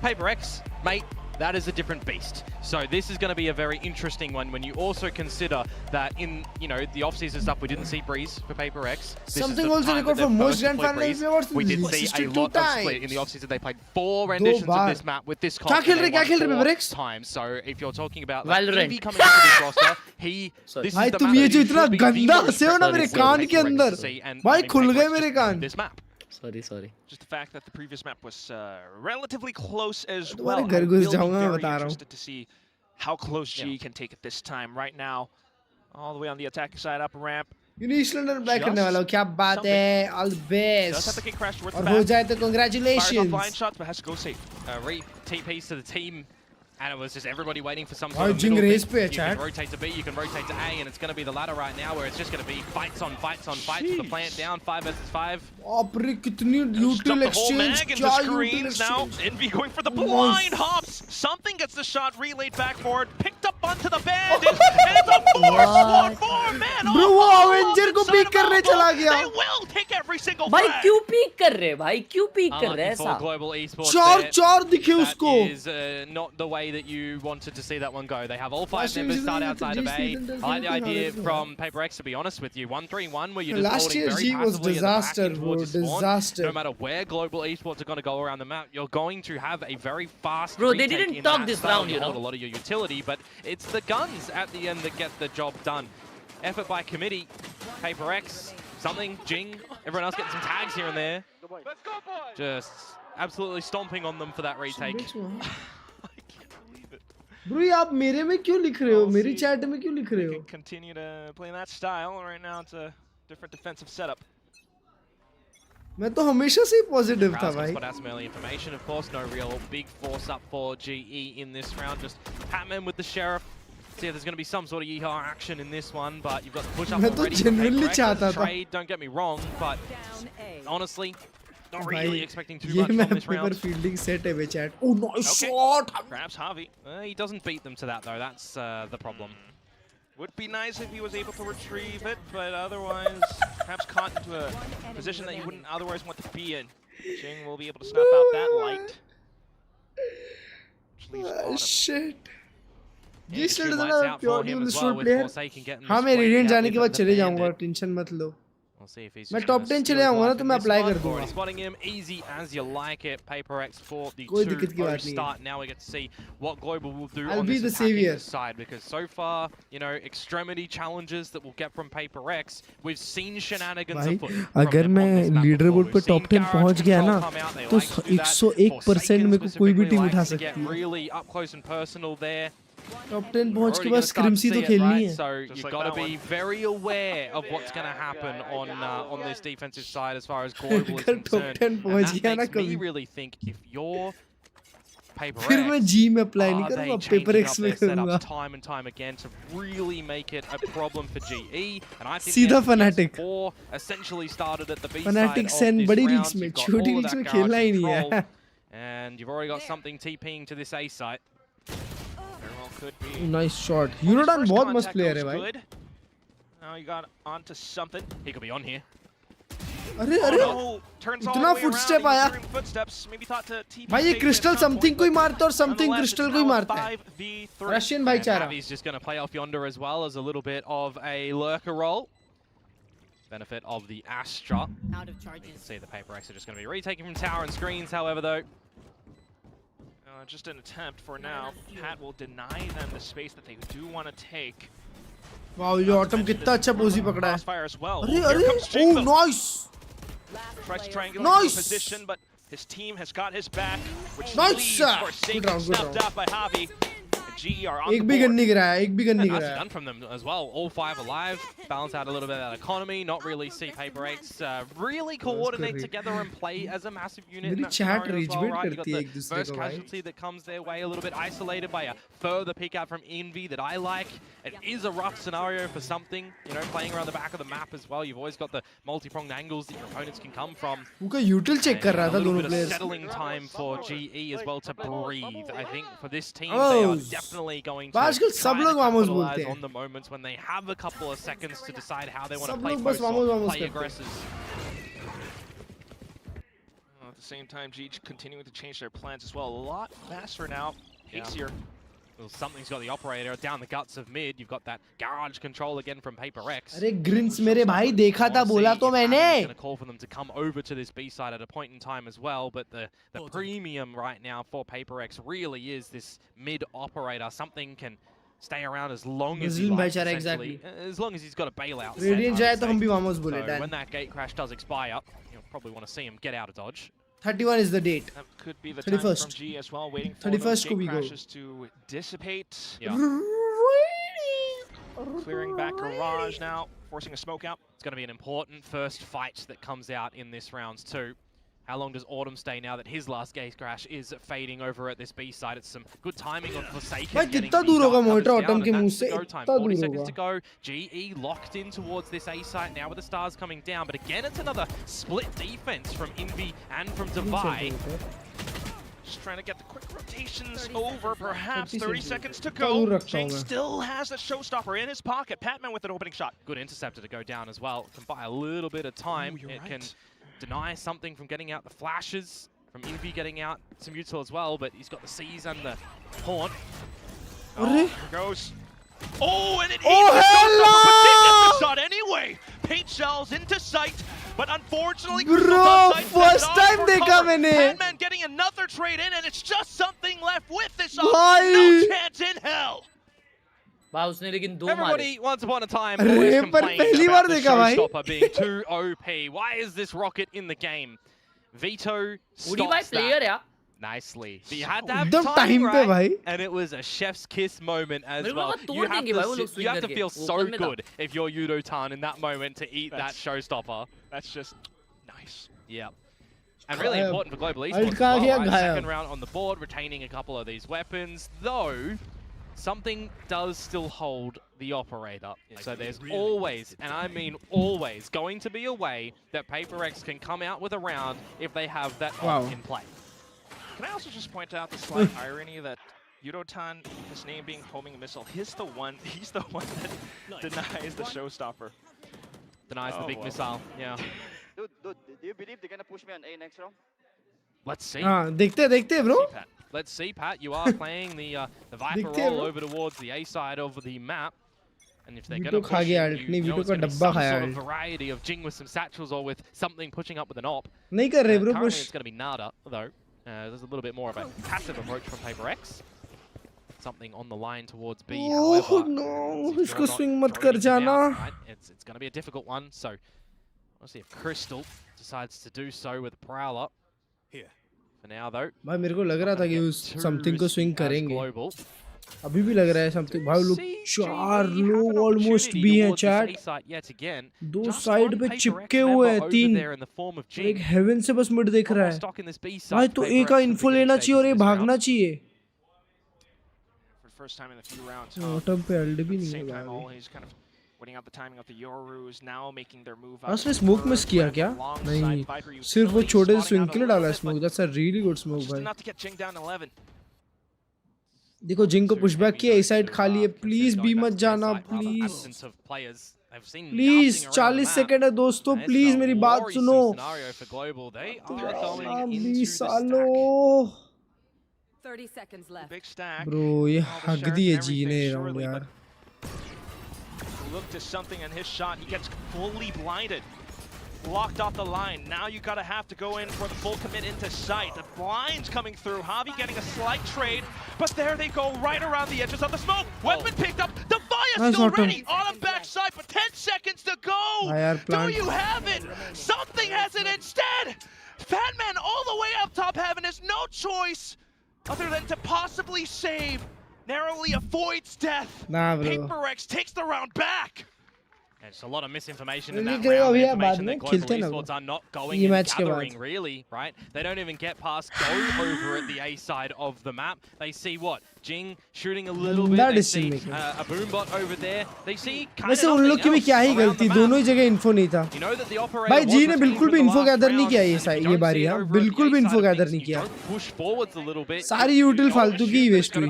Paper X, mate, that is a different beast. So this is going to be a very interesting one when you also consider that in, you know, the off-season stuff, we didn't see Breeze for Paper X. Something also record for most grand finals awards. We did see a lot of split in the off-season. They played 4 renditions of this map with this comp. Times. So if you're talking about like, Envy coming into this roster, this भाई is the तुम map ये that जो you इतना should be गंदा the हंसे हो ना मेरे कान के अंदर भाई खुल गए मेरे कान this map. Sorry. Just the fact that the previous map was relatively close as तुम्हारे well. घर I'm घुस really जाऊंगा मैं very बता रहा हूँ interested to see how close GE can take it this time. Right now, all the way on the attacking side, up ramp. यूनिशनल back करने वाला हूँ क्या बात है all the Does have the best king crash towards और the हो back. जाए तो Fires off congratulations blind shots, but has to go safe. Re-TPs to the team. And it was just everybody waiting for some भाई sort of जिंग middle race thing. पे है You can chat rotate to B, you can rotate to A, and it's going to be the ladder right now where it's just going to be fights on fights with the plant down, 5 versus 5. बाप रे कितनी Stuff यूटिल the whole exchange mag into क्या यूटिल screens now. Exchange Envy going for the blind hops. Something gets the shot relayed back forward, picked up onto the bandit, and the force one more man. Bro वो Avenger को pick करने चला गया They will take every single भाई frag. क्यों peak कर रहे भाई क्यों पीक कर रहे Unlucky for ऐसा Global Esports चार there. चार दिखे उसको That is not the way that you wanted to see that one go. They have all 5 members start outside of A. I like the idea from Paper X, to be honest with you. 1-3-1 where you're just Last holding year very G was passively at the back disaster, end bro, towards the spawn. disaster. No matter where Global Esports are going to go around the map, you're going to have a very fast Bro, they retake didn't in talk that this style. round, you hold know. a lot of your utility, but it's the guns at the end that get the job done. Effort by committee. Paper X, something, Jing, everyone else getting some tags here and there. Just absolutely stomping on them for that retake. Bro ये आप मेरे में क्यों लिख रहे हो मेरी chat में क्यों लिख रहे हो Continue to play in that style. Right now, it's a different defensive setup. मैं तो हमेशा से ही पॉजिटिव था Krauss gonna भाई spot out some early information, of course. No real big force up for GE in this round. Just Patman with the Sheriff. See if there's going to be some sort of yeehaw action in this one, but you've got the push up मैं तो already. genuinely चाहता था Trade, don't get me wrong, but honestly, not really expecting too ये much मैं from this paper round. Fielding set है वे चैट oh nice Okay. Shot Perhaps Javi He doesn't beat them to that, though. That's the problem. would be nice if he was able to retrieve it, but otherwise, perhaps caught into a position that you wouldn't otherwise want to be in. Jing will be able to snuff out that light. Which leaves Autumn. Shit Yeah, ये state two इतना lights out for pure him dual as well, store with player Forsaken getting हाँ मैं split radiant out जाने के with बाद the चले Bandit. जाऊंगा tension मत लो We'll see if he's मैं just टॉप gonna 10 steal चले his आऊंगा ना life तो in मैं this अप्लाई one. कर दूंगा Already spotting him easy as you like it. Paper X for the कोई दिक्कत की 2-0 बात नहीं है। start. Now we get to see what Global will do I'll on be this the attacking savior. side, because so far, you know, extremity challenges that we'll get from Paper X, we've seen shenanigans भाई afoot from अगर them on मैं this map leader before. Board पे We've top seen 10 पहुंच Garage गया Control ना come out, they तो like to do that. 101% मेरे को कोई भी टीम उठा Forsaken सकती specifically likes to get है really up close and personal there. Top 10 पहुंच के Already बाद gonna start to स्क्रिम्सी तो see it, खेलनी right? है So Just you've like got to that be one. very aware of what's going to happen on this defensive side as far as Global is अगर top concerned. 10 And पहुंच that गया ना makes me कभी really think if you're Paper फिर मैं X, जी में apply नहीं are they करूंगा पेपर changing एक्स up में their करूंगा setups time and time again to really make it a problem for GE? And I think सीधा the Fnatic. PS4 essentially started at the B Fnatic side Sen of बड़ी this reach round. में You've got छोटी all of reach that में garage खेलना ही नहीं control, है and you've already got something TPing to this A site. Very well could be. Nice shot यूरोडन First बहुत मस्त contact प्लेयर है goes भाई good. Now he got onto something. He could be on here. अरे Oh अरे no! Turns all the इतना way footstep around. आया। He's hearing footsteps. Maybe thought to TP भाई ये station crystal at some something point, कोई but मारता है और समथिंग nonetheless, क्रिस्टल it's कोई now a मारता है 5v3. रशियन And भाईचारा Navi's just going to play off yonder as well as a little bit of a lurker roll. benefit of the Astra. Out of charges. You can see the Paper X are just going to be retaking from tower and screens, however, though. Just an attempt for now. Pat will deny them the space that they do want to take. Wow ये autumn कितना अच्छा पोजी पकड़ा है Crossfire as well. अरे Here अरे comes oh Jingle. Nice Tries to triangulate Nice. the position, but his team has got his back, which Nice, leads sir. for Good Sink round, good snapped round. out by Javi. And GE are on एक the भी board. Gun नहीं गिराया एक भी gun नहीं Nicely गिराया done from them as well. All 5 alive. Balance out a little bit of that economy. Not really see Paper X really coordinate together and play as a massive unit. In मेरी that chat scenario as rage well, bait right? You करती है got एक the दूसरे first को भाई casualty that comes their way, a little bit isolated by a further pick out from Envy that I like. It is a rough scenario for something, you know, playing around the back of the map as well. You've always got the multi-pronged angles that your opponents can come from. उनका यूटिल check कर रहा था A little दोनों bit of players settling time for GE as well to breathe. I think for this team, they are definitely going to आजकल सब try to लोग vamos बोलते capitalize हैं on the moments when they have a couple of seconds to decide how they want to सब play लोग बस posts vamos or vamos play करते हैं aggressors. At the same time, GE continuing to change their plans as well. A lot faster now. Hazier. Well, something's got the operator down the guts of mid. You've got that garage control again from Paper X. अरे greens मेरे भाई देखा था बोला तो मैंने Going to call for them to come over to this B side at a point in time as well, but the premium right now for Paper X really is this mid operator. Something can stay around as long as he likes, essentially. As long as he's got a bailout. Radiant जाए तो हम भी vamos बोले So done when that gate crash does expire, you'll probably want to see him get out of dodge. 31 is the date That could be the time 31st. from GE as well, waiting for 31st those को gate भी go crashes to dissipate. Yeah. Clearing back Garage now, forcing a smoke out. It's going to be an important first fight that comes out in this round too. How long does Autumn stay now that his last gate crash is fading over at this B side? It's some good timing on Forsaken. भाई कितना दूर होगा motor autumn के मुंह से Go इतना time, 40 दूर seconds होगा to go. GE locked in towards this A site now with the stars coming down. But again, it's another split defense from Envy and from Divide. Just trying to get the quick rotations over, perhaps 30 seconds to दूर go. रखता हूँ Jing मैं still has the showstopper in his pocket. Patman with an opening shot. Good interceptor to go down as well. Can buy a little bit of time. It can deny something from getting out the flashes, from Envy getting out some util as well, but he's got the C's and the Haunt. Here goes. Oh, and it Oh, hits the hello! showstopper, but Jing gets the shot anyway. Paint shells into sight, but unfortunately, Crystal Bro, does sidestep first it on time for देखा cover. मैंने Patman getting another trade in, and it's just something left with this option. भाई No chance in hell. भाई उसने लेकिन दो मारे Everybody, once upon a time, अरे always पर complained पहली about बार the देखा भाई showstopper being too OP. Why is this rocket in the game? Veto उड़ी भाई stops प्लेयर that यार nicely. But you had to have एकदम timing time पे right, भाई and it was a chef's kiss moment as मेरे को well. लगा तोड़ देंगे भाई वो लोग You have to swing feel करके, so वो कल में था। good if you're Yudo-tan in that moment to eat that showstopper. That's just nice. Yeah. And really Gaia. important for Global I'll Esports as call well, here right? Gaia. Second round on the board, retaining a couple of these weapons, though something does still hold the operator. So there's always, and I mean always, going to be a way that Paper X can come out with a round if they have that op in play. Can I also just point out the slight irony that Yudo-tan, his name being homing missile, he's the one that denies the showstopper. Denies the big missile, yeah. Dude, do you believe they're gonna push me on A next round? Let's see. हाँ देखते bro Pat. Let's see, Pat. You are playing the Viper देखते roll bro over towards the A side of the map. And if they're Vito going to खा push गया you, ult नहीं you know Vito it's का going to be डब्बा some खाया sort of ult variety of Jing with some satchels or with something pushing up with an op. नहीं कर रहे bro Currently push it's going to be nada, though. There's a little bit more of a passive approach from Paper X. Something on the line towards B, Oh however. no if इसको you're not swing मत joining कर him जाना out, right, it's going to be a difficult one, so we'll see if Crystal decides to do so with Prowler. For now, though. भाई मेरे को लग रहा था कि उस समथिंग को स्विंग करेंगे Global. अभी भी लग रहा है समथिंग भाई लोग चार लोग ऑलमोस्ट भी हैं चैट दो साइड पे चिपके हुए हैं तीन और एक हेवन से बस मिड देख रहा है भाई तो एक का इन्फो लेना चाहिए और ये भागना चाहिए ऑटम पे एल्ड भी नहीं है भाई उसने स्मोक मिस किया क्या नहीं सिर्फ वो छोटे से स्विंग के लिए डाला smoke that's a really good smoke भाई देखो जिंग को पुशबैक किया ए साइड खाली है प्लीज बी मत जाना प्लीज प्लीज 40 सेकंड है दोस्तों प्लीज मेरी बात सुनो प्लीज सालो ब्रो ये हक दी है जी ने राउंड यार look to something on his shot. He gets fully blinded. Blocked off the line. Now you gotta have to go in for the full commit into sight. The blinds coming through. Javi getting a slight trade, but there they go right around the edges of the smoke. Weapon picked up. Devias still ready on the backside, but 10 seconds to go. Do you have it? Something has it instead. Fatman all the way up top heaven has no choice other than to possibly save. Narrowly avoids death. Paper-X takes the round back. It's a lot of misinformation in that round. Information that global esports are not going and gathering, really, right? They don't even get past go over at the A side of the map. They see what? Jing shooting a little bit. They see a boom bot over there. They see kind of उन लोग की भी क्या ही गलती, दोनों ही जगह info नहीं था। भाई जी ने बिल्कुल भी इन्फो गैदर नहीं किया ये बारी, हाँ बिल्कुल भी इन्फो गैदर नहीं किया। सारी यूटिल फालतू की वेस्ट हुई।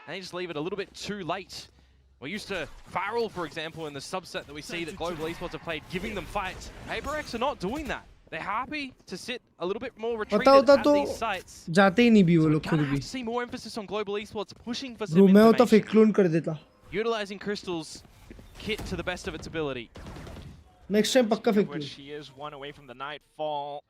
They just leave it a little bit too late. We're used to Viral, for example, in the subset that we see that global esports have played, giving them fights. Paper-X are not doing that. They're happy to sit a little bit more retreated at these sites. जाते ही नहीं भी वो लोग खुद भी। See more emphasis on global esports, pushing for some information. मैं तो fake clone कर देता। Utilizing Crystal's kit to the best of its ability. Next time पक्का fake clone. She is one away from the nightfall.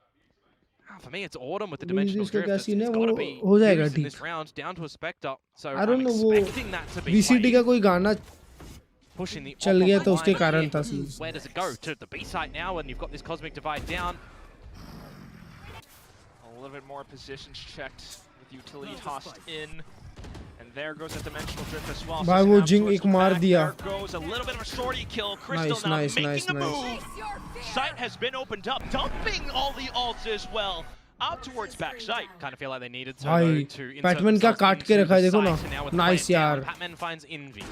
For me, it's Autumn with the dimensional drift. It's got to be used in this round down to a Spectre. So I'm expecting that to be VCT का कोई गाना pushing the चल गया तो उसके कारण था। Where does it go? To the B site now, and you've got this cosmic divide down. A little bit more positions checked with utility tossed in. And there goes a dimensional drift as well. भाई वो जिंग एक मार दिया। There goes a little bit of a shorty kill. Crystal now making a move. Sight has been opened up, dumping all the ults as well. Out towards backside. Kind of feel like they needed to भाई Batman का काट के रखा है देखो ना। Nice यार। Batman finds Envy.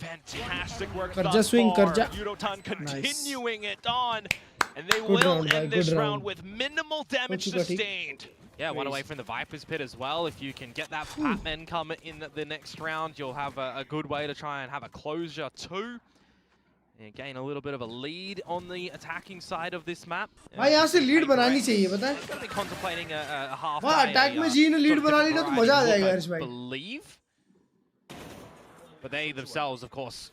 Fantastic work. Karja swing, Karja. Yudotan continuing it on, and they will end this round with minimal damage sustained. Yeah, one away from the Viper's pit as well. If you can get that Batman come in the next round, you'll have a good way to try and have a closure too. And gain a little bit of a lead on the attacking side of this map. भाई यहाँ से lead बनानी चाहिए पता है? Going to be contemplating a half. हाँ attack में जी ने लीड बना ली ना तो मजा आ जाएगा हर्ष भाई. Believe. But they themselves, of course,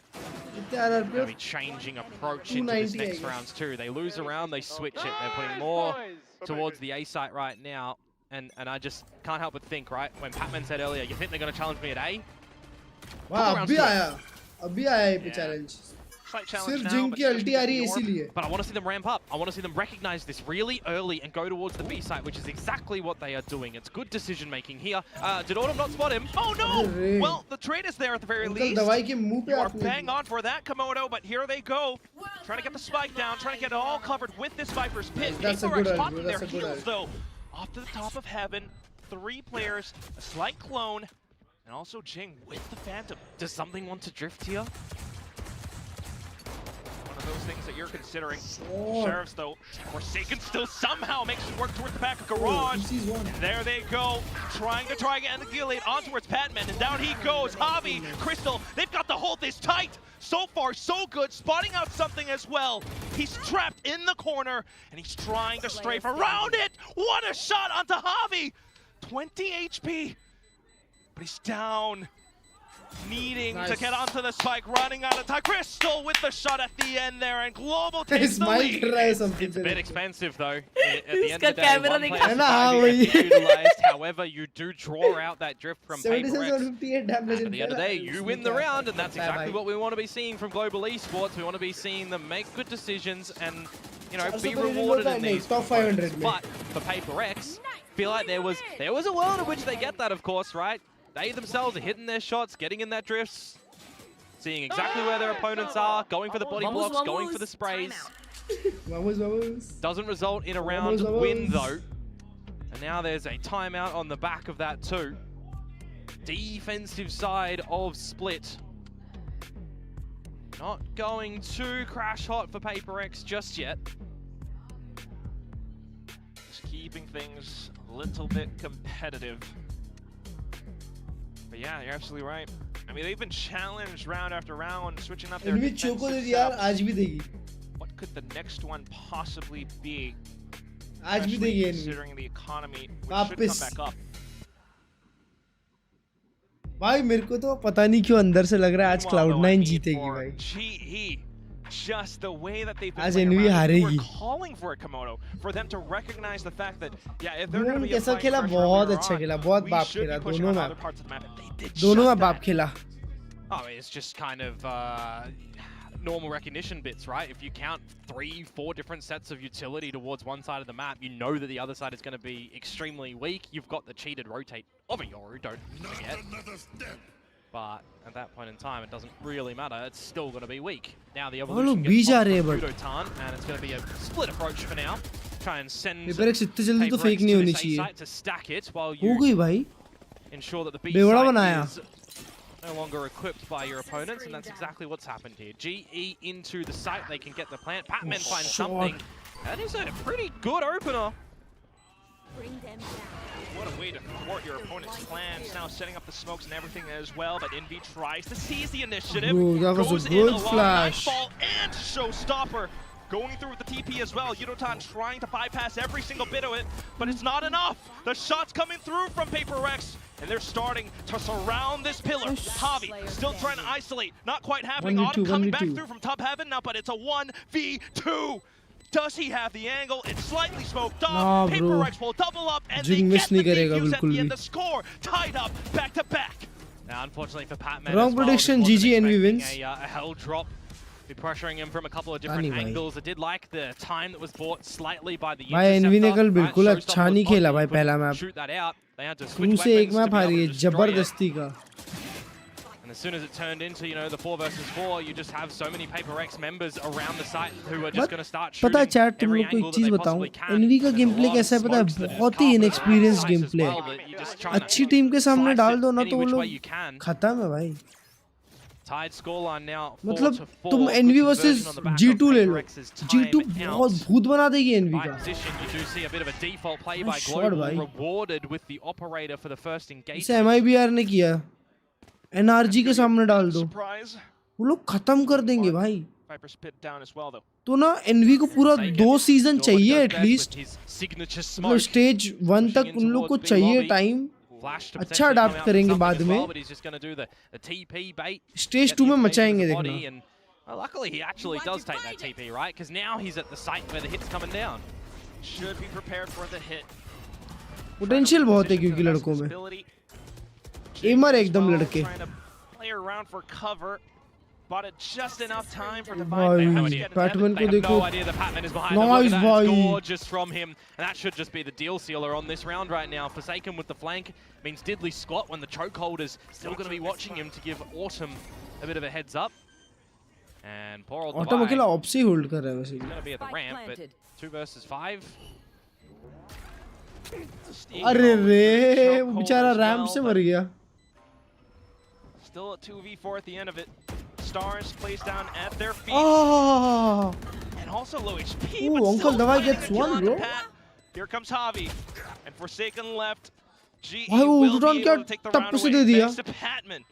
going to be changing approach into this next rounds too. They lose around, they switch it. They're putting more towards the A site right now. And I just can't help but think, right? When Patman said earlier, you think they're going to challenge me at A? Wow, अभी आया ये पे challenge. सिर्फ जिंग की अल्टी आ रही है इसीलिए. But I want to see them ramp up. I want to see them recognize this really early and go towards the B site, which is exactly what they are doing. It's good decision making here. Did Autumn not spot him? Oh no! Well, the trade is there at the very least. You are bang on for that, Komodo, but here they go. Trying to get the spike down, trying to get it all covered with this Viper's pit. Paper-X popping their heels though. Off to the top of heaven. 3 players, a slight clone, and also Jing with the Phantom. Does something want to drift here? Those things that you're considering. Sheriffs though, Forsaken still somehow makes it work towards the back of Garage. And there they go, trying to annihilate on towards Patman, and down he goes. Javi, Crystal, they've got to hold this tight. So far, so good, spotting out something as well. He's trapped in the corner, and he's trying to strafe around it. What a shot onto Javi! 20 HP, but he's down. Needing to get onto the spike, running out of time. Crystal with the shot at the end there, and Global takes the lead. It's a bit expensive though. At the end of the day, one player utilized. However, you do draw out that drift from Paper-X. At the end of the day, you win the round, and that's exactly what we want to be seeing from global esports. We want to be seeing them make good decisions and, you know, be rewarded in these. Top 500. But for Paper-X, feel like there was a world in which they get that, of course, right? They themselves are hitting their shots, getting in that drifts, seeing exactly where their opponents are, going for the body blocks, going for the sprays. Doesn't result in a round win though. And now there's a timeout on the back of that too. Defensive side of Split. Not going too crash hot for Paper-X just yet. Just keeping things a little bit competitive. But yeah, you're absolutely right. I mean, they've been challenged round after round, switching up their defensive setups. What could the next one possibly be? Especially considering the economy, which should come back up. भाई मेरे को तो पता नहीं क्यों अंदर से लग रहा है आज Cloud9 जीतेगी भाई. GE, just the way that they've been आज playing Envy around, हारेगी. we're calling for it, Komodo, for them to recognize the fact that, yeah, if they're going to be a कैसा fighting खेला, pressure बहुत later अच्छा on, खेला, बहुत we बाप should खेला be pushing दोनों on map. other parts of the map. They did दोनों just में बाप that. खेला. Oh, it's just kind of normal recognition bits, right? If you count 3-4 different sets of utility towards one side of the map, you know that the other side is going to be extremely weak. You've got the cheated rotate of a Yoru, don't forget. But at that point in time, it doesn't really matter. It's still going to be weak. Now the evolution gets off Budotan, and it's going to be a split approach for now. Try and send Paperex इतने जल्दी तो fake नहीं होनी चाहिए. to stack it while हो you गई भाई. ensure that the B बेवड़ा site बनाया. is no longer equipped by your opponents, and that's exactly what's happened here. GE into the site, they can get the plant. Patman finds something. That is a pretty good opener. What a way to thwart your opponent's plans. Now setting up the smokes and everything as well, but Envy tries to seize the initiative. Bro, that was goes a good in along flash. Nightfall and Showstopper. Going through with the TP as well. Yudotan trying to bypass every single bit of it, but it's not enough. The shots coming through from Paperex, and they're starting to surround this pillar. Javi still trying to isolate. Not quite happening. 1v2, Autumn coming back 1v2. through from top heaven now, but it's a 1v2. Does he have the angle? It's slightly smoked off. Nah, bro. Paperex will double up, and they Jing get miss the नहीं करेगा defuse at बिल्कुल the end. भी. The score tied up back to back. Now, unfortunately for Patman, Wrong as well, prediction, just wasn't GG, Envy expecting wins. A hell drop. Be pressuring him from a couple of different नहीं भाई. angles. I did like the time that was bought slightly by the भाई Envy ने कल interceptor, बिल्कुल right? अच्छा Showstopper नहीं was खेला on, भाई couldn't पहला map. shoot that out. They had to switch 2 से 1 weapons to map be able हारी to है destroy it. जबरदस्ती का. And as soon as it turned into, you know, the 4 versus 4, you just have so many Paperex members around the site who are just going to start shooting पता है chat तुम every लोग को angle एक that चीज they बताऊं. possibly can. N V का There's a game play lot of कैसा है पता है, smokes that are बहुत just he carved inexperienced around game the play sites है. as well, that you're just trying to अच्छी टीम के सामने slice डाल it दो ना any तो वो which way लोग you can. खत्म है भाई. Tied scoreline now, 4 मतलब to 4. तुम Good NV conversion versus on the back G2 of ले लो. Paperex's G2 time बहुत out. भूत बना देगी एनवी By का. position, you do see a bit of a default play by Nice shot, Global, भाई. rewarded with the operator for the first इसे engagement. MIBR ने किया. एनआरजी के सामने डाल दो. Surprise. वो लोग खत्म कर देंगे भाई. Viper's pit down as well though. तो ना एनवी को पूरा 2 सीजन Norman चाहिए does best at least. with his signature मतलब smoke. स्टेज 1 तक Pushing in उन लोग को towards B चाहिए lobby. टाइम. Flash to अच्छा potentially come अडाप्ट out करेंगे with बाद something as में. well, but he's just going to do the TP bait. Stage get 2 the में information मचाएंगे to the body, देखना. and, luckily, he actually does take that TP, right? Because now he's at the site where the hit's coming down. Should be prepared for the hit. Potential बहुत है क्योंकि लड़कों में. एमर एकदम लड़के. Trying to play around for cover. Bought it just enough time for Divine. भाई They have no idea. Batman They को have देखो. no idea that Patman is behind them. Look Nice, at that. It's भाई. gorgeous from him. And that should just be the deal sealer on this round right now. Forsaken with the flank means Diddley Scott, when the chokehold is still going to be watching him to give Autumn a bit of a heads up. And poor old autumn Divine अकेला op से ही hold कर रहा है वैसे. is going to be at the ramp, but 2 versus 5. अरे रे वो बेचारा रैंप से मर गया. Still a 2v4 at the end of it. Stars placed down at their feet. Ah, And also low HP. Ooh, but Uncle still Davai finding gets the kill one, on the bro. Pat. Here comes Javi. And Forsaken left. GE भाई वो will Ultan be क्या able to take the tub round से away दे दिया. thanks to Patman.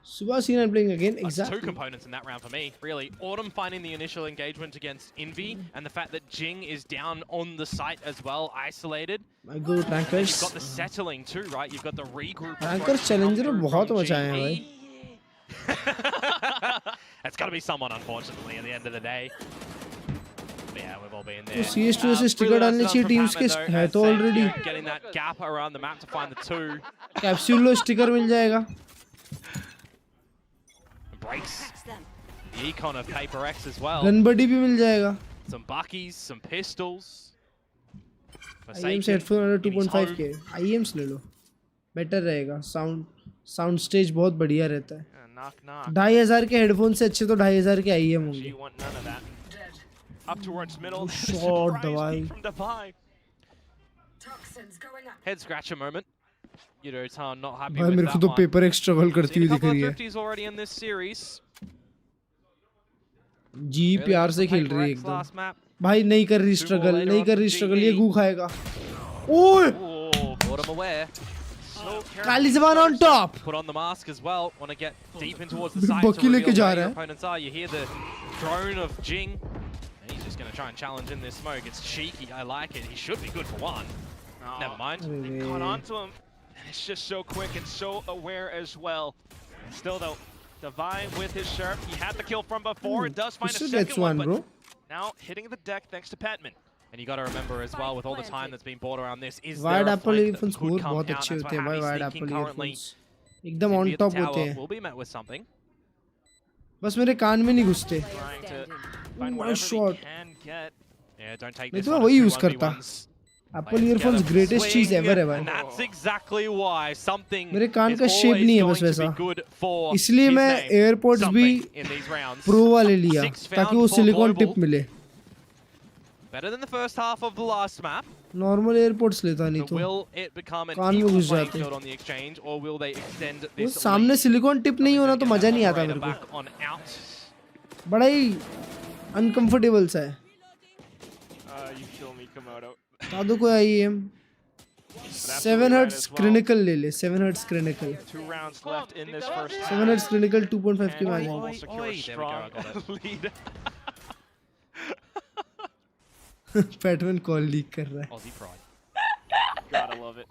Subhasina playing again That's 2 exactly. components in that round for me, really. Autumn finding the initial engagement against Envy, and the fact that Jing is down on the site as well, isolated. I go And then tankers. you've got the settling too, right? You've got the regroup. Tankers challenger बहुत मचाए हैं भाई. It's got to be someone, unfortunately, at the end of the day. But yeah, we've all been there. तो CS2 से sticker डालने चाहिए teams के है तो already. Getting that gap around the map to find the 2. Capsule लो sticker मिल जाएगा. Breaks the econ of Paperex as well. Gun buddy भी मिल जाएगा. Some buckies, some pistols. IEM से हेडफोन 2.5 के. IEMs ले लो. बेटर रहेगा. साउंड स्टेज बहुत बढ़िया रहता है. Knock knock. 2500 के हेडफोन से अच्छे तो 2500 के IEM होंगे. She want none of that. Up towards middle. Shot, Surprise Davai. peek from Davai. Head scratcher moment. Yudotan not happy भाई with मेरे को that तो one. पेपर एक स्ट्रगल करती Seen हुई a दिख couple रही of है. 50s already in this series. Ji Really प्यार good से for खेल रही है Paperex last एकदम. map. भाई नहीं कर रही Two more स्ट्रगल, later नहीं on कर for रही स्ट्रगल. ये GE. गू खाएगा. ओए Oh, caught him aware. So काली जबान on top. Put on the mask as well. Want to get deep in towards the मेरे site to बक्की लेके reveal जा where रहा your है. opponents are. You hear the drone of Jing. And he's just going to try and challenge in this smoke. It's cheeky. I like it. He should be good for one. Oh, Never mind. They caught onto him. And it's just so quick and so aware as well. Still though, Divine with his sharp. He had the kill from before. It does find a second one, but now hitting the deck thanks to Patman. And you got to remember as well, with all the time that's been bought around this, is wide there a Apple flank that earphones could come बहुत out? अच्छे That's होते what हैं भाई, Javi's wide thinking Apple currently. Earphones एकदम on Maybe the top होते tower हैं, will be met with something. बस मेरे कान में नहीं घुसते. Trying to find My whatever shot. they can get. Yeah, don't take मैं this तो one वही as यूज 2-1v1s. करता. एप्पल ईयरफोन्स ग्रेटेस्ट चीज एवर है भाई. And that's exactly why something मेरे कान is का शेप always नहीं है going बस to be वैसा. good for इसलिए his मैं name. एयरपोर्ट्स भी Something in these rounds. Pro वाले लिया 6 ताकि found वो for सिलिकॉन Global. टिप मिले. Better than the first half of the last map. Normal airports लेता नहीं But तो will it become an कान में equal घुस playing जाते. field on the exchange, or will they extend वो this सामने lead? Silicon tip नहीं होना तो मजा नहीं आता Operator मेरे back on out. को. बड़ा ही अनकंफर्टेबल सा है. You kill me, Komodo. दादू को IEM 7 हर्ट्ज क्रिटिकल ले ले. 7 hertz critical. 2 rounds left in this first 7 hertz critical 2.5 के में आ and जाएंगे. will secure a strong lead. Pattern call leak कर रहा है. Aussie pride. Gotta love it.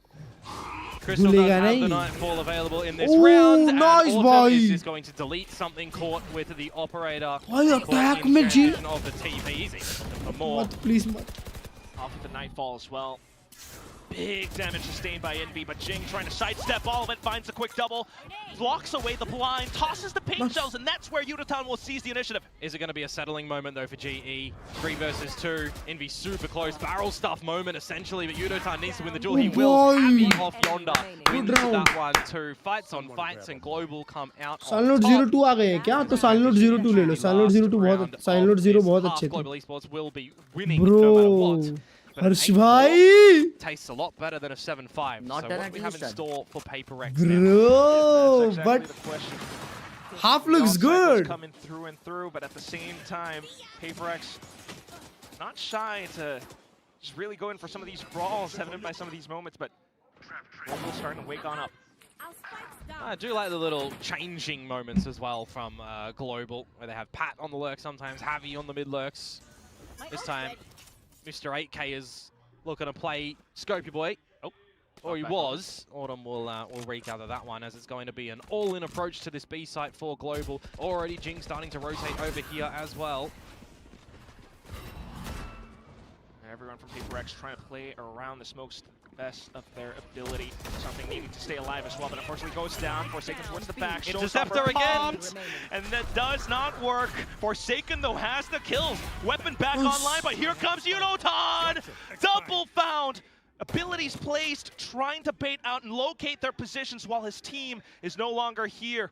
Crystal does भूलेगा have the नहीं. Nightfall available in this Oh, round, and nice Autumn boy. is just going to delete something caught with the operator. भाई Caught attack in में जी. transition of the TP. Easy for more. मत please मत. Off with the Nightfall as well. Big damage sustained by Envy, but Jing trying to sidestep all of it, finds the quick double, blocks away the blind, tosses the paint shells, and that's where Utah will seize the initiative. Is it going to be a settling moment though for GE? 3 versus 2. Envy super close. Barrel stuff moment essentially, but Utah needs to win the duel. He will. Abby off yonder. Wins that one too. Fights on fights, and Global come out on साइलोट top. 02 आ गए हैं क्या? तो साइलोट 02 ले लो. साइलोट 02 बहुत साइलोट 0 बहुत अच्छे थे. Global Esports will be winning no matter what. Bro But an हर्ष 8-4 भाई. tastes a lot better than a 7-5. Not So done what at do we have in least, store for Paper X now? Bro, That's but exactly the question. half The looks offside was good. coming through and through, but at the same time, Paper-X not shy to just really go in for some of these brawls, evident by some of these moments, but Global's starting to wake on up. I do like the little changing moments as well from Global, where they have Pat on the lurk sometimes, Javi on the mid lurks. This time, Mr. 8K is looking to play Scopey Boy. Oh, or he was. Autumn will regather that one, as it's going to be an all-in approach to this B site for Global. Already Jing starting to rotate over here as well. Everyone from Paper-X trying to play around the smokes best of their ability. Something needing to stay alive as well, but unfortunately goes down. Forsaken towards the back. Interceptor again! And that does not work. Forsaken, though, has the kills. Weapon back online, but here comes Unotan! Double found! Abilities placed, trying to bait out and locate their positions while his team is no longer here.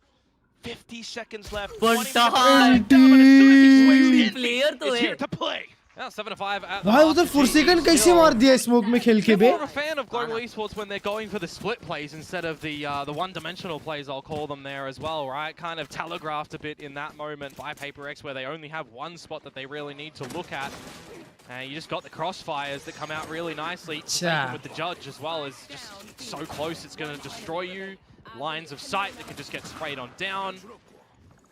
50 seconds left. 20 seconds left. But as soon as he swings in, Player तो is है. here to play. Now 7-5 at the भाई half उधर for फुर्सेकन GE कैसे still. मार दिया smoke में खेल के I'm bay. more of a fan of Global Esports when they're going for the split plays instead of the one-dimensional plays, I'll call them there as well, right? Kind of telegraphed a bit in that moment by Paper-X, where they only have one spot that they really need to look at. And you just got the crossfires that come out really nicely. Forsaken with the judge as well is just so close, it's going to destroy you. Lines of sight that can just get sprayed on down.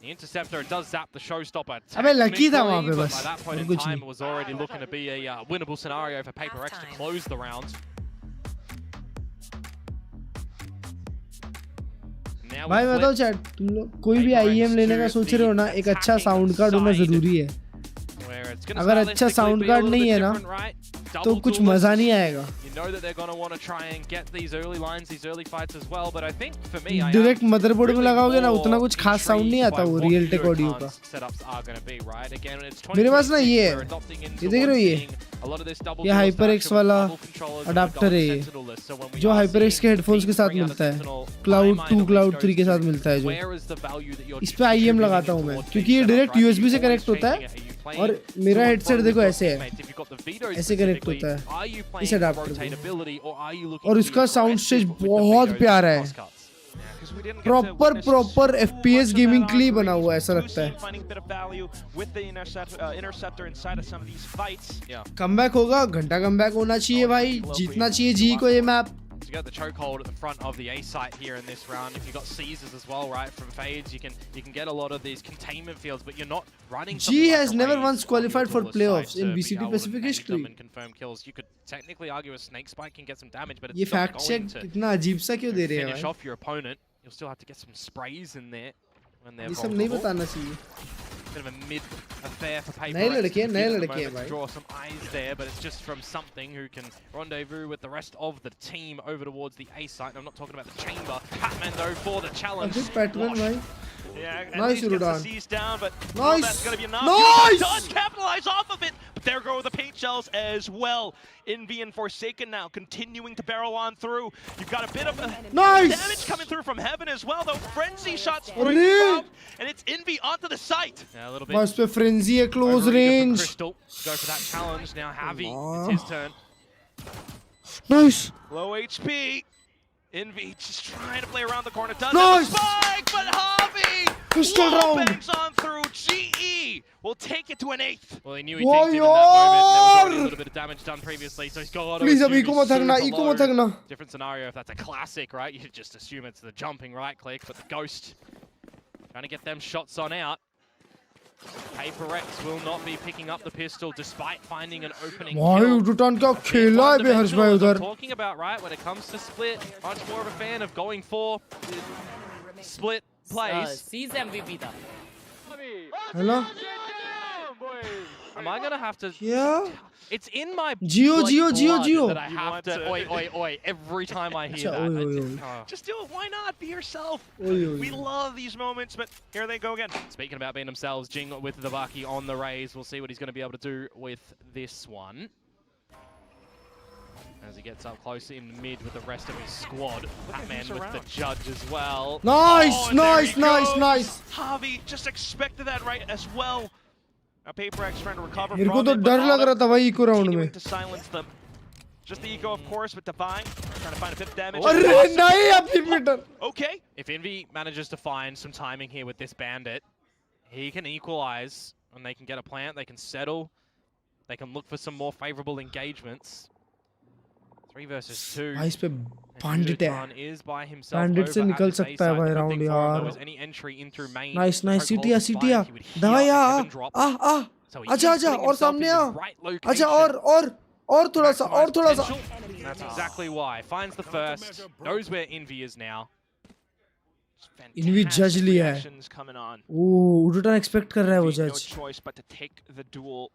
The interceptor does zap the showstopper. अबे lucky था वहाँ पे But बस. by that point और in कुछ time, नहीं. it was already looking to be a winnable scenario for Paper X to close the round. Now we भाई flip. बताओ चैट, तुम लोग कोई भी IEM लेने का सोच रहे हो ना, एक अच्छा साउंड कार्ड होना जरूरी है. Where it's gonna अगर अच्छा stylistically sound be a card little नहीं bit है ना, different, right? तो Double कुछ duelists. मजा नहीं आएगा. You know that they're going to want to try and get these early lines, these early fights as well, but I think for me, I direct am motherboard में really लगाओगे ना, more उतना कुछ खास sound नहीं intrigued आता by वो what real take audio का. Unotan's setups are going to be, right? Again, it's मेरे पास ना 2026, ये है. we're adopting into ये देख रहे हो ये? what's being a lot of this double ये duelist HyperX action with वाला double controllers and adapter double है ये. sentinel list. So when we जो are HyperX seeing के हेडफोन्स के teams साथ bring out a मिलता है. sentinel, Cloud my 2, mind Cloud always 3 के goes साथ to मिलता है जो. where is the value that you're इस पे IEM distributing लगाता हूँ मैं, towards क्योंकि ये these direct setups, right? USB से Are you कनेक्ट होता always है. changing it? Are you playing और to मेरा and हेडसेट fro देखो with ऐसे है. teammates? If you've got the Veto ऐसे कनेक्ट specifically, होता है are you इस playing for अडाप्टर को. rotatability or are you looking और to be इसका sound aggressive stage with the बहुत Veto's प्यारा है. crosscuts? Because we didn't get to proper witness proper too FPS much of gaming that के लिए on बना screen. हुआ है ऐसा Do लगता seem है. finding a bit of value with the interceptor inside of some of these fights. Yeah. Comeback होगा, घंटा कमबैक होना चाहिए भाई, जीतना चाहिए जी को ये map. you got the chokehold at the front of the A site here in this round. If you got Caesars as well, right, from fades, you can get a lot of these containment fields, but you're not running. G has never once qualified for playoffs in VCT Pacific history. And confirm kills. You could technically argue a snake spike can get some damage, but ये it's not fact going check to इतना अजीब सा क्यों दे रहे हैं finish भाई? off your opponent. You'll still have to get some sprays in there when they're ये सब नहीं vulnerable. बताना चाहिए. Bit of a mid affair for Paper नए Rex. लड़के हैं, Gives नए them a लड़के हैं moment to भाई. draw some eyes there, but it's just from something who can rendezvous with the rest of the team over towards the A site. I'm not talking about the chamber. Patman though for the challenge. अजीब pattern भाई. Yeah, at Nice, least gets the Rudan. C's down, but Nice. that's going to be enough. Nice. Does capitalize off of it, but there go the paint shells as well. Envy and Forsaken now continuing to barrel on through. You've got a bit of Nice. damage coming through from Heaven as well, though. Frenzy shots अरे. out, and it's Envy onto the site. Yeah, a little bit. बस पे frenzy है close overeager from range. Crystal to go for that challenge. Now Javi, it's his turn. Nice. Low HP. Envy just trying to play around the corner. Does Nice. have a spike, but Javi Pistol round. bangs on through. GE will take it to an 8th. Well, he knew he dinked him in that moment. There was already a little bit of damage done previously, so he's got to Please, assume अब eco मत he's थकना, super eco मत low. थकना. Different scenario if that's a classic, right? You just assume it's the jumping right click, but the Ghost trying to get them shots on out. Paper X will not be picking up the pistol despite finding an opening भाई kill. उड़टान क्या खेला है बे हर्ष भाई Fundamentals उधर. I'm talking about, right? When it comes to split, much more of a fan of going for split plays. C's MVP था. Hello. Am I gonna have to? क्या? It's in my Geo, blood Geo. that I have to. Oi! Every time I hear that, oi, I oi. just- oh. Just do it. Why not? Be yourself. Oi, oi, We oi. love these moments, but here they go again. Speaking about being themselves, Jing with the Baki on the raise. We'll see what he's going to be able to do with this one. As he gets up close in mid with the rest of his squad. Batman with the judge as well. Nice, Oh, and there nice, he nice, goes. nice. Javi just expected that right as well. Now Paper X trying to recover मेरे को from तो it, but डर लग Autumn रहा था भाई eco round में. continuing to silence them. Just the eco, of course, but Divine trying to find a bit of damage. अरे नहीं अभी metre. Okay. If Envy manages to find some timing here with this bandit, he can equalize and they can get a plant, they can settle, they can look for some more favorable engagements. 3 versus 2. भाई इस पे And bandit Udotan है. is by himself Bandit से over at निकल this A सकता है side. भाई The good round thing for him, यार. though, is any entry in through main, Nice, nice. chokehold सीटिया is fine. सीटिया. He would heal दवाई up, heaven आ drop. आ. So he आजा is आजा putting और himself सामने in आ. the right अच्छा location. और थोड़ा सा और थोड़ा सा. Potential. That's exactly why. Finds the first, knows where Envy is now. Envy judge लिया है. Reactions coming on. ओह उड़टान एक्सपेक्ट कर रहा है वो No जज. choice but to take the duel.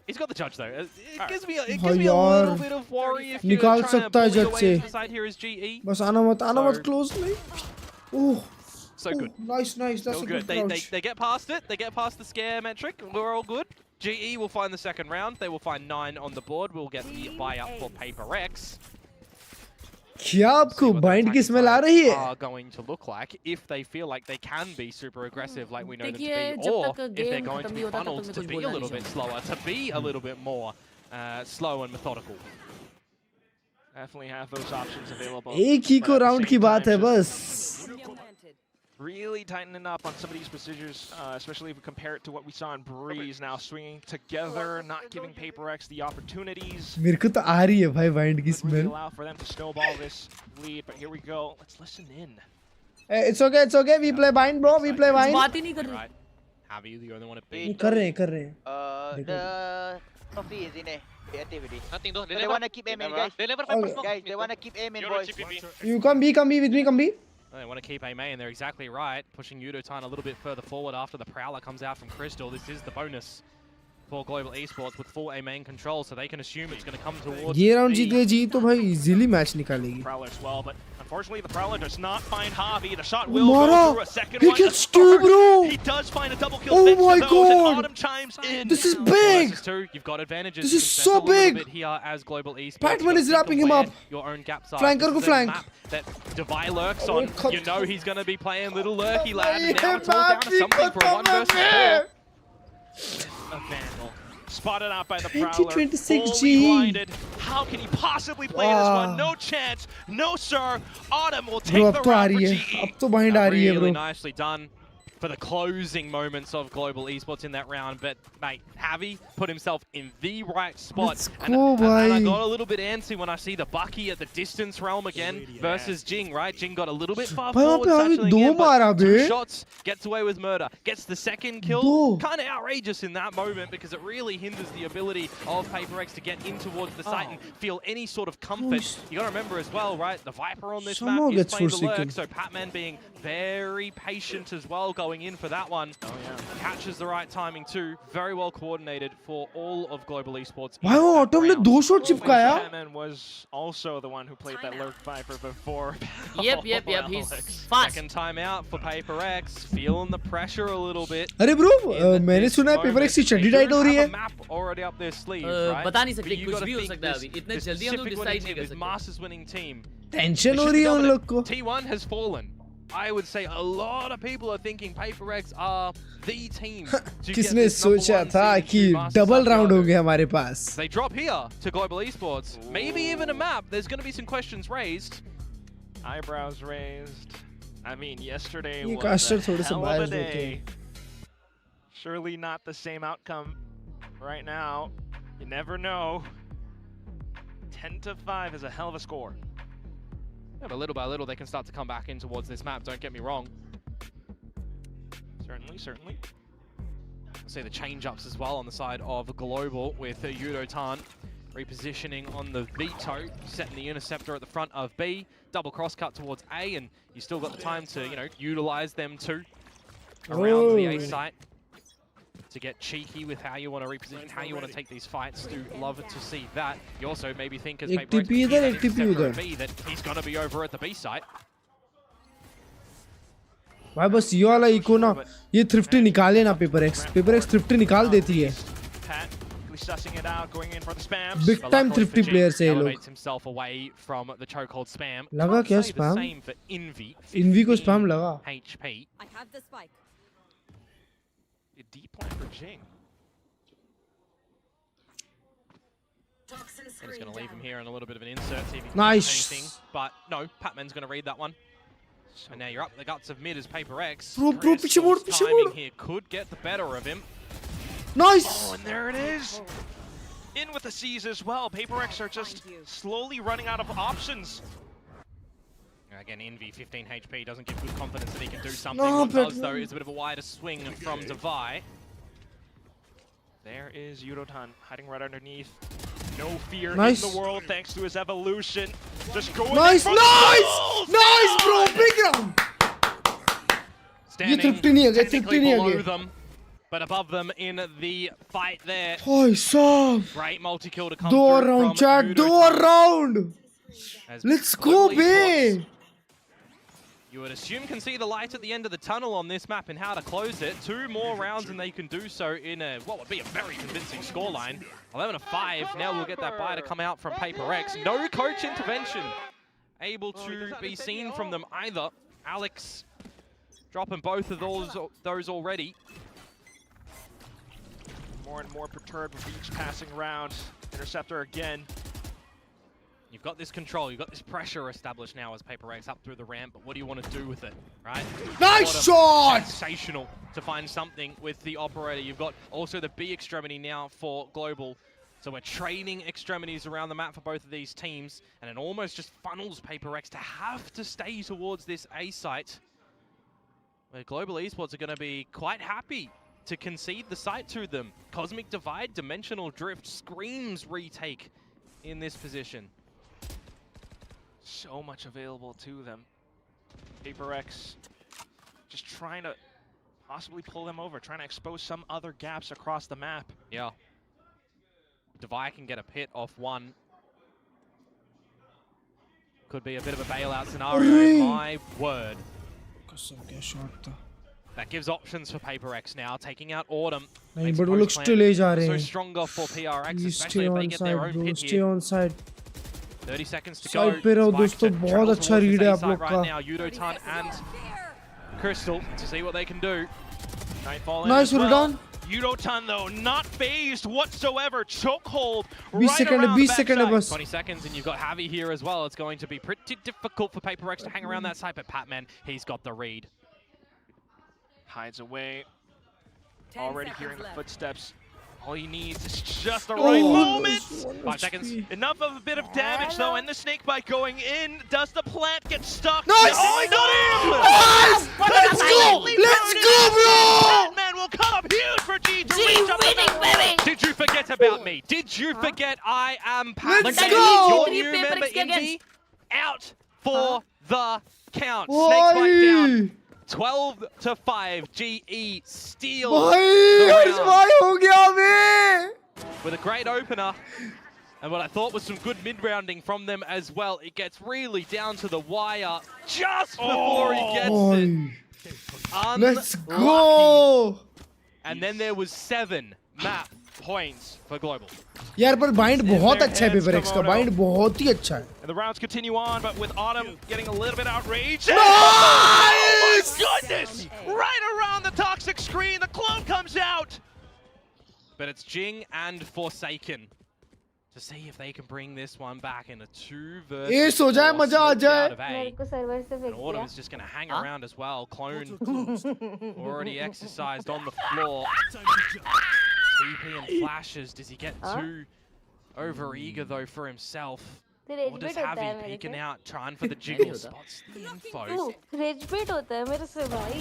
He's got the judge though. It gives me a भाई little यार. bit of worry if you're निकाल trying to सकता है bully जज away से. to the side here is GE. बस आना मत So- क्लोज नहीं. ओह. So good. Nice. That's Still a good. good crouch. They get past it. They get past the scare metric. We're all good. GE will find the second round. They will find 9 on the board. We'll get the buy up for Paper X. क्या आपको bind की smell आ रही है? Are going to look like if they feel like they can be super aggressive like we know them to देखिए, be, जब or तक if they're game going to खत्म be नहीं होता, तब funneled तक मैं to कुछ be a बोलना little नहीं bit slower, to be a little bit more slow and methodical. Definitely have those options available. एक ही but को at the राउंड same की बात time, है just बस. Really tightening up on some of these procedures, especially if we compare it to what we saw in Breeze. Now swinging together, not giving Paper X the opportunities. मेरे को तो आ रही है भाई बाइंड की Would really smell. allow for them to snowball this lead, but here we go. Let's listen in. It's okay. We play bind, bro. We play bind. बात ही नहीं कर रहे. Right. Have you the only one to beat? कर रहे हैं. The coffee is in the activity. Nothing So they wanna keep aiming, guys. Okay. Guys, they wanna keep aiming, boys. You come B with me, come B. They want to keep A main, they're exactly right. Pushing Udotan a little bit further forward after the Prowler comes out from Crystal. This is the bonus for Global Esports with full A main control, so they can assume it's going to come towards ये round B. जीत गए जी तो भाई easily match निकालेगी. Prowler as well, but unfortunately the Prowler does not find Javi. The shot will Mara! go through a second He one. gets The two, third, bro! He does find a double kill. Oh thanks to my those, and God! Autumn chimes in. This is big! Versus 2, you've got advantages. This You is can so settle a little big! bit here as Global Esports. Batman You is gotta wrapping think him of up. where your own gaps are. Flanker This को is a flank. map that Devi lurks Oh, on. cut. You know he's going to be playing little lurky lad, भाई and now ये it's all down to बात something for a 1 versus 4. A Vandal. Spotted out by the Prowler. 2026 Fully G. blinded. How can he possibly play this Wow. one? No chance. No, sir. Autumn will Bro take अब the तो आ round for रही है. GE. अब तो bind आ रही है Really bro. nicely done. for the closing moments of Global Esports in that round. But, mate, Javi put himself in the right spot. Let's And go, I bhai. got a little bit antsy when I see the Bucky at the distance realm again versus Jing, right? Jing got a little bit far Bhai, forward, वहाँ पे satcheling दो in, but मारा two bay. shots, gets away with murder, gets the second kill. दो। Kind of outrageous in that moment because it really hinders the ability of Paper X to get in towards the site and feel any sort of comfort. You got to remember as well, right? The Viper on this Somehow map is gets playing the forsaken. lurk, so Patman being very patient as well going in for that one. Catches the right timing too. Very well coordinated for all of Global Esports. भाई वो auto ने 2 shot चिपकाया। Batman was also the one who played that Lurk Viper before. Yep, he's Alex. fast. Second time out for Paper X, feeling the pressure a little bit. अरे bro मैंने सुना है paper x की चड्डी tight हो रही है। Map already up their sleeve, right? बता नहीं But सकते, you कुछ gotta भी हो think सकता है this- अभी। इतने this जल्दी हम लोग Pacific decide winning नहीं team, कर this सकते। Masters winning team. टेंशन हो रही है उन लोग को। T1 has fallen. I would say a lot of people are thinking Paper X are the team. to get किसने this number सोचा one था seed कि to Masters double Santiago. Round हो गया हमारे पास। They drop here to Global Esports. Maybe even a map. There's going to be some questions raised. Eyebrows raised. I mean, yesterday ये was caster a थोड़े से hell of a biased होते day. हैं। Surely not the same outcome right now. You never know. 10-5 is a hell of a score. Yeah, but little by little, they can start to come back in towards this map. Don't get me wrong. Certainly, certainly. We'll see the change-ups as well on the side of Global with Yudo-tan repositioning on the Veto, setting the interceptor at the front of B. Double cross-cut towards A, and you still got the time to, you know, utilize them too around the A site to get cheeky with how you want to reposition, how you want to take these fights. Do love to see that. You also maybe think as एक Paper X TP इधर, एक TP interceptor at उधर। B that he's going to be over at the B site. भाई बस ये वाला eco ना ये थ्रिफ्टी निकाले ना पेपर एक्स थ्रिफ्टी निकाल देती है। Pat quickly sussing it out, going in for the spams. Big But time luckily thrifty for Jing, player से ये लोग। elevates himself away from the chokehold spam. लगा Can't क्या say spam? The same for Envy. Env को 15 spam लगा। HP. I have the spike. A deep point for Jing. And he's going to leave him here in a little bit of an insert, see if he can Nice. do anything. But no, Patman's going to read that one. And now you're up the guts of mid as Paper X. Bro, पीछे मुड़, Crystal's पीछे timing मुड़। here could get the better of him. Nice. Oh, and there it is. In with the C's as well. Paper X are just slowly running out of options. Again, Envy, 15 HP, doesn't give good confidence that he can do something. No, What but- does, though, is a bit of a wider swing from Devi. There is Yudo-tan hiding right underneath. No fear Nice. in the world thanks to his evolution. Just going nice in for the nice kills! Nice bro big round. Standing thrifty नहीं है, ये technically thrifty नहीं है below ये। them, but above them in the fight there. भाई साहब Great multi-kill to come दो through round from chat दो Yudo-tan. Round. As Let's go Global बे। Esports, you would assume can see the light at the end of the tunnel on this map and how to close it. 2 more rounds and they can do so in a what would be a very convincing scoreline. 11-5. Now we'll get that buy to come out from Paper X. No coach intervention able to be seen from them either. Alex dropping both of those already. More and more perturbed with each passing round. Interceptor again. You've got this control, you've got this pressure established now as Paper X up through the ramp, but what do you want to do with it, right? Nice What a shot! Sensational to find something with the operator. You've got also the B extremity now for Global. So we're trading extremities around the map for both of these teams, and it almost just funnels Paper X to have to stay towards this A site, where Global Esports are going to be quite happy to concede the site to them. Cosmic Divide, Dimensional Drift screams retake in this position. So much available to them. Paper X just trying to possibly pull them over, trying to expose some other gaps across the map. Yeah. Devi can get a pit off one. Could be a bit of a bailout scenario, my word. That gives options for Paper X now, taking out Autumn. नहीं Makes but वो लोग post still ले जा plan रहे so हैं। stronger for PRX, Please especially stay if they on get their side own bro, pit stay here. on side। 30 seconds to Side go. पे रहो Spike दोस्तों, to बहुत travel अच्छा towards read this है A आप site लोग right का। now. Yudo-tan and Crystal to see what they can do. Nightfall in Nice as well. Yudo-tan। Yudo-tan though, not phased whatsoever. Chokehold 20 right second है, around 20 the second है backside. बस। 20 seconds and you've got Javi here as well. It's going to be pretty difficult for Paper X to hang around that site, but Patman, he's got the read. hides away. Already hearing the footsteps. All he needs is just the right moment. 5 seconds. Enough of a bit of damage though, and the snake bite going in. Does the plant get stuck? Nice! Oh, he got him! Nice! Let's go! Let's go, bro! Man will come up huge for G to reach up the map. Did you forget about me? Did you forget I am Pat? Let's go! Your new member Envy out for the count. Snake bite down. 12-5. GE steals भाई the Harsh round भाई हो गया अबे with a great opener. And what I thought was some good mid-rounding from them as well. It gets really down to the wire just before he gets it. Let's Unlucky. go And then there was 7 map points for Global. यार पर bind बहुत अच्छा है paper x का bind बहुत ही अच्छा है And the rounds continue on, but with Autumn getting a little bit outraged. Nice! Oh my goodness! Right around the toxic screen, the clone comes out! But it's Jing and Forsaken to see if they can bring this one back in a 2 versus 4. S हो जाए मजा आ जाए मेरे को server से फेंक And Autumn दिया is just going to hang around as well. Clone already exercised on the floor. TP and flashes. Does he get too over eager though for himself? Raze Or does बेट होता है Javi मेरे peeking से out, trying for the jiggle spots the info? Rage bait होता है मेरे से भाई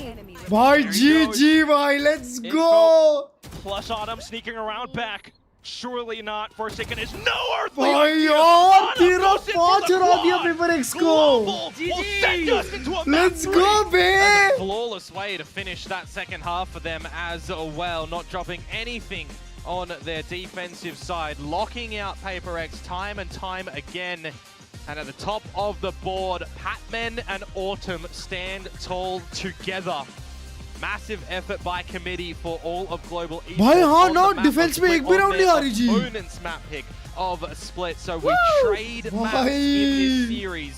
भाई जी जी भाई let's go Plus Autumn sneaking around back. Surely not. Forsaken is nowhere. भाई यार तेरा 5 हरा दिया पेपर एक्स को लेट्स गो बे A flawless way to finish that second half for them as well, not dropping anything on their defensive side, locking out Paper X time and time again. And at the top of the board, Patman and Autumn stand tall together. Massive effort by committee for all of Global Esports. भाई हाँ on ना the map defence of में Split एक भी on round नहीं their हारी जी opponent's map pick of Split. So we trade maps in this series.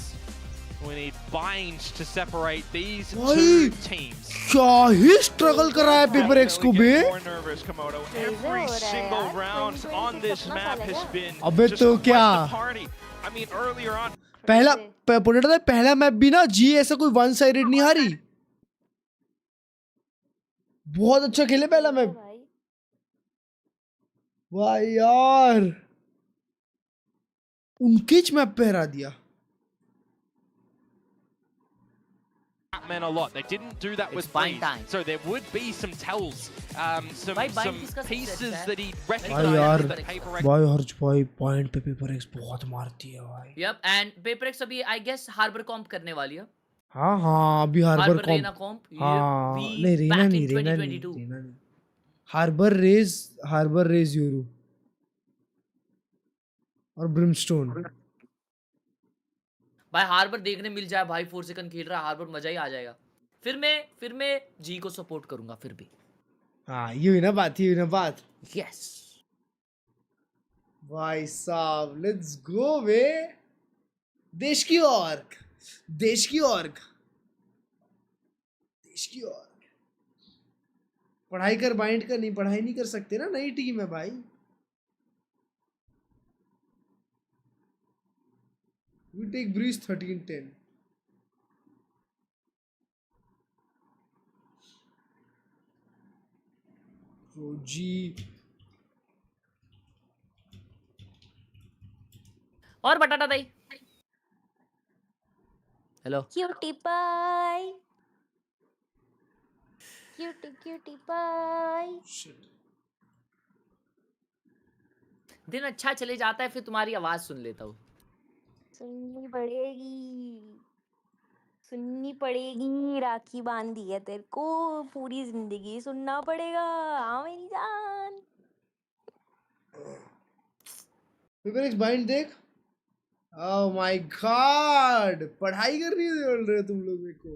We need binds to separate these two teams. क्या ही struggle कर रहा है पेपर एक्स को बे More nervous, Komodo. Every single round on this map has been अबे just तो quite क्या the party. I mean, earlier on, पहला potato था पहला मैप भी ना जी ऐसा कोई वन साइडेड नहीं हारी बहुत अच्छा खेले पहला मैप वाह यार उनके मैप पे हरा दिया Men a lot. They didn't do that with bind Freeze, time. so there would be some tells, some Bind some किसका pieces success है? that he भाई recognized यार that Paper X. भाई हर्ष भाई पॉइंट पे पेपर एक्स बहुत मारती है भाई यप एंड पेपर एक्स अभी आई गेस हार्बर कॉम्प करने वाली है हाँ हाँ अभी हार्बर रेना कॉम्प कॉम्प हाँ नहीं रेना नहीं रेना नहीं रेना नहीं हार्बर रेज यूरो और ब्रिमस्टोन भाई हार्बर देखने मिल जाए भाई 4 सेकंड खेल रहा है हार्बर मजा ही आ जाएगा फिर मैं जी को सपोर्ट करूंगा फिर भी हाँ ये हुई ना बात यस भाई साहब लेट्स गो वे देश की ऑर्ग पढ़ाई कर बाइंड का नहीं पढ़ाई नहीं कर सकते ना नई टीम है भाई We take breeze 13-10. So G. और बटाटा दही hello cutie pie cutie pie दिन अच्छा चले जाता है फिर तुम्हारी आवाज सुन लेता हूँ सुननी पड़ेगी राखी बांधी है तेरे को पूरी जिंदगी सुनना पड़ेगा हाँ मेरी जान पेपर एक्स बाइंड देख ओह माय गॉड पढ़ाई कर रही है बोल रहे हो तुम लोग मेरे को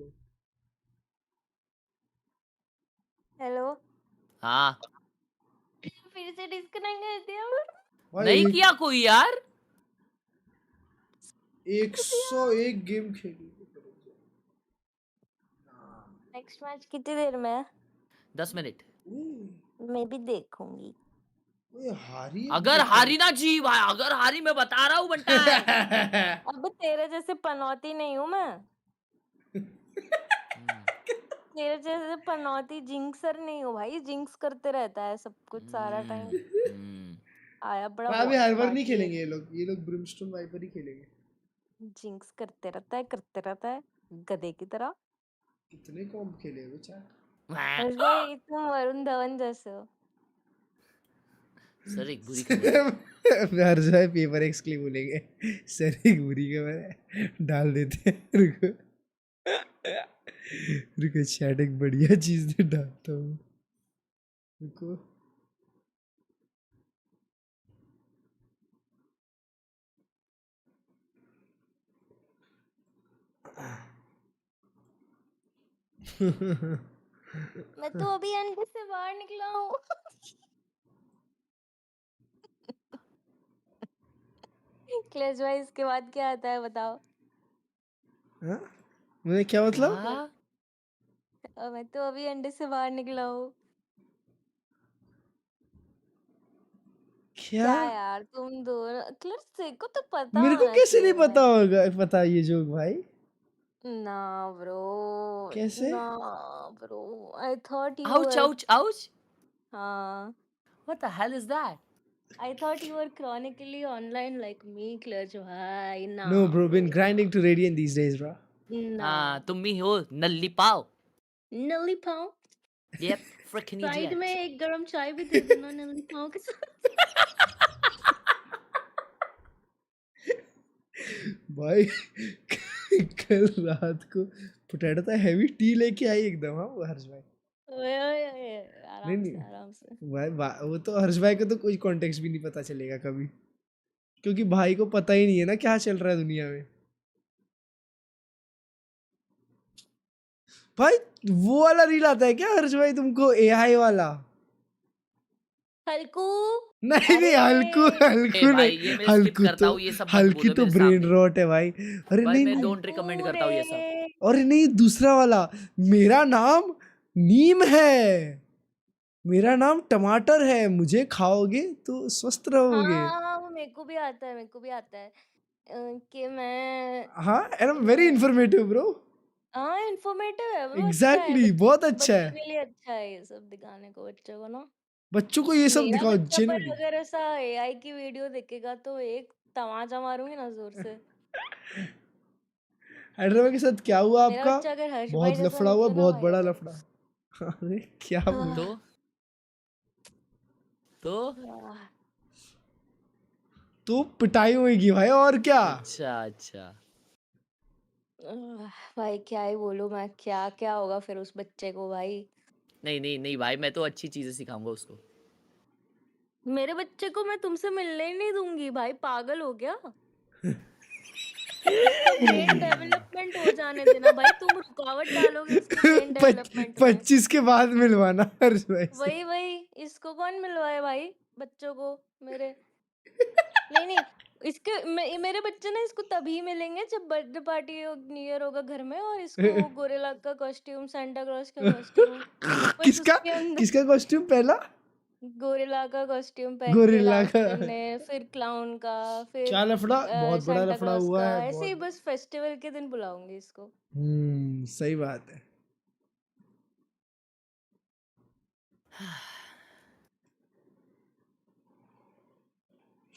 हेलो हाँ फिर से डिस्कनेक्ट कर दिया नहीं किया कोई यार 101 गेम खेली नेक्स्ट मैच कितनी देर में है 10 मिनट मैं भी देखूंगी हारी अगर हारी ना जी भाई अगर हारी मैं बता रहा हूँ बंटा अब तेरे जैसे पनौती नहीं हूँ मैं तेरे जैसे पनौती जिंक्सर नहीं हो भाई, जिंक्स करते रहता है सब कुछ सारा टाइम। आया बड़ा अभी वॉटर हार्बर नहीं पार्टी है, खेलेंगे ये लोग ब्रिमस्टोन वाइपर ही खेलेंगे। जिंक्स करते रहता है गधे की तरह। कितने कॉम्प खेले वो चैट? हर्ष भाई तुम वरुण धवन जैसे हो। सर एक बुरी खबर है। हर जगह पेपर एक्स के लिए बोलेंगे सर एक बुरी खबर है, डाल देते हैं। रुको रुको चैट एक बढ़िया चीज में डालता हूँ, रुको। मैं तो अभी अंडे से बाहर निकला हूँ। क्लच भाई इसके बाद क्या आता है बताओ? हाँ? मैंने क्या मतलब? मैं तो अभी अंडे से बाहर निकला हूँ। क्या? क्या यार तुम दोनों, क्लच को तो पता मेरे को होना कैसे नहीं चाहिए पता भाई। होगा, पता ये जोक भाई? ना ब्रो, कैसे? ना bro, I thought you Ouch, were. ouch, ouch. हाँ, What the hell is that? I thought you were chronically online like me, Klurge भाई। ना No bro, been bro, grinding to radiant these days bro. ना। हाँ तुम भी हो नल्ली पाव. नली पाव, Yep, freaking side में idiot. एक गरम चाय भी दे देना नली पाव के साथ। भाई कल रात को पोटैटो था हैवी टी लेके आई एकदम। हाँ वो हर्ष भाई, ओए ओए ओए, नहीं आराम से नहीं आराम से। भाई वो तो हर्ष भाई को तो कोई कॉन्टेक्स्ट भी नहीं पता चलेगा कभी, क्योंकि भाई को पता ही नहीं है ना क्या चल रहा है दुनिया में। भाई वो वाला रील आता है क्या हर्ष भाई तुमको, एआई वाला? हल्कू, नहीं नहीं हल्कू ए हल्कू भाई ये नहीं, मैं स्किप करता हूँ, ये सब मत हल्की बोलो तो मेरे ब्रेन सामने. रॉट है भाई। अरे भाई नहीं मैं नहीं, डोंट रिकमेंड करता हूँ ये सब. अरे नहीं दूसरा वाला, मेरा नाम नीम है, मेरा नाम टमाटर है, मुझे खाओगे तो स्वस्थ हाँ रहोगे। हाँ, वो मेरे को भी आता है, मेरे को भी आता है। कि मैं हाँ एंड वेरी इंफॉर्मेटिव ब्रो। हाँ इन्फॉर्मेटिव है ब्रो, अच्छा है। एग्जैक्टली बहुत अच्छा बच्चों है, के लिए अच्छा है ये सब दिखाने को बच्चों को ना। बच्चों को ये सब मेरा दिखाओ बच्चा पर जेन्युइनली। अगर ऐसा एआई की वीडियो देखेगा तो एक तमाचा मारूंगी ना जोर से। हैदराबाद के साथ क्या हुआ मेरा आपका? बच्चा अगर हर्ष भाई बहुत जैसा लफड़ा हुआ, निकले ना बहुत भाई बड़ा अगर। लफड़ा। अरे क्या बोल, तो तो तो पिटाई होगी भाई और क्या। अच्छा अच्छा. भाई क्या ही बोलूं मैं, क्या क्या होगा फिर उस बच्चे को भाई। नहीं नहीं नहीं भाई मैं तो अच्छी चीजें सिखाऊंगा उसको. मेरे बच्चे को मैं तुमसे मिलने ही नहीं दूंगी भाई, पागल हो गया? उसका ब्रेन डेवलपमेंट हो जाने देना भाई, तुम रुकावट डालोगे उसके ब्रेन डेवलपमेंट में। 25 के बाद मिलवाना हर्ष भाई से। वही वही, इसको कौन मिलवाए भाई बच्चों को मेरे? नहीं नहीं, मेरे बच्चे ना इसको तभी मिलेंगे जब बर्थडे पार्टी न्यू ईयर होगा घर में, और इसको वो गोरिल्ला का कॉस्ट्यूम, सांता क्लॉज का कॉस्ट्यूम, बस किसका उसके अंदर किसका कॉस्ट्यूम पहला? गोरिल्ला का कॉस्ट्यूम पहन के गोरिल्ला लास्ट का? में, फिर क्लाउन का, फिर क्या लफड़ा, बहुत बड़ा सांता लफड़ा क्लॉज हुआ का, है ऐसे ही बहुत। बस फेस्टिवल के दिन बुलाऊंगी इसको। सही बात है।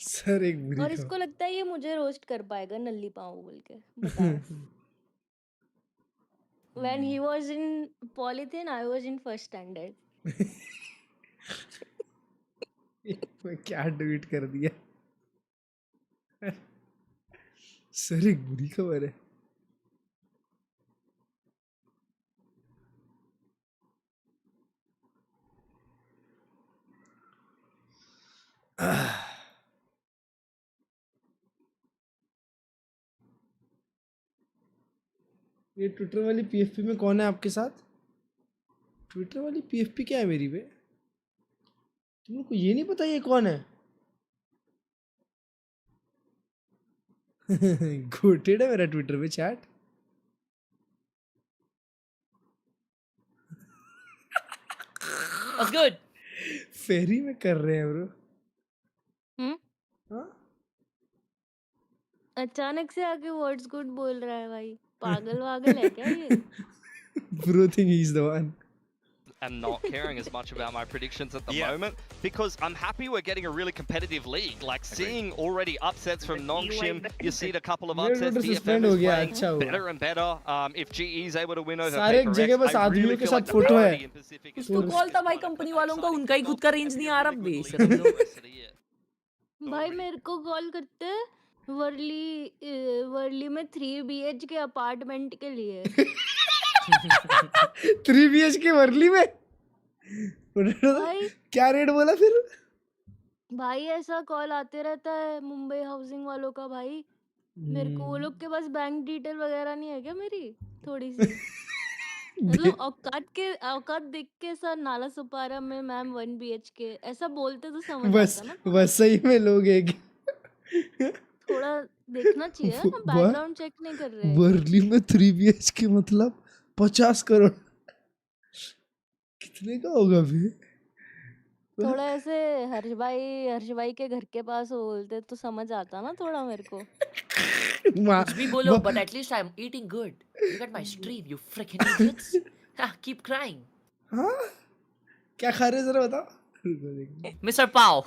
सर एक बुरी और खबर। इसको लगता है ये मुझे रोस्ट कर पाएगा नल्ली पाऊं बोल के, बताओ। When he was in polythene, I was in first standard. मैं क्या ट्वीट कर दिया। सर एक बुरी खबर है। ये ट्विटर वाली पीएफपी में कौन है आपके साथ? ट्विटर वाली पीएफपी क्या है मेरी पे? तुम लोग को ये नहीं पता ये कौन है? घोटेड है मेरा ट्विटर पे चैट। That's good. फेरी में कर रहे हैं ब्रो। हम्म, हाँ अचानक से आके वर्ड्स गुड बोल रहा है भाई, पागल वागल है क्या ये? Bro think he's the one. And not caring as much about my predictions at the moment, because I'm happy we're getting a really competitive league. Like seeing already upsets from Nongshim, you see a couple of upsets. DFM is playing better and better. If GE is able to win over सारे एक जगह बस आदमियों के साथ photo है. उसको call था भाई कंपनी वालों का, उनका ही खुद का रेंज नहीं आ रहा बेशरम लोग. भाई मेरे को कॉल करते हैं वर्ली में 3 BH के अपार्टमेंट के लिए. 3 BH के वर्ली में भाई क्या रेट बोला फिर? भाई ऐसा कॉल आते रहता है मुंबई हाउसिंग वालों का. भाई मेरे को वो लोग के पास बैंक डिटेल वगैरह नहीं है क्या मेरी थोड़ी सी? मतलब औकात देख के सर नाला सुपारा में मैम 1 BHK ऐसा बोलते तो समझ बस आता ना. बस सही में लोग एक थोड़ा देखना चाहिए ना, बैकग्राउंड चेक नहीं कर रहे. वर्ली में 3 BHK मतलब 50 करोड़. कितने का होगा फिर? थोड़ा ऐसे हर्ष भाई के घर के पास बोलते तो समझ आता ना थोड़ा मेरे को. कुछ भी बोलो, but at least I'm eating good. Look at my stream, you freaking idiots. Keep crying. हाँ? क्या खा रहे जरा बताओ. Mr. Pao.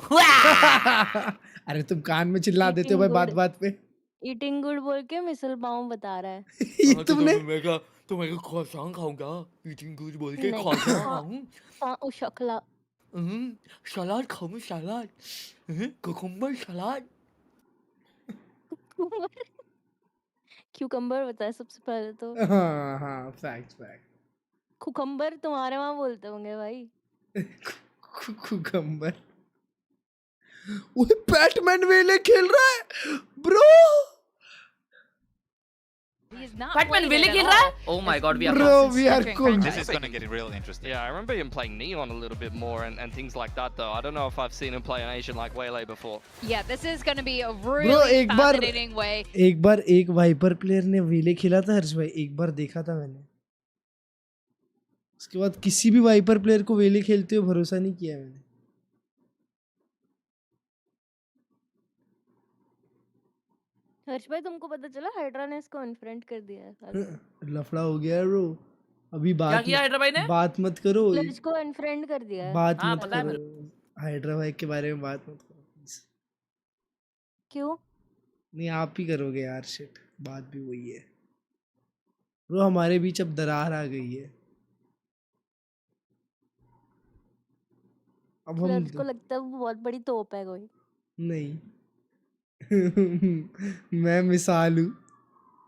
अरे तुम कान में चिल्ला देते हो भाई बात पे. ईटिंग गुड बोल के मिसल पाऊं बता रहा है. ये तुमने तो मैं croissant खाऊंगा. Eating good बोल के croissant खाऊं. ओ शक्ला. सलाद खाऊं सलाद. कुकुम्बर सलाद. क्यूकम्बर बताया सबसे पहले तो. हाँ फैक्ट. कुकुम्बर तुम्हारे वहाँ बोलते होंगे भाई. कुकुम्बर. वो बैटमैन वेले खेल रहा है ब्रो. बैटमैन वेले खेल रहा है. Oh my god, we are cooked. This is gonna get real interesting. Yeah, I remember him playing Neon a little bit more and things like that though. I don't know if I've seen him play an Asian like Waylay before. Yeah, this is going to be a really fascinating way. एक बार एक wiper player ने वेले खेला था हर्ष भाई, एक बार देखा था मैंने. उसके बाद किसी भी वाइपर प्लेयर को वेले खेलते हुए भरोसा नहीं किया मैंने. हर्ष भाई तुमको पता चला हाइड्रा ने इसको अनफ्रेंड कर दिया है. लफड़ा हो गया ब्रो. अभी क्या किया हाइड्रा भाई ने? बात मत करो. क्लर्ज को अनफ्रेंड कर दिया है. बात मत करो हाइड्रा भाई के बारे में, बात मत करो. क्यों नहीं आप ही करोगे यार. शिट बात भी वही है ब्रो. हमारे बीच अब दरार आ गई है. अब हम क्लर्ज को लगता है वो बहुत बड़ी तोप है कोई. नहीं. मैं मिसाल हूँ.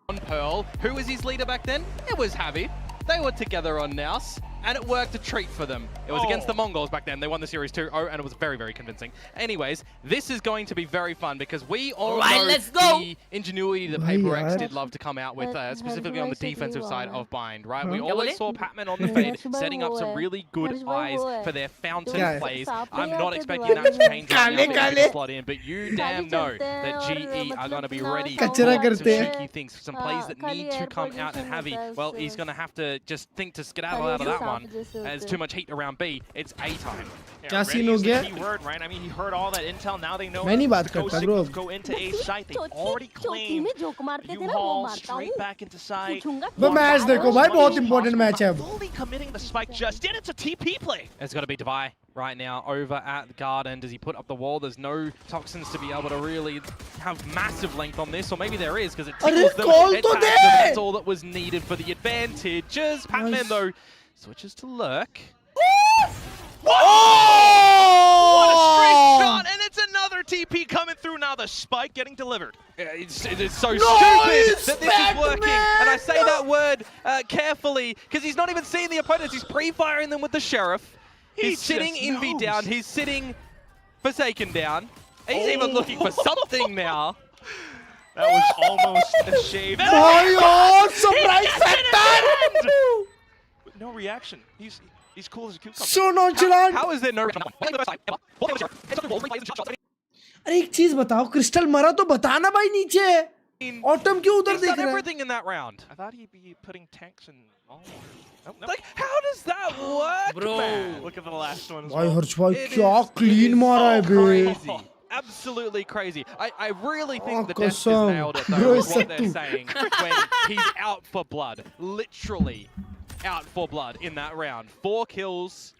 On Pearl, who was his leader back then? It was Javi. They were together on Naus, and it worked a treat for them. It was against the Mongols back then. They won the series 2-0, and it was very, very convincing. Anyways, this is going to be very fun because we all know the ingenuity that Paper did love to come out with, specifically on the defensive side of Bind, right? We always saw Patman on the fade, setting up some really good eyes for their fountain plays. I'm not expecting that to change right now to slot in, but you damn know that GE are going to be ready for some cheeky things, some plays that need to come out, and Javi, well, he's going to have to just think to skedaddle out of that one. There's too much heat around B. It's A time. क्या scene हो गया? Keyword, right? I mean, he heard all that intel. Now they know. मैं नहीं बात करता bro. Go into A site. They already claimed U-Haul straight back into site. वो match देखो भाई, बहुत इंपॉर्टेंट मैच है अब. Fully committing the spike just in. It's a TP play. It's got to be Devi right now over at the garden. Does he put up the wall? There's no toxins to be able to really have massive length on this, or maybe there is because it tickles them. That's all that was needed for the advantages. Patman though switches to lurk. What a straight shot, and it's another TP coming through now. The spike getting delivered. It is so stupid that this is working, and I say that word carefully because he's not even seeing the opponents. He's pre-firing them with the Sheriff. He's sitting Envy down. He's sitting Forsaken down. He's even looking for something now. That was almost a shave. Surprise factor! No reaction. He's cool as a cucumber. So nonchalant. How is there no? अरे एक चीज बताओ, crystal मरा तो बताना भाई नीचे. Autumn क्यों उधर देख रहा है? Everything in that round. I thought he'd be putting tanks and all. Like, how does that work, bro? Look at the last one. भाई हर्ष भाई क्या क्लीन मारा है बे. Absolutely crazy. I really think the Death has nailed it though, with what they're saying when he's out for blood. Literally. out for Blood in that round. 4 kills.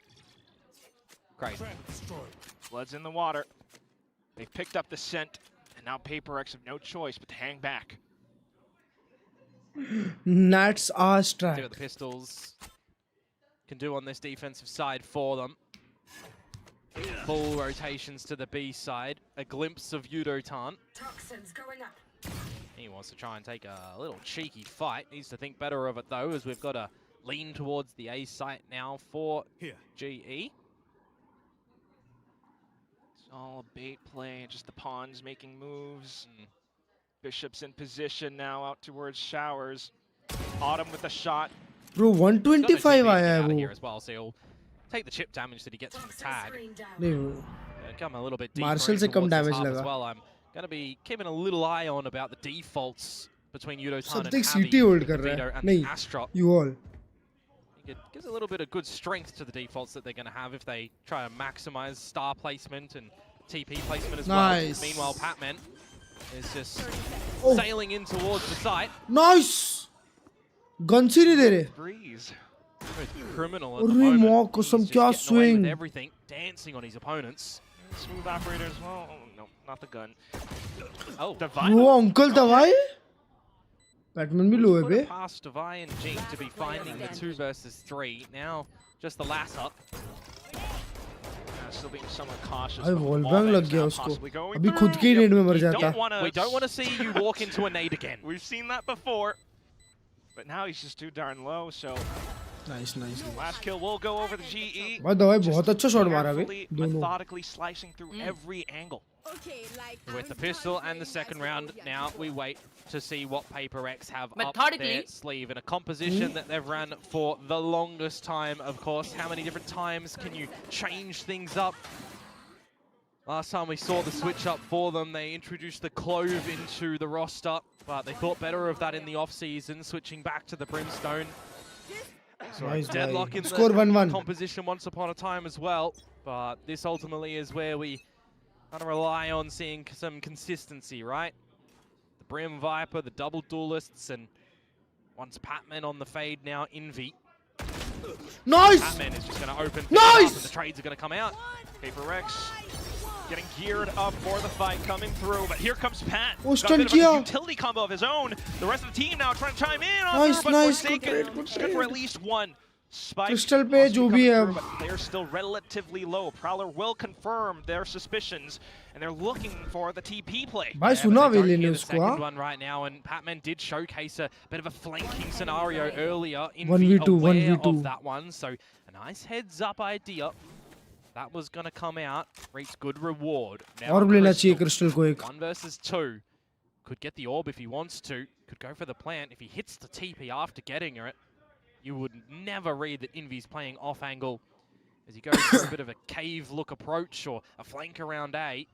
Great. Blood's in the water. They've picked up the scent, and now Paper X have no choice but to hang back. Nats are See what strapped. the Pistols can do on this defensive side for them. Full rotations to the B side. A glimpse of Yudotan. Toxins going up. He wants to try and take a little cheeky fight. Needs to think better of it though, as we've got to lean towards the A site now for GE. It's all a bait play, just the pawns making moves. Bishop's in position now out towards Showers. Autumn with a shot. Bro 125 आया है Out of वो. here as well, so he'll take the chip damage that he gets from the tag. नहीं Come a little bit deeper Marshall in से कम towards this damage half as लगा. well. I'm going to be keeping a little eye on about the defaults between Yudotan and Something Javi, CT hold with कर the रहा Veto है. and the नहीं. Astra. You all. It gives a little bit of good strength to the defaults that they're going to have if they try to maximize star placement and TP placement as Nice. well. Meanwhile, Patman is just Oh. sailing in towards the site. Nice. Guns ही नहीं दे रहे. Breeze. Criminal at the अरे moment. माँ कसम He's क्या just getting away with swing. everything, dancing on his opponents. Smooth operator as well. Oh, no, not the gun. Oh, Divine. वो uncle दवाई. Batman भी लो है put बे. it past Devi and Jing to be finding the 2 versus 3. Now, just the latter. Still being somewhat cautious. अरे but wall wall bang लग bangs गया now उसको. possibly going अभी through. खुद के ही नेट में मर We जाता. We don't want to see you walk into a nade again. We've seen that before. But now he's just too darn low, so Nice, nice. last kill will go over the GE. भाई दवाई बहुत अच्छा shot मारा बे. Carefully, दोनों. methodically slicing through every angle. With the pistol and the second round, now we wait to see what Paper X have up Methodically. their sleeve in a composition that they've run for the longest time, of course. How many different times can you change things up? Last time we saw the switch up for them, they introduced the Clove into the roster, but they thought better of that in the off-season, switching back to the Brimstone. So Nice, deadlock bhai. in Score the 1-1. composition once upon a time as well, but this ultimately is where we kind of rely on seeing some consistency, right? The Brim Viper, the double duelists, and once Patman on the fade now, Envy. Nice. Patman is just going to open things Nice. up and the trades are going to come out. Paper X getting geared up for the fight coming through, but here comes Pat. Oh, Got a bit of stun a kiya. utility combo of his own. The rest of the team now trying to chime in on Nice, through, but nice. Good Forsaken trade, good just good for at trade. least one. Spike Crystal पे possibly जो भी coming है through, अब. but they're still relatively low. Prowler will confirm their suspicions, and they're looking for the TP play. भाई Yeah, सुना but they don't वेले ने hear the उसको second हाँ. one right now, and Patman did showcase a bit of a flanking scenario earlier. 1v2, aware 1v2. of that one, so a nice heads-up idea. That was going to come out, reach good reward. Now और लेना चाहिए Crystal, crystal को एक. 1 versus 2. Could get the orb if he wants to. Could go for the plant. If he hits the TP after getting it, you would never read that Envy's playing off angle as he goes for a bit of a cave look approach or a flank around A.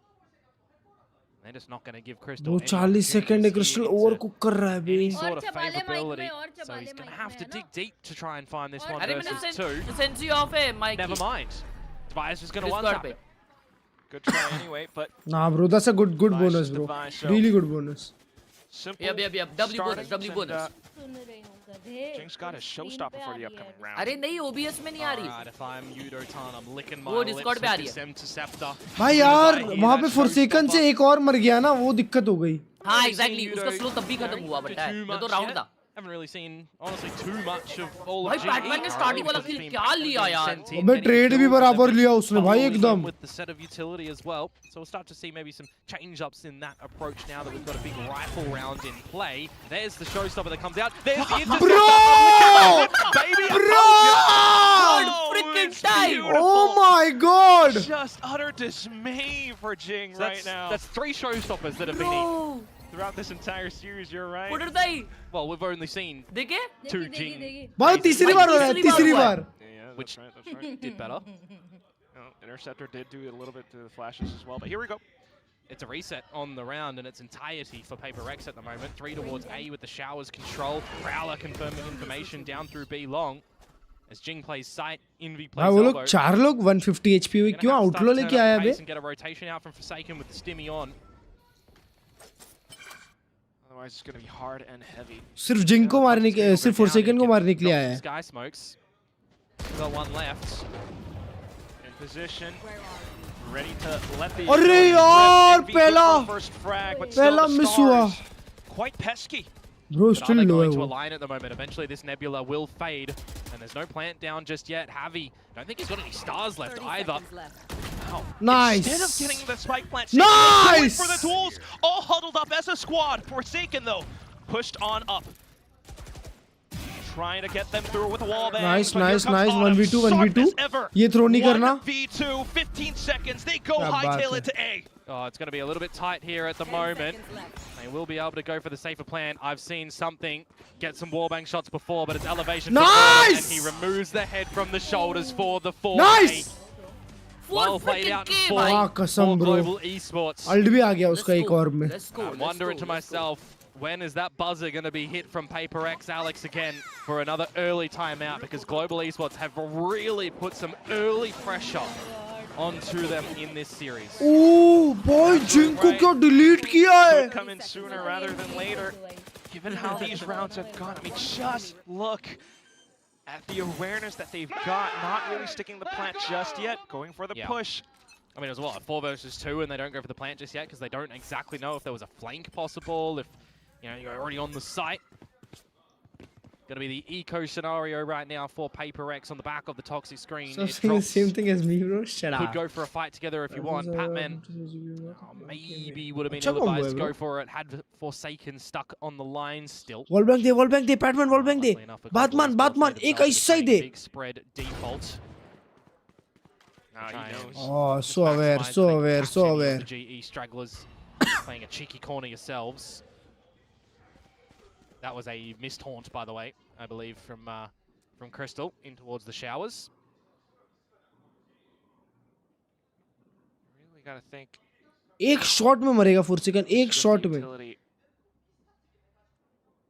They're just not going to give Crystal वो any 40 second है opportunities crystal here over to cook कर रहा है बे. any और sort of चबा ले mic में, favorability. और So चबा he's ले going to माइक have में, to है dig ना? deep to try and find this और one अरे versus मैंने 2. सेंसी ऑफ है mic Never mind. Tobias is going to Discord one-tap पे. it. Good try anyway, but Nah bro, that's a good Device bonus is bro. device, so- Really good bonus. simple. Yep. W bonus, startings W and, bonus. सुन रही हूँ गधे. Jinx got a showstopper for the upcoming round. अरे नहीं OBS में नहीं आ रही. Alright, if I'm Yudotan, I'm licking my वो lips Discord with पे आ रही this है. Interceptor. भाई As soon as यार I hear वहाँ that पे फोर्सेकन से showstopper, एक और मर गया ना, वो दिक्कत हो गई. हाँ really एग्जैक्टली seen उसका Yudo स्लो तब भी खत्म carry हुआ to बट है. too ये तो much राउंड yet. था. Haven't really seen, honestly, too much of all भाई of GE. बैटमैन ने स्टार्टिंग वाला किल क्या लिया यार. अबे ट्रेड भी बराबर लिया उसने भाई एकदम. With the set of utility as well, so we'll start to see maybe some change-ups in that approach now that we've got a big rifle round in play. There's the showstopper that comes out. There's the interceptor. Bro! Baby, Bro! freaking it's time. beautiful. Oh my god! Just utter dismay for Jing So right now. that's 3 showstoppers that have been No. Throughout this entire series, you're right. Put it there. well, we've only seen देखे? 2 देखी, Jing, देखी. भाई तीसरी बार हो रहा है, तीसरी बार. Yeah, that's which right, that's right. did better. No, Interceptor did do a little bit to the flashes as well, but here we go. It's a reset on the round in its entirety for Paper X at the moment. 3 towards A with the showers control. Prowler confirming information down through B long. As Jing plays sight, Envy plays भाई वो elbow. लोग 4 लोग 150 HP हुए Gonna क्यों have to आउटलो start to लेके turn आया up bay? pace and get a rotation out from Forsaken with the stimmy on. Otherwise, it's going to be hard and heavy. सिर्फ जिंग को मारने के सिर्फ Forsaken को मारने के लिए आया है. Sky smokes. Got one left. In position. Ready to let the अरे यार पहला मिस हुआ. Quite pesky. Bro, But still are they low going है to वो. align at the moment? Eventually, this Nebula will fade, and there's no plant down just yet. Javi, don't think he's got any stars left either. Nice. Instead of getting the spike plant, Nice. for the duels, all huddled up as a squad. Forsaken though, pushed on up. Trying to get them through with a wall bang. Nice, but here nice, comes nice. Autumn. 1v2, 1v2. Sharpest ever. ये throw नहीं करना. 1v2, 15 seconds. They go क्या बात hightail है. it to A. Oh, it's going to be a little bit tight here at the moment. They will be able to go for the safer plan. I've seen something get some wallbang shots before, but it's elevation. Nice! And he removes the head from the shoulders for the 4. Nice! Well played out for कसम bro. Global Esports. Ult भी आ गया उसका एक और में. I'm wondering to myself, when is that buzzer going to be hit from Paper X Alex again for another early timeout? Because Global Esports have really put some early pressure onto them in this series. Oh boy, जिंग को क्या delete किया है? Could come in sooner rather than later. Given how these rounds have gone, I mean, just look at the awareness that they've got. Not really sticking the plant just yet, going for the push. I mean, as well, 4 versus 2, and they don't go for the plant just yet because they don't exactly know if there was a flank possible, if you're already on the site. Going to be the eco scenario right now for Paper X on the back of the toxic screen. So same thing as me, bro. Shut up. Could go for a fight together if you want. Patman maybe would have been अच्छा ill-advised to combo है, go for it. Had Forsaken stuck on the line still. Wall bang they, Patman wall bang they. Batman, एक ऐसा ही दे. Big spread default. Oh, so aware. The GE stragglers playing a cheeky corner yourselves. That was a missed haunt, by the way, I believe, from Crystal in towards the showers. Really gotta think. एक shot में मरेगा Forsaken, एक shot में.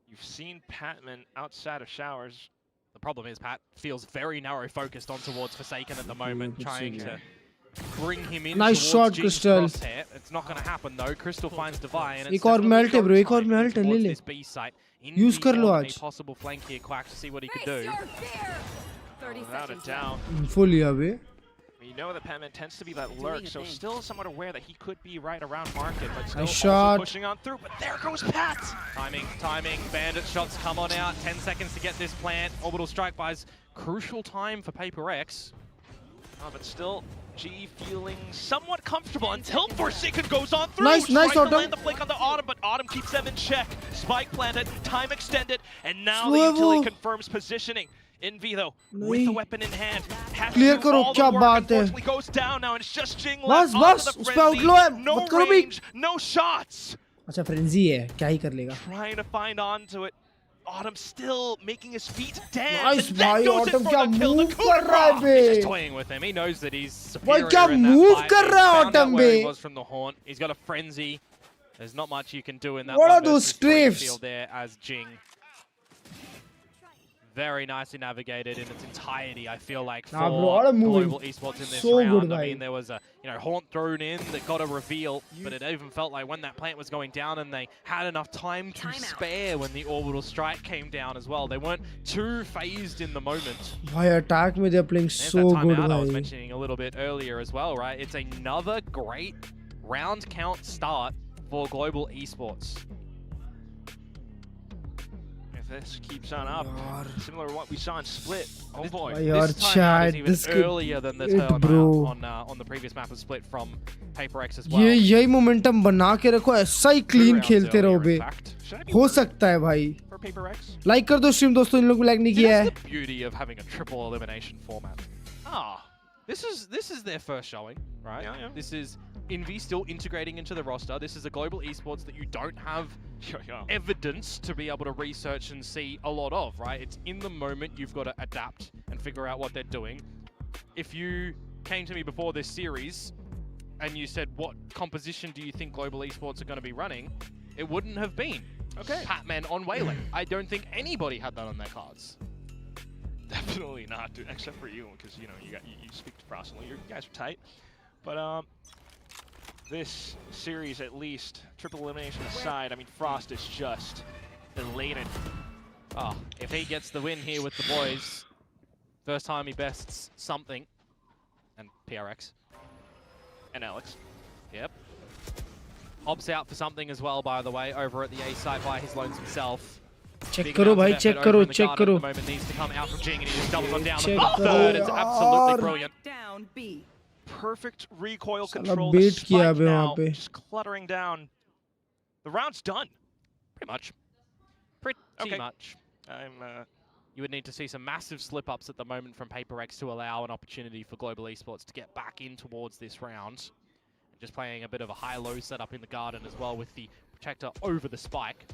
You've seen Patman outside of showers. The problem is Pat feels very narrow focused on towards Forsaken at the moment, trying to bring him in. Nice shot, Crystal. It's not going to happen though. Crystal finds Divine. एक और में ult है bro, एक और में ult है, ले ले. Use कर लो आज. Possible flank here, Quack, to see what he could do. Without a doubt. Full लिया बे. You know that Patman tends to be that lurk, so still somewhat aware that he could be right around market, but still also pushing on through. But there goes Pat! Timing, bandit shots come on out. 10 seconds to get this plant. Orbital strike buys crucial time for Paper X. Oh, but still, GE feeling somewhat comfortable until Forsaken goes on through. Nice, Autumn. To land the flank on the Autumn, but Autumn keeps them in check. Spike planted, time extended, and now the utility confirms positioning. In Veto, with the weapon in hand, Clear करो, क्या बात है? Goes down now, and it's just Jing left. बस उस पे outlaw है, no मत करो भी. range, no shots. अच्छा frenzy है, क्या ही कर लेगा? Trying to find onto it. Autumn still making his feet dance. Nice and भाई, goes Autumn in for क्या the kill. move कर रहा है बे? He's just toying with him. He knows that he's superior भाई क्या in that move fight. कर रहा है He's found out Autumn where he bay? was from the haunt. He's got a frenzy. There's not much you can do in that What one are those versus three strafes? field there as Jing. Very nicely navigated in its entirety, I feel like, for Global Esports in this round. I mean, there was a haunt thrown in that got a reveal, but it even felt like when that plant was going down and they had enough time to spare when the orbital strike came down as well. They weren't too phased in the moment. भाई attack में they're playing so good I was भाई. mentioning a little bit earlier as well, right? It's another great round count start for Global Esports. If this keeps on up, similar to what we saw in Split. Oh boy. This time out is even earlier than the turn on the previous map of Split from Paper X as well. ये यही momentum बना के रखो, ऐसा ही clean खेलते रहो बे. हो सकता है भाई. Like कर दो stream दोस्तों, इन लोगों को like नहीं किया है. That's the beauty of having a triple elimination format. This is their first showing, right? Yeah. This is Envy still integrating into the roster. This is a Global Esports that you don't have evidence to be able to research and see a lot of, right? It's in the moment, you've got to adapt and figure out what they're doing. If you came to me before this series and you said, what composition do you think Global Esports are going to be running? It wouldn't have been Patman on Wayland. I don't think anybody had that on their cards. Definitely not, dude, except for you, because you speak to Frost. You guys are tight, but this series at least, triple elimination aside, I mean, Frost is just elated. Oh, if he gets the win here with the boys, first time he bests something. And PRX. And Alex. Yep. Hobbs out for something as well, by the way, over at the A site by his lonesome self. Check karo bhai, check karo, check karo. At the moment needs to come out from Jing, and he just doubles on down Check the third. It's absolutely brilliant. Down B. Perfect recoil Salah control. bait The kiya spike abhi now, wahan pe. just cluttering down. The round's done. Pretty much. Pretty much. You would need to see some massive slip-ups at the moment from PaperX to allow an opportunity for Global Esports to get back in towards this round. Just playing a bit of a high-low setup in the garden as well with the protector over the spike.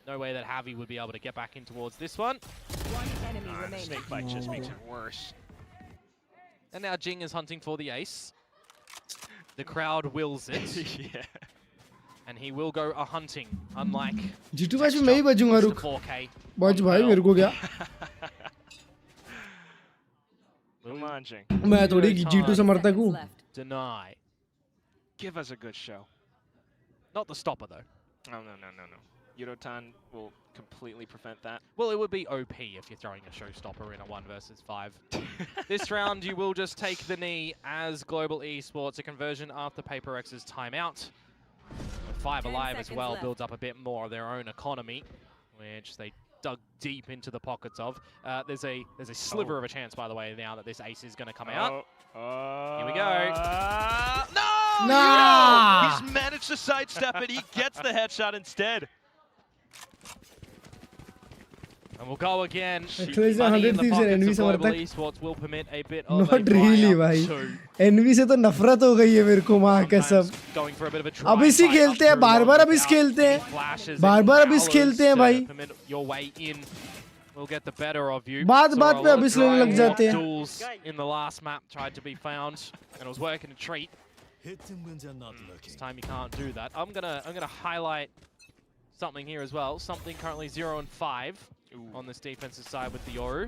No way that Javi would be able to get back in towards this one. One enemy remaining. Snake bite just makes it worse. And now Jing is hunting for the ace. The crowd wills it. Yeah. And he will go a-hunting, unlike Jeetu match में मैं ही बजूंगा रुक 4K. बज भाई मेरे को क्या Come on, Jing. मैं थोड़ी जीतू समर्थक हूँ Deny. Give us a good show. Not the stopper, though. Oh, no. Yudotan will completely prevent that. Well, it would be OP if you're throwing a showstopper in a 1 versus 5. This round, you will just take the knee as Global Esports, a conversion after PaperX's timeout. 5 alive as well builds up a bit more of their own economy, which they dug deep into the pockets of. There's a sliver of a chance, by the way, now that this ace is going to come out. Here we go. No! Nah! He's managed to sidestep it. He gets the headshot instead. And we'll go again. Actually, Money in the 100 pockets Envy of Global समर्थक Esports will permit a bit of Not a really buy-up भाई too. N V से तो नफरत हो गई है मेरे को माँ कसम Going for a bit of a try अब इसी fight खेलते up हैं through बार-बार one अब इस without खेलते any हैं flashes, बार-बार any अब इस powers खेलते हैं to भाई permit your way in will get the better of you. बात-बात Saw a पे lot अब of इस लेने लग dry जाते हैं duels in the last map tried to be found and it was working a treat. This time you can't do that. I'm gonna highlight something here as well. Something currently 0 and 5 on this defensive side with the Yoru.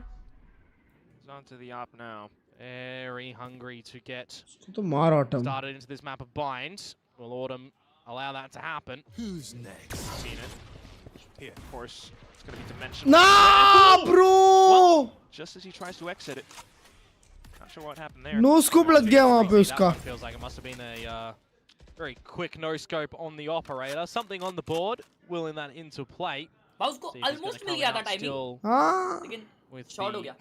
He's on to the op now. Very hungry to get तो मार autumn started into this map of bind. Will Autumn allow that to happen? Who's next? Seen it. Yeah, of course. It's going to be dimensional. ना bro Well, just as he tries to exit it. Not sure what happened there. No scope लग गया वहाँ पे That उसका one feels like it must have been a very quick no scope on the operator. Something on the board, willing that into play. उसको almost मिल गया था timing. हाँ लेकिन With short हो the गया.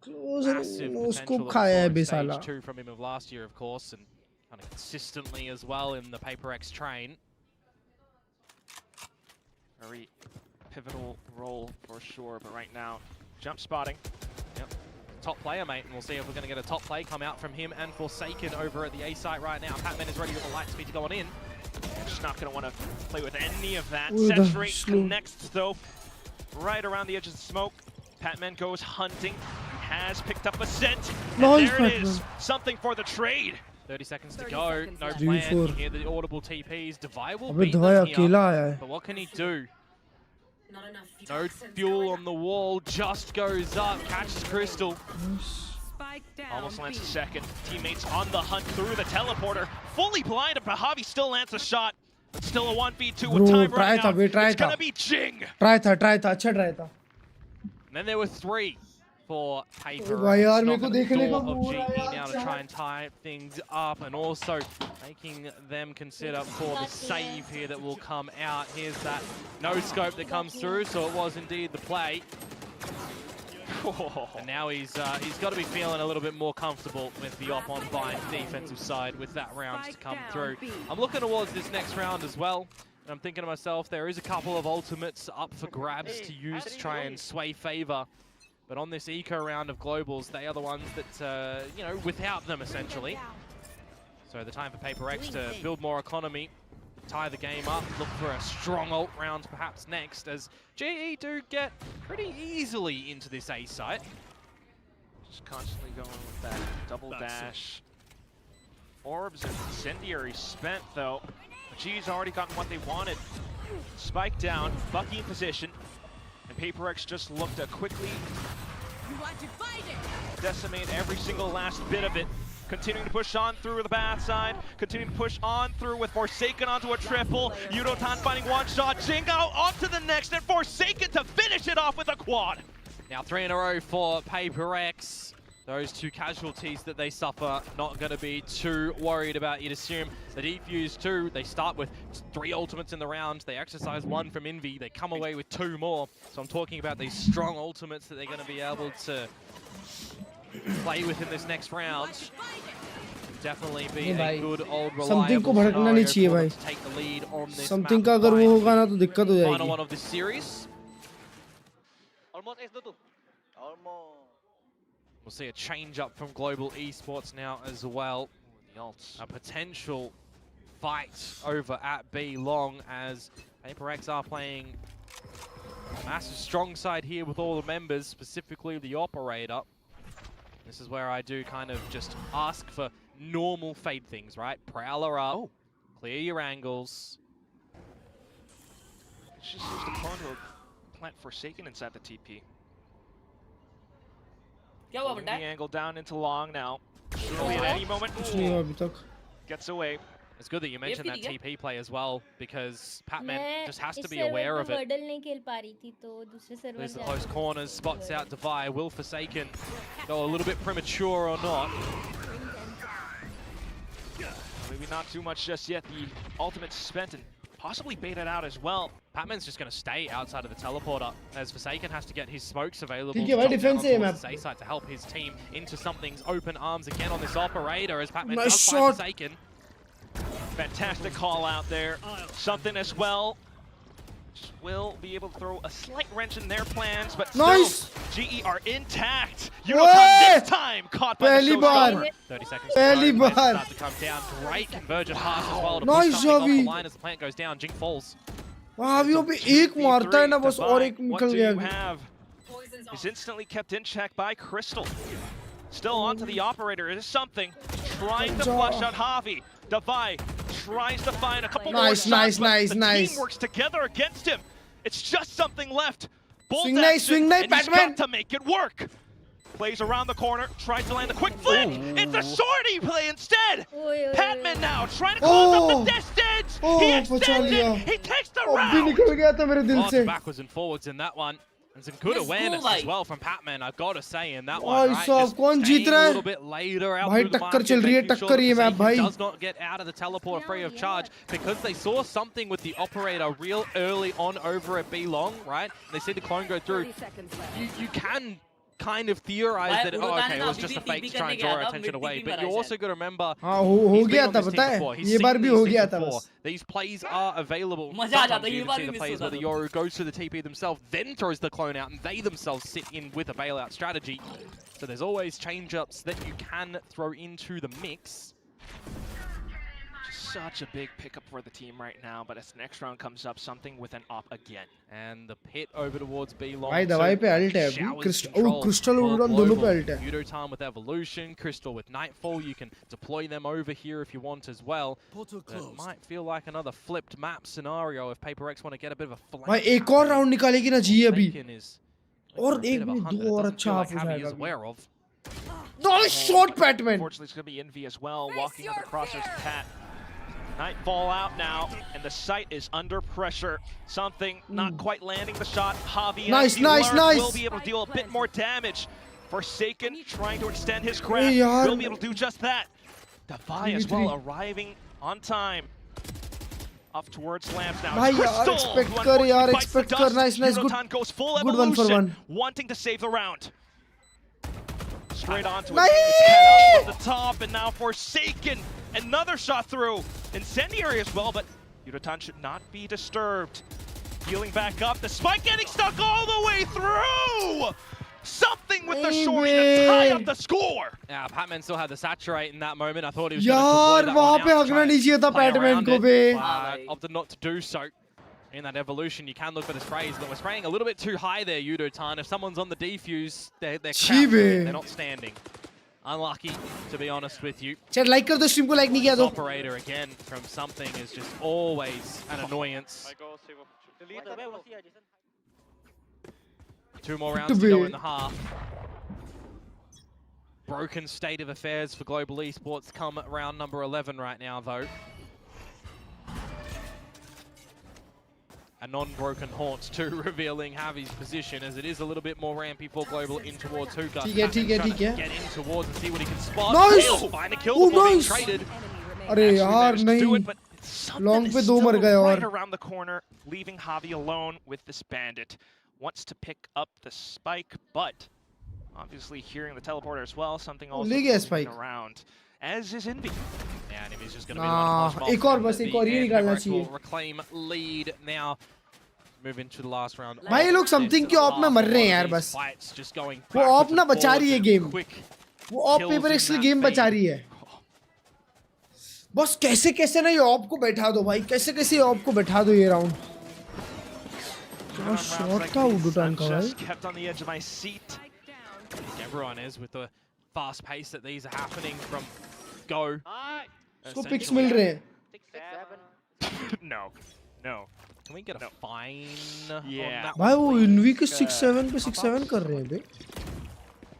Closer massive no potential scope that खाया है we saw in बेसाला stage 2 from him of last year, of course, and kind of consistently as well in the PaperX train. Very pivotal role for sure, but right now, jump spotting. Yep. Top player, mate, and we'll see if we're going to get a top play come out from him and Forsaken over at the A site right now. Patman is ready with the light speed to go on in. Just not going to want to play with any of that. Ooh, that's Saturate slow. connects, though, right around the edge of the smoke. Patman goes hunting. He has picked up a scent. And Nice, there it is. Patman. Something for the trade. 30 seconds to 30 go. seconds No left. plan. You G4. hear the audible TPs. Divide will अबे beat धवाई them here. अकेला आया है But what can he do? No fuel on the wall. Just goes up. Catches Crystal. Spike down. Almost lands a B. second. Teammates on the hunt through the teleporter. Fully blinded, but Javi still lands a shot. But still a 1v2 with Bro, time try running था out. Bay, try It's था. gonna be Jing. Try था अच्छा try था And then there were 3 for Paper. भाई यार, मेरे को Knocking at the देखने door का of मूड आया GE now to try and tie things up, and also making them consider for the save here that will come out. Here's that no scope that comes through, so it was indeed the play. And now he's got to be feeling a little bit more comfortable with the op on bind defensive side with that round to come through. I'm looking towards this next round as well. And I'm thinking to myself, there is a couple of ultimates up for grabs to use to try and sway favor. But on this eco round of globals, they are the ones that, you know, without them essentially. So the time for PaperX to build more economy, tie the game up, look for a strong ult round perhaps next, as GE do get pretty easily into this A site. Just constantly going with that double dash. Orbs and incendiary spent though. G's already gotten what they wanted. Spike down, Bucky in position, and PaperX just looked to quickly decimate every single last bit of it. Continuing to push on through the backside. Continuing to push on through with Forsaken onto a triple. Yudotan finding one shot. Jingo onto the next, and Forsaken to finish it off with a quad. Now 3 in a row for Prx. Those 2 casualties that they suffer, not going to be too worried about. You'd assume the defuse 2, they start with 3 ultimates in the round. They exercise 1 from Envy. They come away with 2 more. So I'm talking about these strong ultimates that they're going to be able to play with in this next round. Definitely be a good old Something को reliable भड़कना नहीं चाहिए scenario भाई. for them to take the lead on this Something map का अगर वो and होगा ना तो दिक्कत हो final जाएगी. one of this series. We'll see a change up from Global Esports now as well. A potential fight over at B long as Prx are playing a massive strong side here with all the members, specifically the operator. This is where I do kind of just ask for normal fade things, right? Prowler up, clear your angles. It's just used a clone to plant Forsaken inside the TP. Moving the angle down into long now. Surely at any moment. कुछ नहीं हुआ अभी तक. Gets away. It's good that you mentioned that TP play as well, because Patman just has to be aware of it. नहीं खेल पा रही थी तो दूसरे server There's the close corners, spots out Devi. Will Forsaken go a little bit premature or not? Maybe not too much just yet. The ultimate spent and possibly baited out as well. Patman's just going to stay outside of the teleporter as Forsaken has to get his smokes available ठीक to है भाई, drop down defense है onto map. the A side to help his team into something's open arms again on this operator as Patman Nice does shot. find Forsaken. Fantastic call out there. Something as well. Will be able to throw a slight wrench in their plans, but Nice. still, GE are intact. Yudotan this time caught by the पहली बार. showstopper. 30 seconds पहली to go. Plants bar. start to come down. Great convergent pass as well to Nice, push something off Javi. the line as the plant goes down. Jing falls. वहाँ भी वो भी एक मारता है ना बस और एक What निकल do गया. you have? He's instantly kept in check by Crystal. Still onto the operator. It is something. Trying to flush out Javi. Devi tries to find a couple more Nice, shots, nice, but nice, the nice. team works together against him. It's just something left. Bolt Swing nice, action, swing nice, and he's Batman. got to make it work. Plays around the corner, tries to land a quick flick. It's a sortie play instead. Patman now trying to close up the distance. He extends it. He takes the अब भी round. निकल गया था मेरे दिल Lots से. of backwards and forwards in that one. And some good Let's go, awareness bhai. as well from Patman, I've got to say, in that भाई one, right? साहब, Just कौन जीत staying रहा a है? little bit later out भाई through the टक्कर market, चल रही है, making sure टक्कर ही है मैप Forsaken भाई. does not get out of the teleport free of charge because they saw something with the operator real early on over at B long, right? They see the clone go through. You can kind of theorize भाई, that, उड़ान oh, है okay, it ना, was just a अभी fake भी to try and करने draw गया our था, attention mid away. TP But पर you है also got to remember, हाँ हो he's been गया on था this पता team है. before. He's ये seen बार भी these हो things गया था before. बस. These plays are available. मजा आ जाता, Sometimes ये you बार see भी the miss plays होता where the था. Yoru goes to the TP themselves, then throws the clone out, and they themselves sit in with a bailout strategy. So there's always change-ups that you can throw into the mix. Such a big pickup for the team right now, but as the next round comes up, something with an op again. And the pit over towards B long. भाई दवाई पे alt है अभी. Crystal और उड़ान दोनों पे alt है. Yudotan with Evolution, Crystal with Nightfall. You can deploy them over here if you want as well. It might feel like another flipped map scenario if Prx want to get a bit of a flank. भाई एक और round निकालेगी ना जी अभी. Forsaken is और a bit एक of a भी hunter दो और that doesn't अच्छा feel हाफ like हो Javi is जाएगा. aware of. Nice shot, Batman. Unfortunately, it's going to be Envy as well, walking up the crosshairs of Pat. Nightfall out now, and the site is under pressure. Something not quite landing the shot. Javi Nice, and nice, Klurge nice. will be able to deal a bit more damage. Forsaken trying to extend his craft. Hey, yaar. Will be able to do just that. Devi as well arriving on time. Off towards Lamps now. भाई It's यार, Crystal, expect who कर यार, unfortunately bites the expect कर. dust. Nice, nice, good. Yudotan goes full Good one for evolution, one. wanting to save the round. Straight onto it. Nice. It's cat up from the top, and now Forsaken. Another shot through. Incendiary as well, but Yudotan should not be disturbed. Healing back up. The spike getting stuck all the way through. Something with the shorty to tie up the score. Yeah, Patman still had the saturate in that moment. I thought he was यार वहाँ पे हगना नहीं चाहिए था Batman को बे. Opted not to do so. In that evolution, you can look for the sprays, but we're spraying a little bit too high there, Yudotan. If someone's on the defuse, they're crouching, they're not standing. Unlucky, to be honest with you. चल like कर दो stream को like नहीं किया तो. Operator again from something is just always an annoyance. 2 more rounds to go in the half. broken state of affairs for global esports come at round number 11 right now, though. A non-broken Haunts too, revealing Javi's position as it is a little bit more rampy for global in towards Hookah. ठीक है Get in towards and see what he can spot. Nice! He'll find a kill Oh, before being nice! traded. अरे यार नहीं long पे दो मर गए right और around the corner, leaving Javi alone with this bandit. Wants to pick up the spike, but obviously hearing the teleporter as well, something also ले गया moving spike around. As is Envy. Yeah, and Envy's just going to be the one to एक और बस एक और ये निकालना चाहिए reclaim lead now. Move into the last round. भाई ये लोग समथिंग के ऑप में मर रहे हैं यार बस वो ऑप ना बचा रही है गेम वो ऑप पेपर एक्स गेम बचा रही है बस कैसे कैसे ना ये ऑप को बैठा दो भाई कैसे कैसे ऑप को बैठा दो ये राउंड क्या शॉट था उडुटान का भाई Kept on the edge of my seat. Everyone is with the fast pace that these are happening from Go. उसको पिक्स मिल रहे हैं No. Can we get a fine on Yeah. that भाई वो one, please? Env के 6-7 पे 6-7 कर रहे हैं बे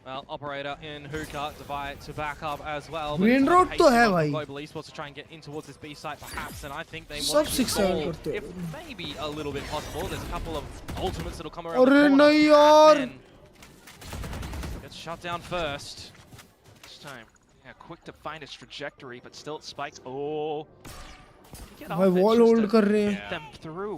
Well, operator in Hookah, divide to back up as well. Main road तो है भाई Global esports to try and get in towards this B site perhaps, and I think they सब want to 6-7 fall करते हैं if maybe a little bit possible. There's a couple of ultimates that'll come around अरे the corner. नहीं यार Batman gets shut down first. This time, yeah, quick to find its trajectory, but still it spikes. Oh. भाई wall hold कर रहे हैं Them through.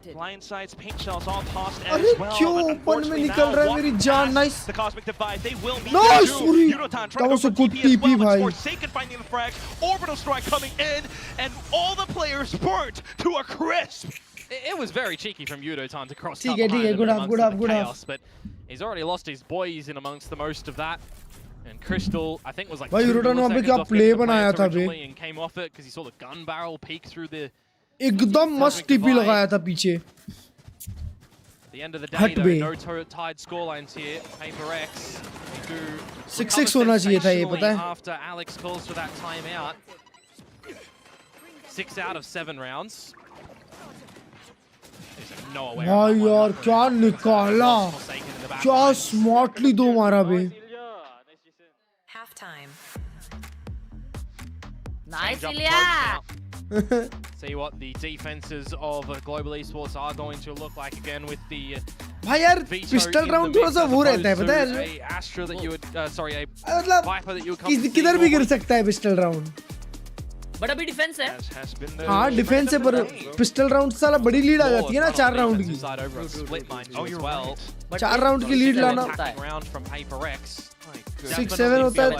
Blind sides, paint shells all tossed अरे as well. क्यों but open में unfortunately निकल now, रहा है walking मेरी जान past nice The cosmic divide, they will meet nice their पूरी doom. Unotan that trying to was go a for good TP as TP well, but भाई Forsaken finding the frag. Orbital strike coming in, and all the players burnt to a crisp. It was very cheeky from Udotan to cross ठीक है good up chaos, but he's already lost his boys in amongst the most of that. And Crystal, I think, was like भाई Udotan वहाँ पे क्या play बनाया था बे and came off it because he saw the gun barrel peek through the एकदम मस्त TP लगाया था पीछे At the end of the day, though, no tied scorelines here. Paper X do 6-6 होना चाहिए था ये पता है after Alex calls for that timeout. 6 out of 7 rounds. भाई यार क्या निकाला क्या स्मार्टली दो मारा बे Nice, Ilya. See what the defenses of Global Esports are going to look like again with the भाई यार Veto pistol in round the थोड़ा mix सा as वो रहता है opposed पता to है a Astra that you would sorry a मतलब Viper that you would come to see किधर भी गिर normally. सकता है पिस्टल राउंड बट अभी डिफेंस है हाँ डिफेंस है पर पिस्टल राउंड साला बड़ी लीड आ जाती है ना 4 राउंड की 4 राउंड की लीड लाना 6-7 होता है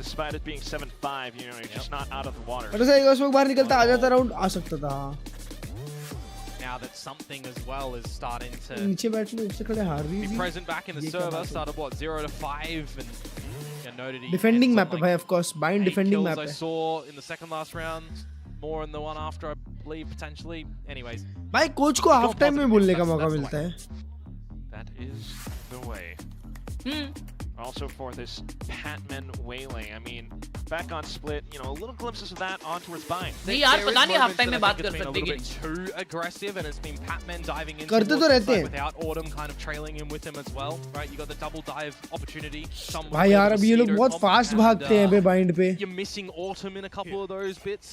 Despite it being 7-5, you know, you're just not out of the water. पर ऐसा उसमें बाहर निकलता आ जाता राउंड आ सकता था Now that something as well is starting to नीचे बैठने उससे खड़े हार रही be थी present back in the server. Started what 0 to 5 and noted he defending had map है some, भाई of course bind 8 defending kills map I है saw in the second last round, more in the one after I believe potentially. Anyways, भाई coach को half time में बोलने का मौका मिलता है That is the way. Also for this Patman wailing, I mean, back on split, you know, a little glimpses of that on towards bind. नहीं यार पता नहीं हाफ टाइम में बात कर it's been a सकते little कि bit too aggressive, and it's been Patman diving in करते तो towards the रहते side हैं without Autumn kind of trailing in with him as well, right? You got the double dive opportunity. Someone भाई यार अब ये लोग बहुत फास्ट भागते हैं बे बाइंड पे You're missing Autumn in a couple of those bits,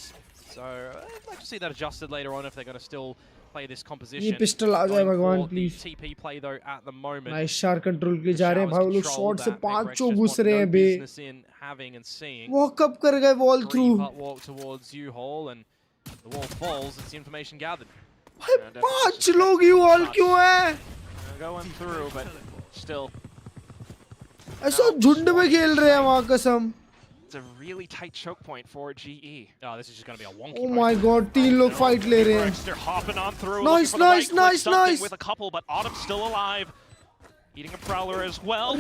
so I'd like to see that adjusted later on if they're going to still play this composition. ये पिस्टल आ जाए भगवान The please TP play though at the moment. Nice शार control के लिए जा रहे हैं भाई वो लोग शॉट से 5 घुस रहे हैं बे वॉक अप कर गए wall through walk towards U-Hall and the wall falls. It's the information gathered. भाई 5 लोग ही वॉल क्यों है Going through, but still. ऐसा झुंड में खेल रहे हैं वहां कसम It's a really tight choke point for GE. Oh, this is just going to be a wonky. Oh my god, 3 लोग फाइट ले रहे हैं They're hopping on through. Nice, looking for the nice, right click, nice, something nice. With a couple, but Autumn's still alive. Eating a prowler as well.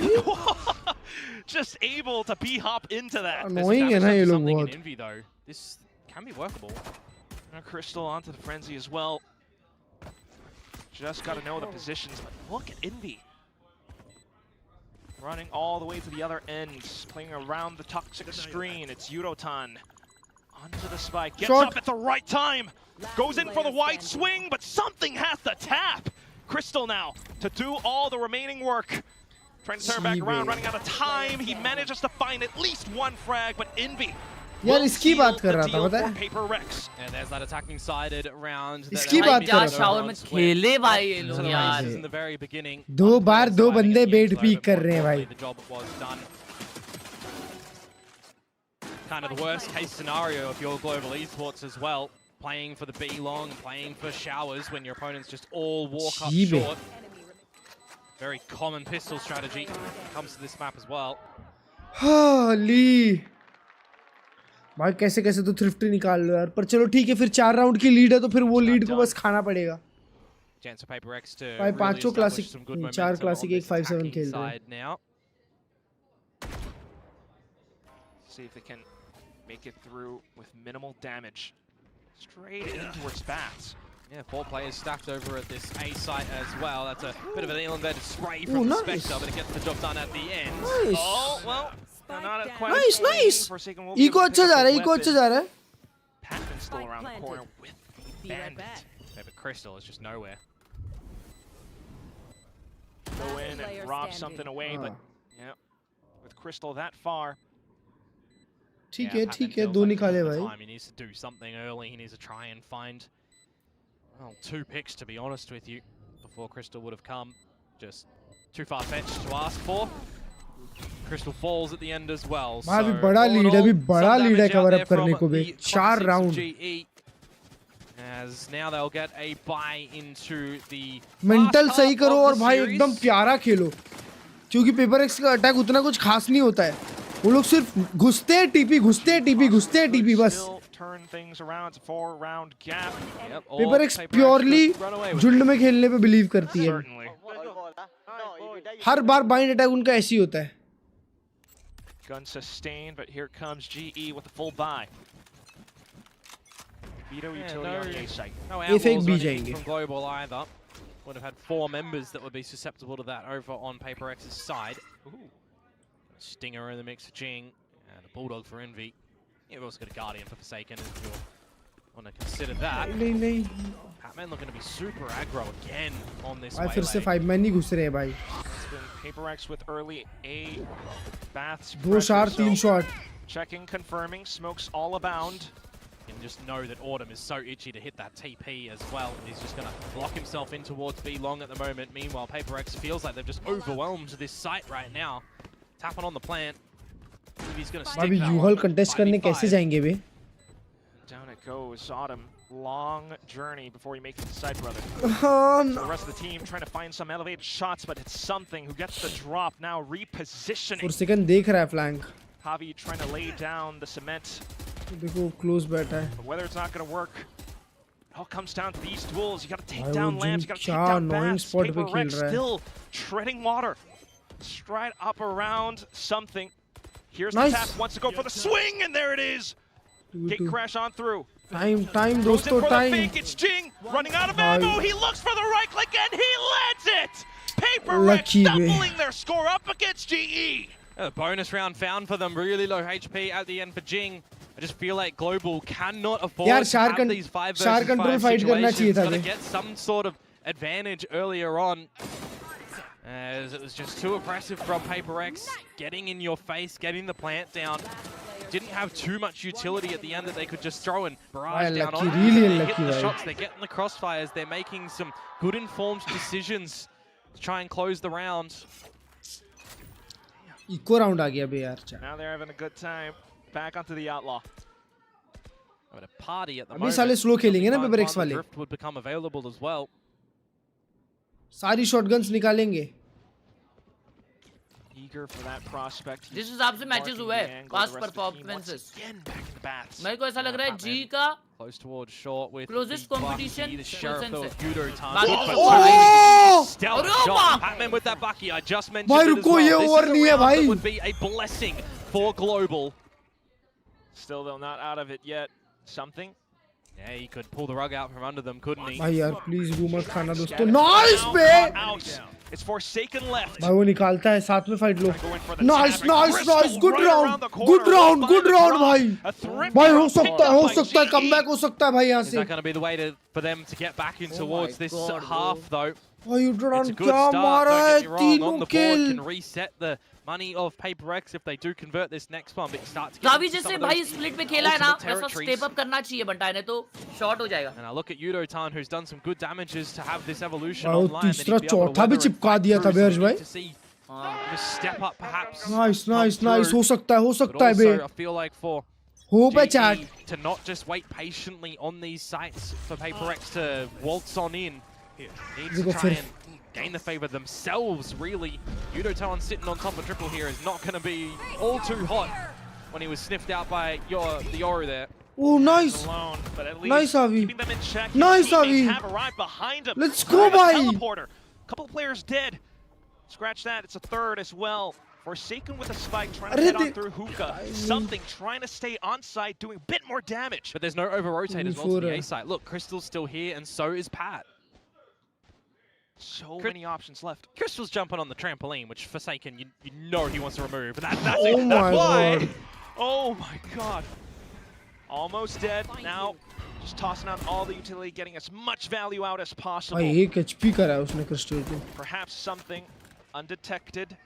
Just able to b-hop into that. Annoying है ना ये लोग बहुत Envy though. This can be workable. Crystal onto the frenzy as well. Just got to know the positions, but look at Envy. Running all the way to the other end, playing around the toxic screen. It's Udotan onto the spike. Gets Shot. up at the right time. Goes in for the wide swing, but something has to tap. Crystal now to do all the remaining work. Trying to turn back around, running out of time. He manages to find at least one frag, but Envy यार इसकी बात कर रहा था पता है Prx. And there's that attacking sided round. इसकी बात कर रहा था शावर में खेले भाई ये लोग यार in the very beginning. दो बार दो बंदे बेट पीक कर रहे हैं भाई The job was done. Kind of the worst case scenario of your global esports as well. Playing for the B long, playing for showers when your opponents just all walk up short. Very common pistol strategy when it comes to this map as well. ली भाई कैसे कैसे तो thrifty निकाल लो यार पर चलो ठीक है फिर 4 राउंड की लीड है तो फिर वो लीड को बस खाना पड़ेगा Chance for Paper X to भाई really पांचों establish classic some good 4 momentum classic on एक this 5-7 attacking खेल रहे हैं side now. See if they can make it through with minimal damage. Straight in towards bats. Yeah, 4 players stacked over at this A site as well. That's a bit of an elongated spray from the Spectre, but it gets the job done at the end. Nice. Oh, well, not quite Nice, as clean. nice. Forsaken will be eco able to अच्छा pick जा up रहा the है eco अच्छा weapon. जा रहा है Patman's still around the corner with the bandit. Yeah, but Crystal is just nowhere. Go in and rob something away, but yeah, with Crystal that far. ठीक Yeah, है Patman ठीक है feels दो like निकाले all the भाई time He needs to do something early. He needs to try and find, well, 2 picks to be honest with you, before Crystal would have come. Just too far-fetched to ask for. Crystal falls at the end as well. भाई अभी So, बड़ा all in lead है अभी all, बड़ा some lead है damage out cover there up करने from को भी the 4 Klurge of round GE. As now they'll get a buy into the mental last सही half करो of और the भाई series. एकदम प्यारा खेलो क्योंकि पेपर एक्स का अटैक उतना कुछ खास नहीं होता है वो लोग सिर्फ घुसते हैं टीपी घुसते हैं टीपी घुसते हैं टीपी बस Still turn things around. It's a 4-round gap. Yep, all paper x Paper X purely could run away with झुंड में खेलने पे बिलीव करती है Certainly. हर बार बाइंड अटैक उनका ऐसे ही होता है Gun sustained, but here comes GE with the full buy. Veto utility on the A site. No ये फेक outlaws भी or anything जाएंगे from Global either. Would have had 4 members that would be susceptible to that over on Paper X's side. Ooh. Stinger in the mix for Jing, and a Bulldog for Envy. You've also got a Guardian for Forsaken if you want to consider that. नहीं नहीं Patman looking to be super aggro again on this भाई फिर से melee. 5 man नहीं घुस रहे हैं भाई It's been Paper X with early A baths. 2 shot 3 shot Checking, confirming, smokes all abound. You can just know that Autumn is so itchy to hit that TP as well. He's just going to lock himself in towards B long at the moment. Meanwhile, Paper X feels like they've just overwhelmed this site right now. Tapping on the plant. If he's going to stick अभी that यूहल one, contest करने 5v5. कैसे जाएंगे बे Down it goes, Autumn. Long journey before he makes it to side, brother. हाँ So the rest of the team trying to find some elevated shots, but it's something who gets the drop now, repositioning. फुरसेकन देख रहा है flank Javi trying to lay down the cement, देखो close बैठा है but whether it's not going to work, it all comes down to these duels. You got to take भाई down वो lamps, Jin you got to क्या take down annoying bats. spot पे Paper खेल Rex रहा है still treading water. Stride up around something. Here's Nice. the tap, wants to go for the swing, and there it is. Gate crash on through. Time Goes in दोस्तों for the time fake, it's Jing, running out of Bye. ammo, he looks for the right click and he lands it! Paper Rex Lucky me. doubling their score up against GE! A bonus round found for them, really low HP at the end for Jing. I just feel like Global cannot afford यार to शार have these 5 शार versus 5 control fight करना चाहिए situations. था Got to बे get some sort of advantage earlier on. As it was just too oppressive from Paper X, getting in your face, getting the plant down. Didn't have too much utility at the end that they could just throw and barrage down Unlucky, on. really They unlucky, hit the भाई. shots, they're getting the crossfires, they're making some good informed decisions to try and close the round. Eco round आ गया बे यार चार Now they're having a good time. Back onto the Outlaw. But a party at the अभी moment. साले slow खेलेंगे ना Something paper fun, x the वाले drift would become available as well. सारी शॉटगन्स निकालेंगे Eager for that prospect. जिस हिसाब से मैचेस हुए पास्ट परफॉर्मेंसेस मेरे को ऐसा लग रहा है जी का Close towards short with Closest the competition, Bucky, the Sheriff Wilson of से। Judo बाकी तो time. सब पढ़ाई। Stealth अरे shot. बाप! Patman with that Bucky. I just mentioned भाई it as रुको, well. ये This over is a नहीं है round भाई। that would be a blessing for Global. Still, though, not out of it yet. Something. Yeah, he could pull the rug out from under them, couldn't he? भाई यार please वो मत खाना दोस्तों nice बे Out. It's Forsaken left. भाई वो निकालता है साथ में fight low. Go in for the Nice, jab, and nice, Crystal nice. Good right around round. the corner. Good round, Will good find the round drop. भाई. A thrifty भाई हो round सकता picked है, up हो by सकता है, GE. Comeback हो सकता है भाई यहाँ Is से. that going to be the way for them to get back in towards this God, half, though? भाई It's a यूट्यूब good क्या start, मारा don't है, get me wrong. On तीनों the board kill. can reset the money of Paper X if they do convert this next one, but it starts to get काफी into some जैसे of भाई those split में खेला है ना, ultimate वैसा territories. Step up करना चाहिए बंटा ने, तो शॉट हो जाएगा. And I look at Yudotan, who's done some good damages to have this evolution भाई वो online. तीसरा चौथा भी चिपका दिया था बेर्ज भाई. To see just step up perhaps. Nice, come nice, nice. through. हो सकता है, हो But सकता है बे. also, I feel like for hope है GE chat. to not just wait patiently on these sites for Paper X to waltz on in. Needs to देखो try फिर. and gain the favor themselves, really. Yudotan sitting on top of triple here is not going to be all too hot when he was sniffed out by the Yoru there. Oh, nice. Alone, but at least Nice, Avi. keeping them in check. His Nice, teammates Avi. have arrived behind him. Let's go, Right, a bhai. teleporter. Couple of players dead. Scratch that. It's a third as well. Forsaken with a spike, trying to Arre, head on they- through hookah. Something trying to stay on site, doing a bit more damage. But there's no over-rotate as well to the Before, A site. Look, Crystal's still here, and so is Pat. So many options left. Crystal's jumping on the trampoline, which Forsaken, you know he wants to remove. But that's Oh it. That's my why. God. Oh my god. Almost dead. Now, just tossing out all the utility, getting as much value out as possible. भाई 1 HP करा है उसने crystal को. Perhaps something undetected.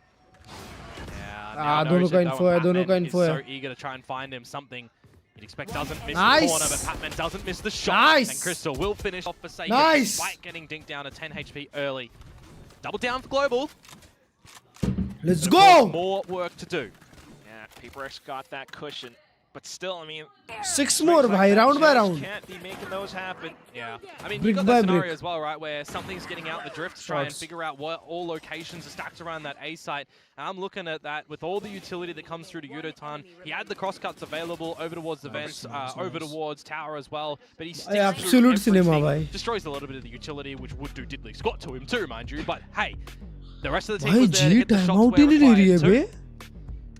Now दोनों knows का it, info though, है, and दोनों का Patman info is है. so eager to try and find him something. You'd expect doesn't miss Nice. the corner, but Patman doesn't miss the shot. Nice. And Crystal will finish off Forsaken Nice. despite getting dinked down to 10 HP early. Double down for Global. Let's But of course, go. more work to do. Yeah, Paper X got that cushion. But still, I mean, 6 more भाई, round by just round. can't be making those happen. Yeah, I mean, Brick you've got by that scenario brick. as well, right, where something's getting out the drift to try and Shots. figure out what all locations are stacked around that A site. And I'm looking at that with all the utility that comes through to Yudotan. He had the crosscuts available over towards the vents, over towards tower as well, but he sticks absolute through cinema, everything, bhai. destroys a little bit of the utility, which would do diddly squat to him too, mind you. But hey, the rest of the team भाई was there to जी hit the time shots out ही where नहीं ले रही है required बे. too.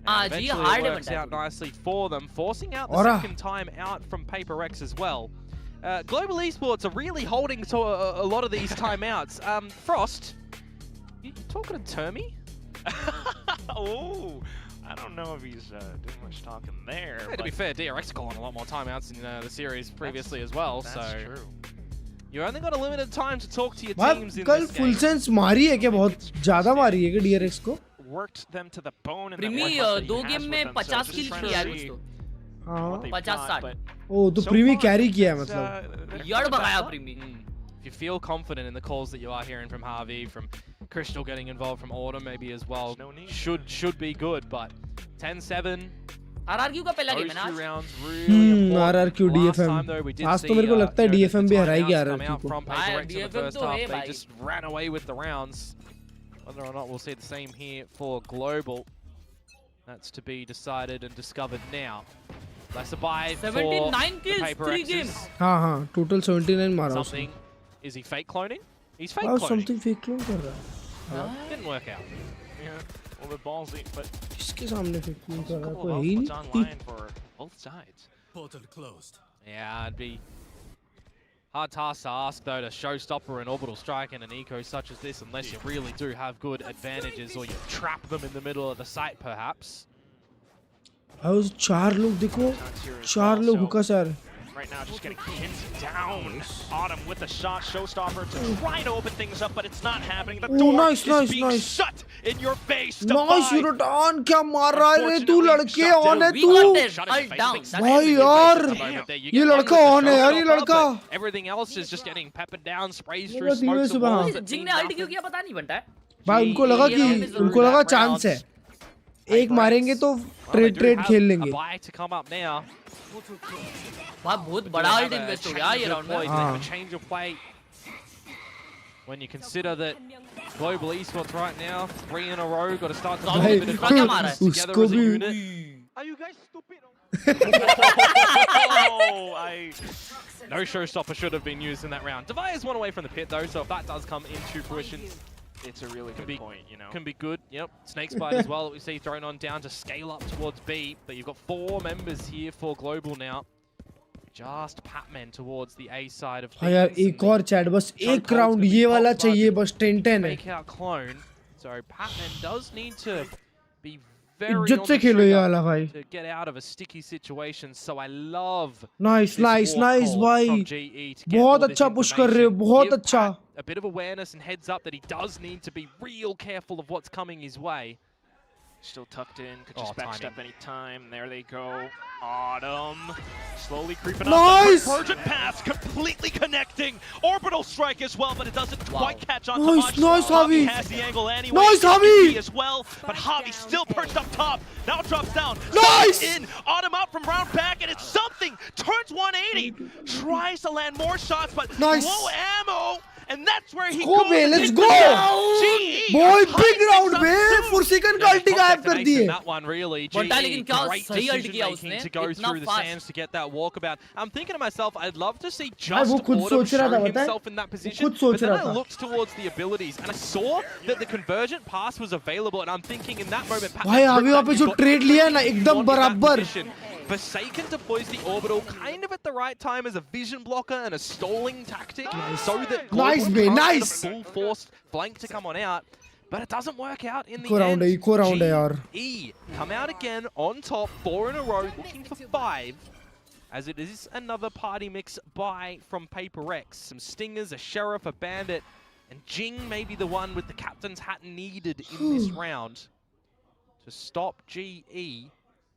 हाँ And जी, eventually hard it है works बंटा. out nicely for them, forcing out the Ora. second time out from Paper X as well. Global Esports are really holding to a lot of these timeouts. Frost, you talking to Termy? Oh, I don't know if he's doing much talking there. Hey, to be but fair, DRX are calling a lot more timeouts in the series previously as well, that's so true. you only got a limited time to talk to your भाई teams in कल this full game. Sense मारी है क्या, बहुत ज्यादा मारी है क्या DRX को. Worked them to the bone. And प्रीमी 2 game में 50 किल किया है कुछ तो. हाँ. 50-60. ओ तो प्रीमी कैरी किया है मतलब. यड़ भगाया प्रीमी. If you feel confident in the calls that you are hearing from Harvey, from Crystal getting involved, from Autumn maybe as well, should be good, but 10-7. RRQ का पहला गेम है ना Those two आज. rounds really important. RRQ Last DFM. time, though, we did आज तो see, मेरे को लगता है you know, DFM the भी हराएगी timeouts come RRQ out को. from Paper हाँ, X in the DFM first तो half. है They भाई. just ran away with the rounds. Whether or not we'll see the same here for Global, that's to be decided and discovered now. That's a buy for 79 the kills, Paper 3 X's. games. हाँ हाँ total 79 मारा उसने. Something, is he fake cloning? He's fake वाह cloning. Something fake clone कर रहा है. Didn't work out. Yeah, a little bit ballsy, but किसके सामने फेक क्लोन कर रहा है, couple कोई of है ही outputs नहीं. online for both sides. Portal closed. Yeah, it'd be hard task to ask though to showstopper an orbital strike in an eco such as this unless you really do have good advantages or you trap them in the middle of the site perhaps. भाई उस 4 लोग देखो, 4 लोग हुक्का से आ रहे. Right now, just getting pinned down. Autumn with the shot, showstopper to try to open things up, but it's not happening. The Oh, door nice, is nice, being nice. shut in your face. Nice यूरोटान, क्या मार रहा है रे तू, लड़के on है We तू. got this. Ult down. भाई यार, ये लड़का ऑन है यार, ये लड़का. Everything else is just getting peppered down, sprays ये through बस धीरे smokes से and बना. walls. जिंग ने अल्ट क्यों किया पता नहीं बनता है. भाई उनको लगा कि उनको लगा चांस है, एक मारेंगे तो ट्रेड खेल लेंगे. A buy to come up now. भाई बहुत बड़ा अल्ट इन्वेस्ट हो गया ये राउंड में. A change of play. When you consider that Global Esports right now, 3 in a row, got to start to भाई build a bit of confidence together उसको as a भी unit. Are you guys stupid? Oh, No showstopper should have been used in that round. Divide is one away from the pit though, so if that does come into fruition, it's a really good point, you know. can be good. Yep, Snake Spider as well that we see thrown on down to scale up towards B, but you've got 4 members here for Global now. just Patman towards the A side of हाँ यार things. एक और chat बस एक round ये वाला चाहिए बस 10-10 है Make out clone. So Patman does need to be very इज्जत on से the खेलो ये trigger वाला भाई to get out of a sticky situation. So I love nice this nice walk nice call भाई from GE to get बहुत all this अच्छा push कर रहे हो information. बहुत Give अच्छा Pat a bit of awareness and heads up that he does need to be real careful of what's coming his way. Still tucked in, could just timing. backstep any time. There they go. Autumn slowly creeping Nice! up. Convergent pass completely connecting. Orbital strike as well, but it doesn't quite catch on Nice, to nice, Javi Javi. has the angle anyway. Nice, Javi! as well, but Javi still perched up top. Now drops down. Nice! In. Autumn out from round back, and it's something. Turns 180. Tries to land more shots, but Nice. low ammo. And that's where he go goes. be and let's hits go it down. GE boy are big tying round things up be soon. Forsaken का ulti गायब कर दिए That one really. Bonta GE, लेकिन क्या great सही ult decision किया making उसने, to go इतना through the fast. sands to get that walkabout. I'm thinking to myself, I'd love to see भाई just वो खुद Autumn सोच रहा था show पता है himself in that वो position. खुद सोच But then रहा I था looked towards the abilities and I saw that the convergent pass was available, and I'm thinking in that moment, भाई अभी वहाँ पे जो ट्रेड लिया है ना एकदम बराबर Forsaken deploys the orbital kind of at the right time as a vision blocker and a stalling tactic, so that Nice, Global man, can't get nice. a full forced flank to come on out. But it doesn't work out in the eco round है end. Eco round है यार GE come out again on top, 4 in a row, looking for 5. As it is another party mix buy from Prx. Some stingers, a sheriff, a bandit, and Jing may be the one with the captain's hat needed in this round to stop GE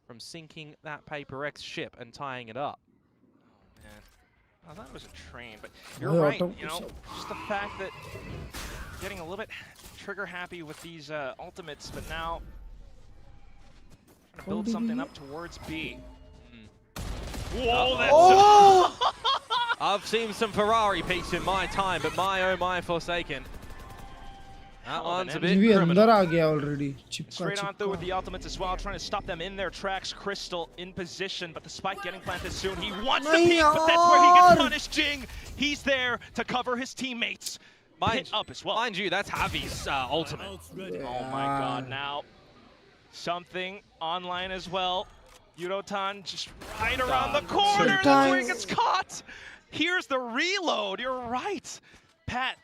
from sinking that Prx ship and tying it up. Man, I thought it was a train, but you're Yeah, right. don't- You know, just the fact that getting a little bit trigger happy with these ultimates, but now trying to build something up towards B. Whoa, that's oh I've seen some Ferrari peaks in my time, but my oh my Forsaken. That one's a bit भी अंदर criminal. आ गया already चिपका straight on through with चिपका the ultimates as well, trying to stop them in their tracks. Crystal in position, but the spike getting planted soon. He wants to नहीं peek, but that's where he gets यार punished. Jing, he's there to cover his teammates. Hit up as well. Mind you, that's Javi's ultimate. Oh my god, now something online as well. Yudotan just right around the corner. That's where he gets caught. Here's the reload. You're right. Pat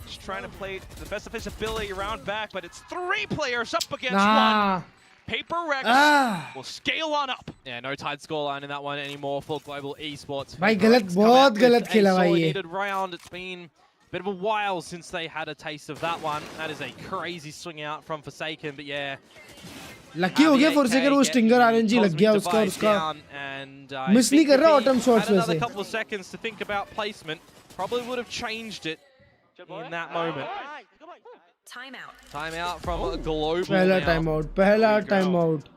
just trying to play the best of his ability around back, but it's 3 players up against nah 1. Paper Ah. will scale on up. Yeah, no tied scoreline in that one anymore for Global Esports. भाई Prx गलत come बहुत out with गलत a खेला भाई sorely ये needed round. It's been a bit of a while since they had a taste of that one. That is a crazy swing out from Forsaken, but yeah. Lucky हो गया Forsaken वो stinger RNG लग गया उसका और उसका miss नहीं कर रहा ऑटम शॉट्स another वैसे couple of seconds to think about placement. Probably would have changed it in that moment. Time out from a global पहला now. टाइम आउट पहला time out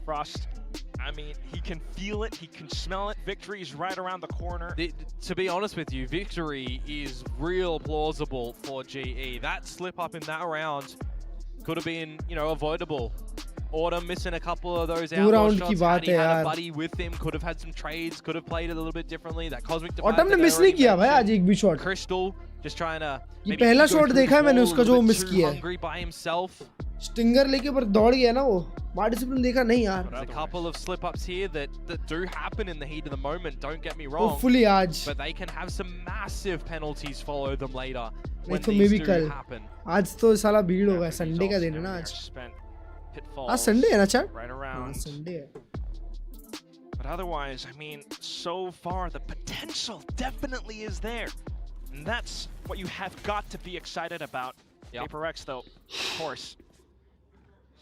Frost, I mean, he can feel it, he can smell it. Victory is right around the corner. To be honest with you, victory is real plausible for GE. That slip up in that round could have been, you know, avoidable. Autumn missing a couple of those outlaw round shots. की बात Had he है had यार a buddy with him, could have had some trades, could have played it a little bit differently. That cosmic divide autumn ने that I miss नहीं already किया भाई आज mentioned. एक भी shot Crystal just trying to ये maybe पहला go shot through देखा the है मैंने wall a उसका little जो bit मिस too किया है hungry by himself. स्टिंगर लेके पर दौड़ गया ना वो मार डिसिप्लिन देखा नहीं यार There's a couple of slip-ups here that do happen in the heat of the moment, don't get me wrong. Hopefully आज But they can have some massive penalties follow them later when नहीं तो मे these भी do कल happen. आज तो साला भीड़ होगा संडे का दिन है ना आज आज संडे है ना चैट Right हाँ around. संडे है But otherwise, I mean, so far the potential definitely is there. And that's what you have got to be excited about. Yep. Prx though, of course.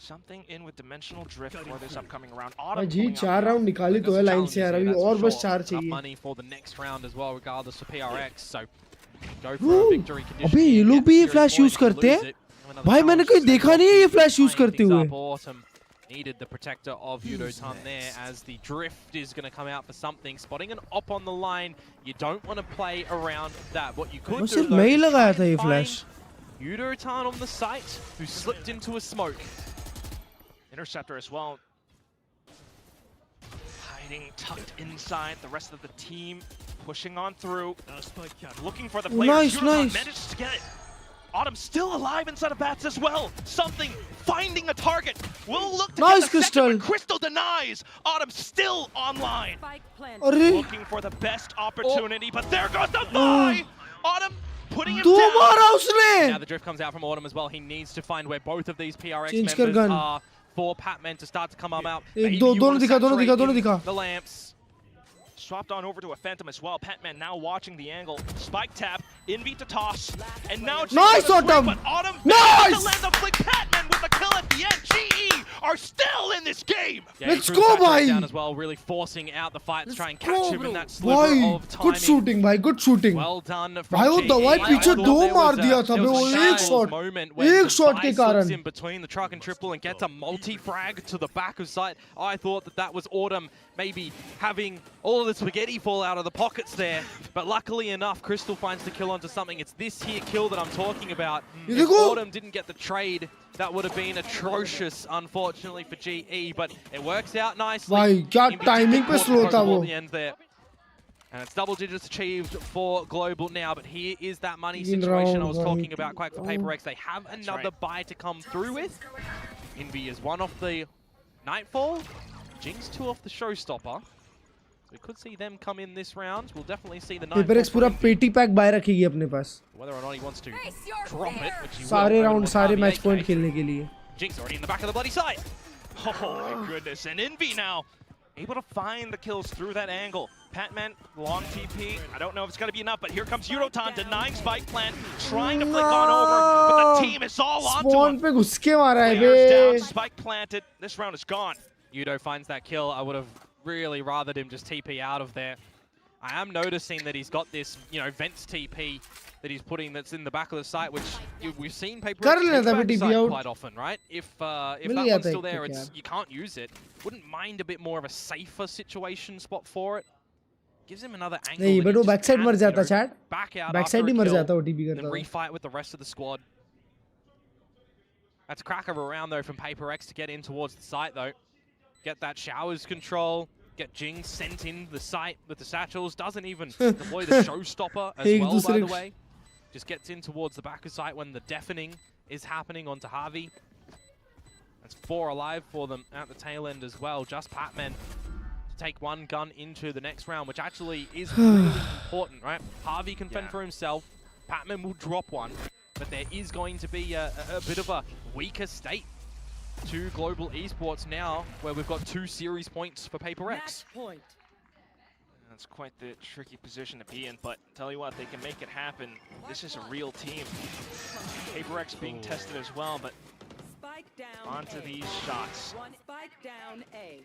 Something in with dimensional drift for this upcoming round. भाई Autumn जी pulling out 4 round निकाली तो है line से यार अभी और बस 4 Enough चाहिए money for the next round as well, regardless of PRX. So go for a victory condition. अबे ये लोग भी ये फ्लैश यूज करते हैं भाई मैंने कहीं देखा नहीं है ये फ्लैश यूज करते हुए Autumn needed the protector of Yudotan there as the drift is going to come out for something. Spotting an op on the line, you don't want to play around that. What you could do सिर्फ though मैं ही is लगाया try था ये and flash find Yudotan on the site who slipped into a smoke. Interceptor as well. Hiding, tucked inside. The rest of the team pushing on through. Looking for the players. Nice, Yudotan nice. managed to get it. Autumn still alive inside of bats as well. Something finding a target. We'll look to Nice, get the Crystal. second, but Crystal denies. Autumn still online. अरे Looking for the best opportunity, but there goes the buy. Autumn putting him दो down. मारा उसने. Now the drift comes out from Autumn as well. He needs to find where both of these PRX Change कर members gun. are for Patman to start to come out. एक Maybe दो you दोनों wanna दिखा दोनों saturate दिखा दोनों in दिखा. the lamps. Swapped on over to a Phantom as well. Patman now watching the angle. Spike tap, Envy to toss, and now Nice, Autumn! But Autumn Nice! to land the flick. Patman with the kill at the end. GE are still in this game. Yeah, Let's he threw the go, back bhai. down as well, really forcing out the fight to try and catch him in that sliver भाई of timing. good shooting भाई good shooting. Well done from भाई वो GE. दवाई I पीछे thought दो there मार was दिया था there बे, was वो a एक shambles shot moment when एक the shot के Spy slips कारण. in between the truck and triple and gets a multi-frag to the back of sight. I thought that was Autumn maybe having all of the spaghetti fall out of the pockets there, but luckily enough, Crystal finds the kill onto something. It's this here kill that I'm talking about. If Autumn didn't get the trade, that would have been atrocious, unfortunately, for GE, but it works out nicely. भाई क्या In timing पे caught slow था Global वो. at the end there. And it's double digits achieved for Global now, but here is that money In situation I round was one. talking about, Quack, for Oh. Paper X. They have another buy to come through with. Envy is one off the Nightfall. Jinx two off the Showstopper. So we could see them come in this round. We'll definitely see the Nightfall. Paper x पूरा for Envy. पेटी pack bye रखेगी अपने पास. Whether or not he wants to drop it, which he सारे will, round over सारे Harvey match AK. Point खेलने के लिए. Jinx already in the back of the bloody site. Oh my goodness, and Envy now able to find the kills through that angle. Patman, long TP. I don't know if it's going to be enough, but here comes Euroton denying Spike Plant, trying to flick on over, but the team is all onto Spawn him. पे घुस के मारा है Players down, bay. Spike planted. This round is gone. Yudo finds that kill. I would have really rathered him just TP out of there. I am noticing that he's got this, Vents TP that he's putting that's in the back of the site, which we've seen Paper कर X लेना take था back TP site out. quite often, right? If that mill one's जाता still एक there, तो it's क्या. you can't use it. Wouldn't mind a bit more of a safer situation spot for it. Gives him another angle. नहीं that but he वो just back side can, मर जाता chat. back out back after side a ही मर kill, जाता OTP then करता था. refight with the rest of the squad. That's a crack of a round though from Paper X to get in towards the site though. Get that showers control. Get Jing sent in the site with the satchels. Doesn't even deploy the showstopper as एक well, by दूसरे the way. Just gets in towards the back of site when the deafening is happening onto Harvey. That's 4 alive for them at the tail end as well. Just Patman to take one gun into the next round, which actually is really important, right? Harvey can fend for himself. Patman will drop one, but there is going to be a bit of a weaker state to Global Esports now, where we've got 2 series points for Paper X. That's quite the tricky position to be in, but tell you what, they can make it happen. This is a real team. Paper X being tested as well, but onto these shots. Spike down A.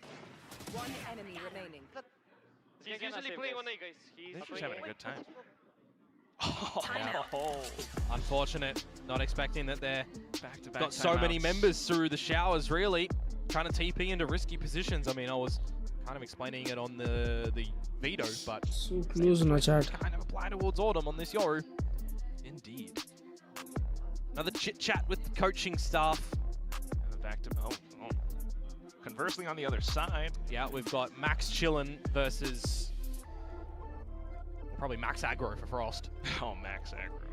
One enemy remaining. He's usually playing on A, guys. He's Just having a good time. Unfortunate. Not expecting that they're Back-to-back got so many timeouts. members through the showers, really. Trying to TP into risky positions. I mean, I was kind of explaining it on the Veto, but So close ना chat. kind of apply towards Autumn on this Yoru. Indeed. Another chit-chat with the coaching staff. Back to conversely on the other side. Yeah, we've got Max Chillin versus probably Max Aggro for Frost. Oh, Max Aggro.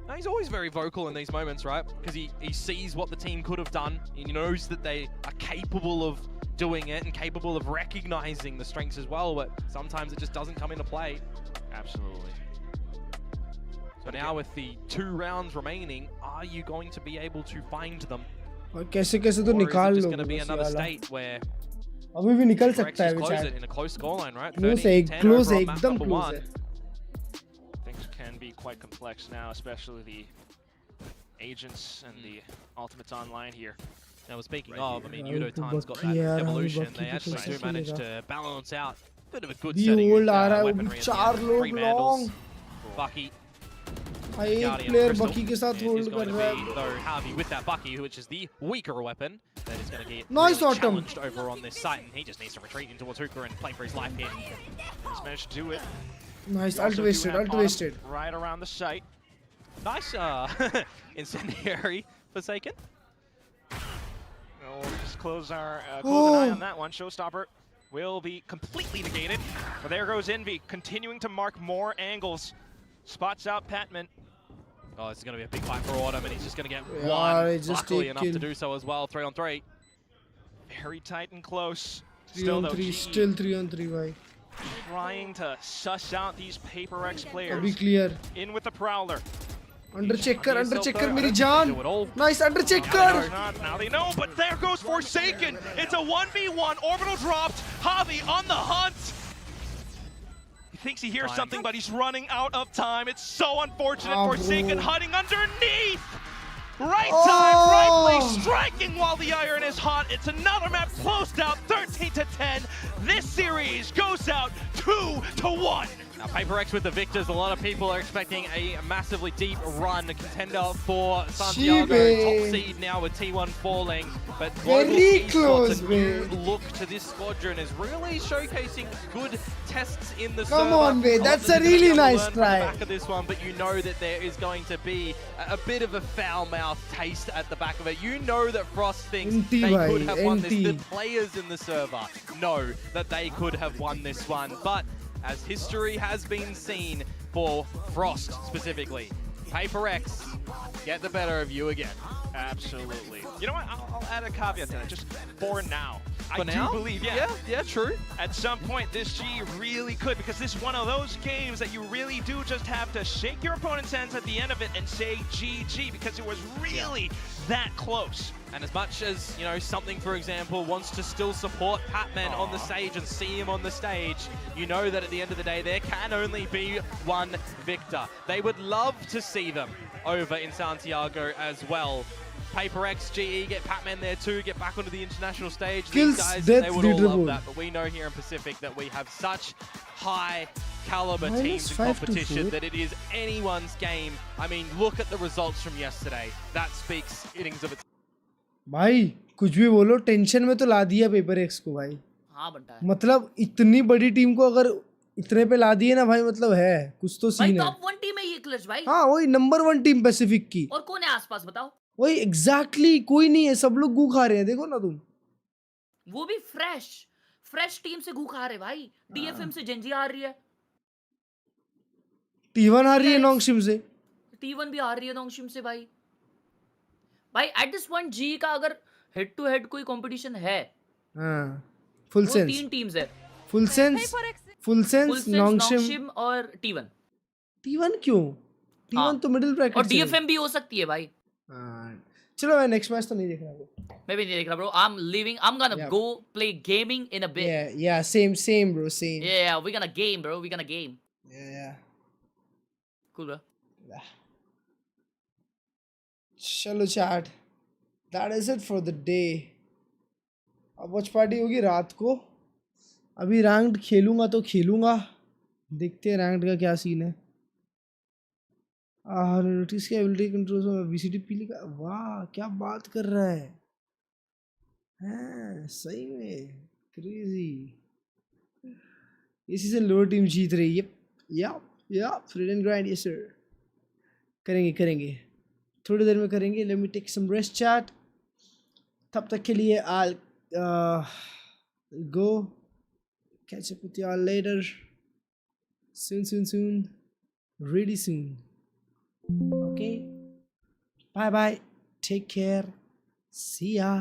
No, he's always very vocal in these moments, right? Because he sees what the team could have done. He knows that they are capable of doing it and capable of recognizing the strengths as well, but sometimes it just doesn't come into play. Absolutely. So now with the 2 rounds remaining, are you going to be able to find them? और कैसे कैसे तो Or is निकाल it just low going to be बस another ये वाला. state where अभी भी निकल Prx सकता है just वो close chat. it in a close scoreline, right? Close है 13-10 close over है on map एकदम number close 1. है. Things can be quite complex now, especially the agents and the ultimates online here. Now, speaking of, I mean, Rahul Yudotan's got Baki that यार, evolution. Rahul They Baki actually तो do कैसे manage खेलेगा? to balance out a bit of a good भी setting old with आ रहा है, वो भी weaponry at the 4 end. लोग 3 Vandals. long. Bucky. हाँ, एक Guardian player Crystal बकी के साथ is hold going कर to रहा be, है. though, Harvey with that Bucky, which is the weaker weapon, that is going to get Nice really Autumn. challenged over on this site, and he just needs to retreat in towards Hooker and play for his life here. He's managed to do it. Nice, We also ult do wasted, have ult Autumn wasted. right around the site. Nice incendiary Forsaken. We'll just close an eye on that one. Showstopper will be completely negated. But there goes Envy, continuing to mark more angles. Spots out Patman. Oh, this is going to be a big fight for Autumn, and he's just going to get Yeah, one. it's just Luckily enough to taken. do so as well. 3-on-3. Very tight and close. 3 Still on though, 3, GE still 3 on 3 bhai. trying to suss out these Paper X Abhi players. clear. In with the Prowler. Under checker meri Do jaan. it all. Nice under checker. Now they know, but there goes Forsaken. It's a 1v1. Orbital dropped. Javi on the hunt. He thinks he hears something, but he's running out of time. It's so unfortunate. Forsaken hunting underneath. Right time, right place, striking while the iron is hot. It's another map closed out, 13-10. This series goes out 2-1. Now, Paper X with the victors. A lot of people are expecting a massively deep run. Contender for Santiago. Top seed now with T1 falling. But Very Global close, Esports, a new man. look to this squadron, is really showcasing good tests in the Come server. on, man. Not That's that a they're gonna really be able to nice learn from try. the back of this one, but you know that there is going to be a bit of a foul-mouthed taste at the back of it. You know that Frost thinks NT, they bhai, could have won this. NT. The players in the server know that they could have won this one, but as history has been seen for Frost specifically, Paper X get the better of you again. Absolutely. You know what? I'll add a caveat to that. Just for now. For now? do believe, Yeah, true. At some point, this G really could, because this is one of those games that you really do just have to shake your opponent's hands at the end of it and say GG, because it was really that close. And as much as, you know, something, for example, wants to still support Patman on the stage and see him on the stage, you know that at the end of the day, there can only be one victor. They would love to see them over in Santiago as well. Paper X, GE, get Patman there too, get back onto the international stage. Kills, These guys, death, they would all love leaderboard. that, but we know here in Pacific that we have such high caliber Minus teams in 5 to competition 4. that it is anyone's game. I mean, look at the results from yesterday. That speaks innings of its. भाई कुछ भी बोलो tension में तो ला दिया Paper X को भाई. हाँ बनता है. मतलब इतनी बड़ी टीम को अगर इतने पे ला दिए ना भाई, मतलब है कुछ तो भाई सीन है. टॉप 1 टीम है ये क्लच भाई. हाँ वही नंबर 1 टीम पैसिफिक की. और कौन है आसपास बताओ. वही एग्जैक्टली कोई नहीं है, सब लोग गू खा रहे हैं. देखो ना तुम. वो भी फ्रेश टीम से गू खा रहे भाई. डीएफएम से जेंजी आ रही है. T1 आ रही है नोंगशिम से. T1 भी आ रही है नोंगशिम से भाई. भाई एट दिस पॉइंट जी का अगर हेड टू हेड कोई कंपटीशन है, हाँ फुल वो सेंस. 3 टीम्स है. फुल सेंस नोंगशिम और T1. T1 क्यों? T1 तो मिडिल ब्रैकेट और डीएफएम भी हो सकती है भाई. चलो मैं नेक्स्ट मैच तो नहीं देख रहा हूँ. मैं भी नहीं देख रहा bro. I'm leaving. I'm gonna go play gaming in a bit. Yeah, same bro, same. Yeah, we're gonna game bro. We're gonna game. Yeah. Cool bro. चलो chat, that is it for the day. अब watch party होगी रात को. अभी ranked खेलूंगा तो खेलूंगा, देखते हैं रैंक्ड का क्या सीन है. नोटिस की एबिलिटी कंट्रोल्स में वीसीटी पीली का. वाह क्या बात कर रहा है. हाँ सही में क्रेजी. ये सीजन लोअर टीम जीत रही है. या फ्रीड एंड ग्राइंड. यस सर, करेंगे थोड़ी देर में करेंगे. Let me take some rest chat. तब तक के लिए I'll go catch up with y'all later. Soon. Really soon. Okay. Bye. Take care. See ya.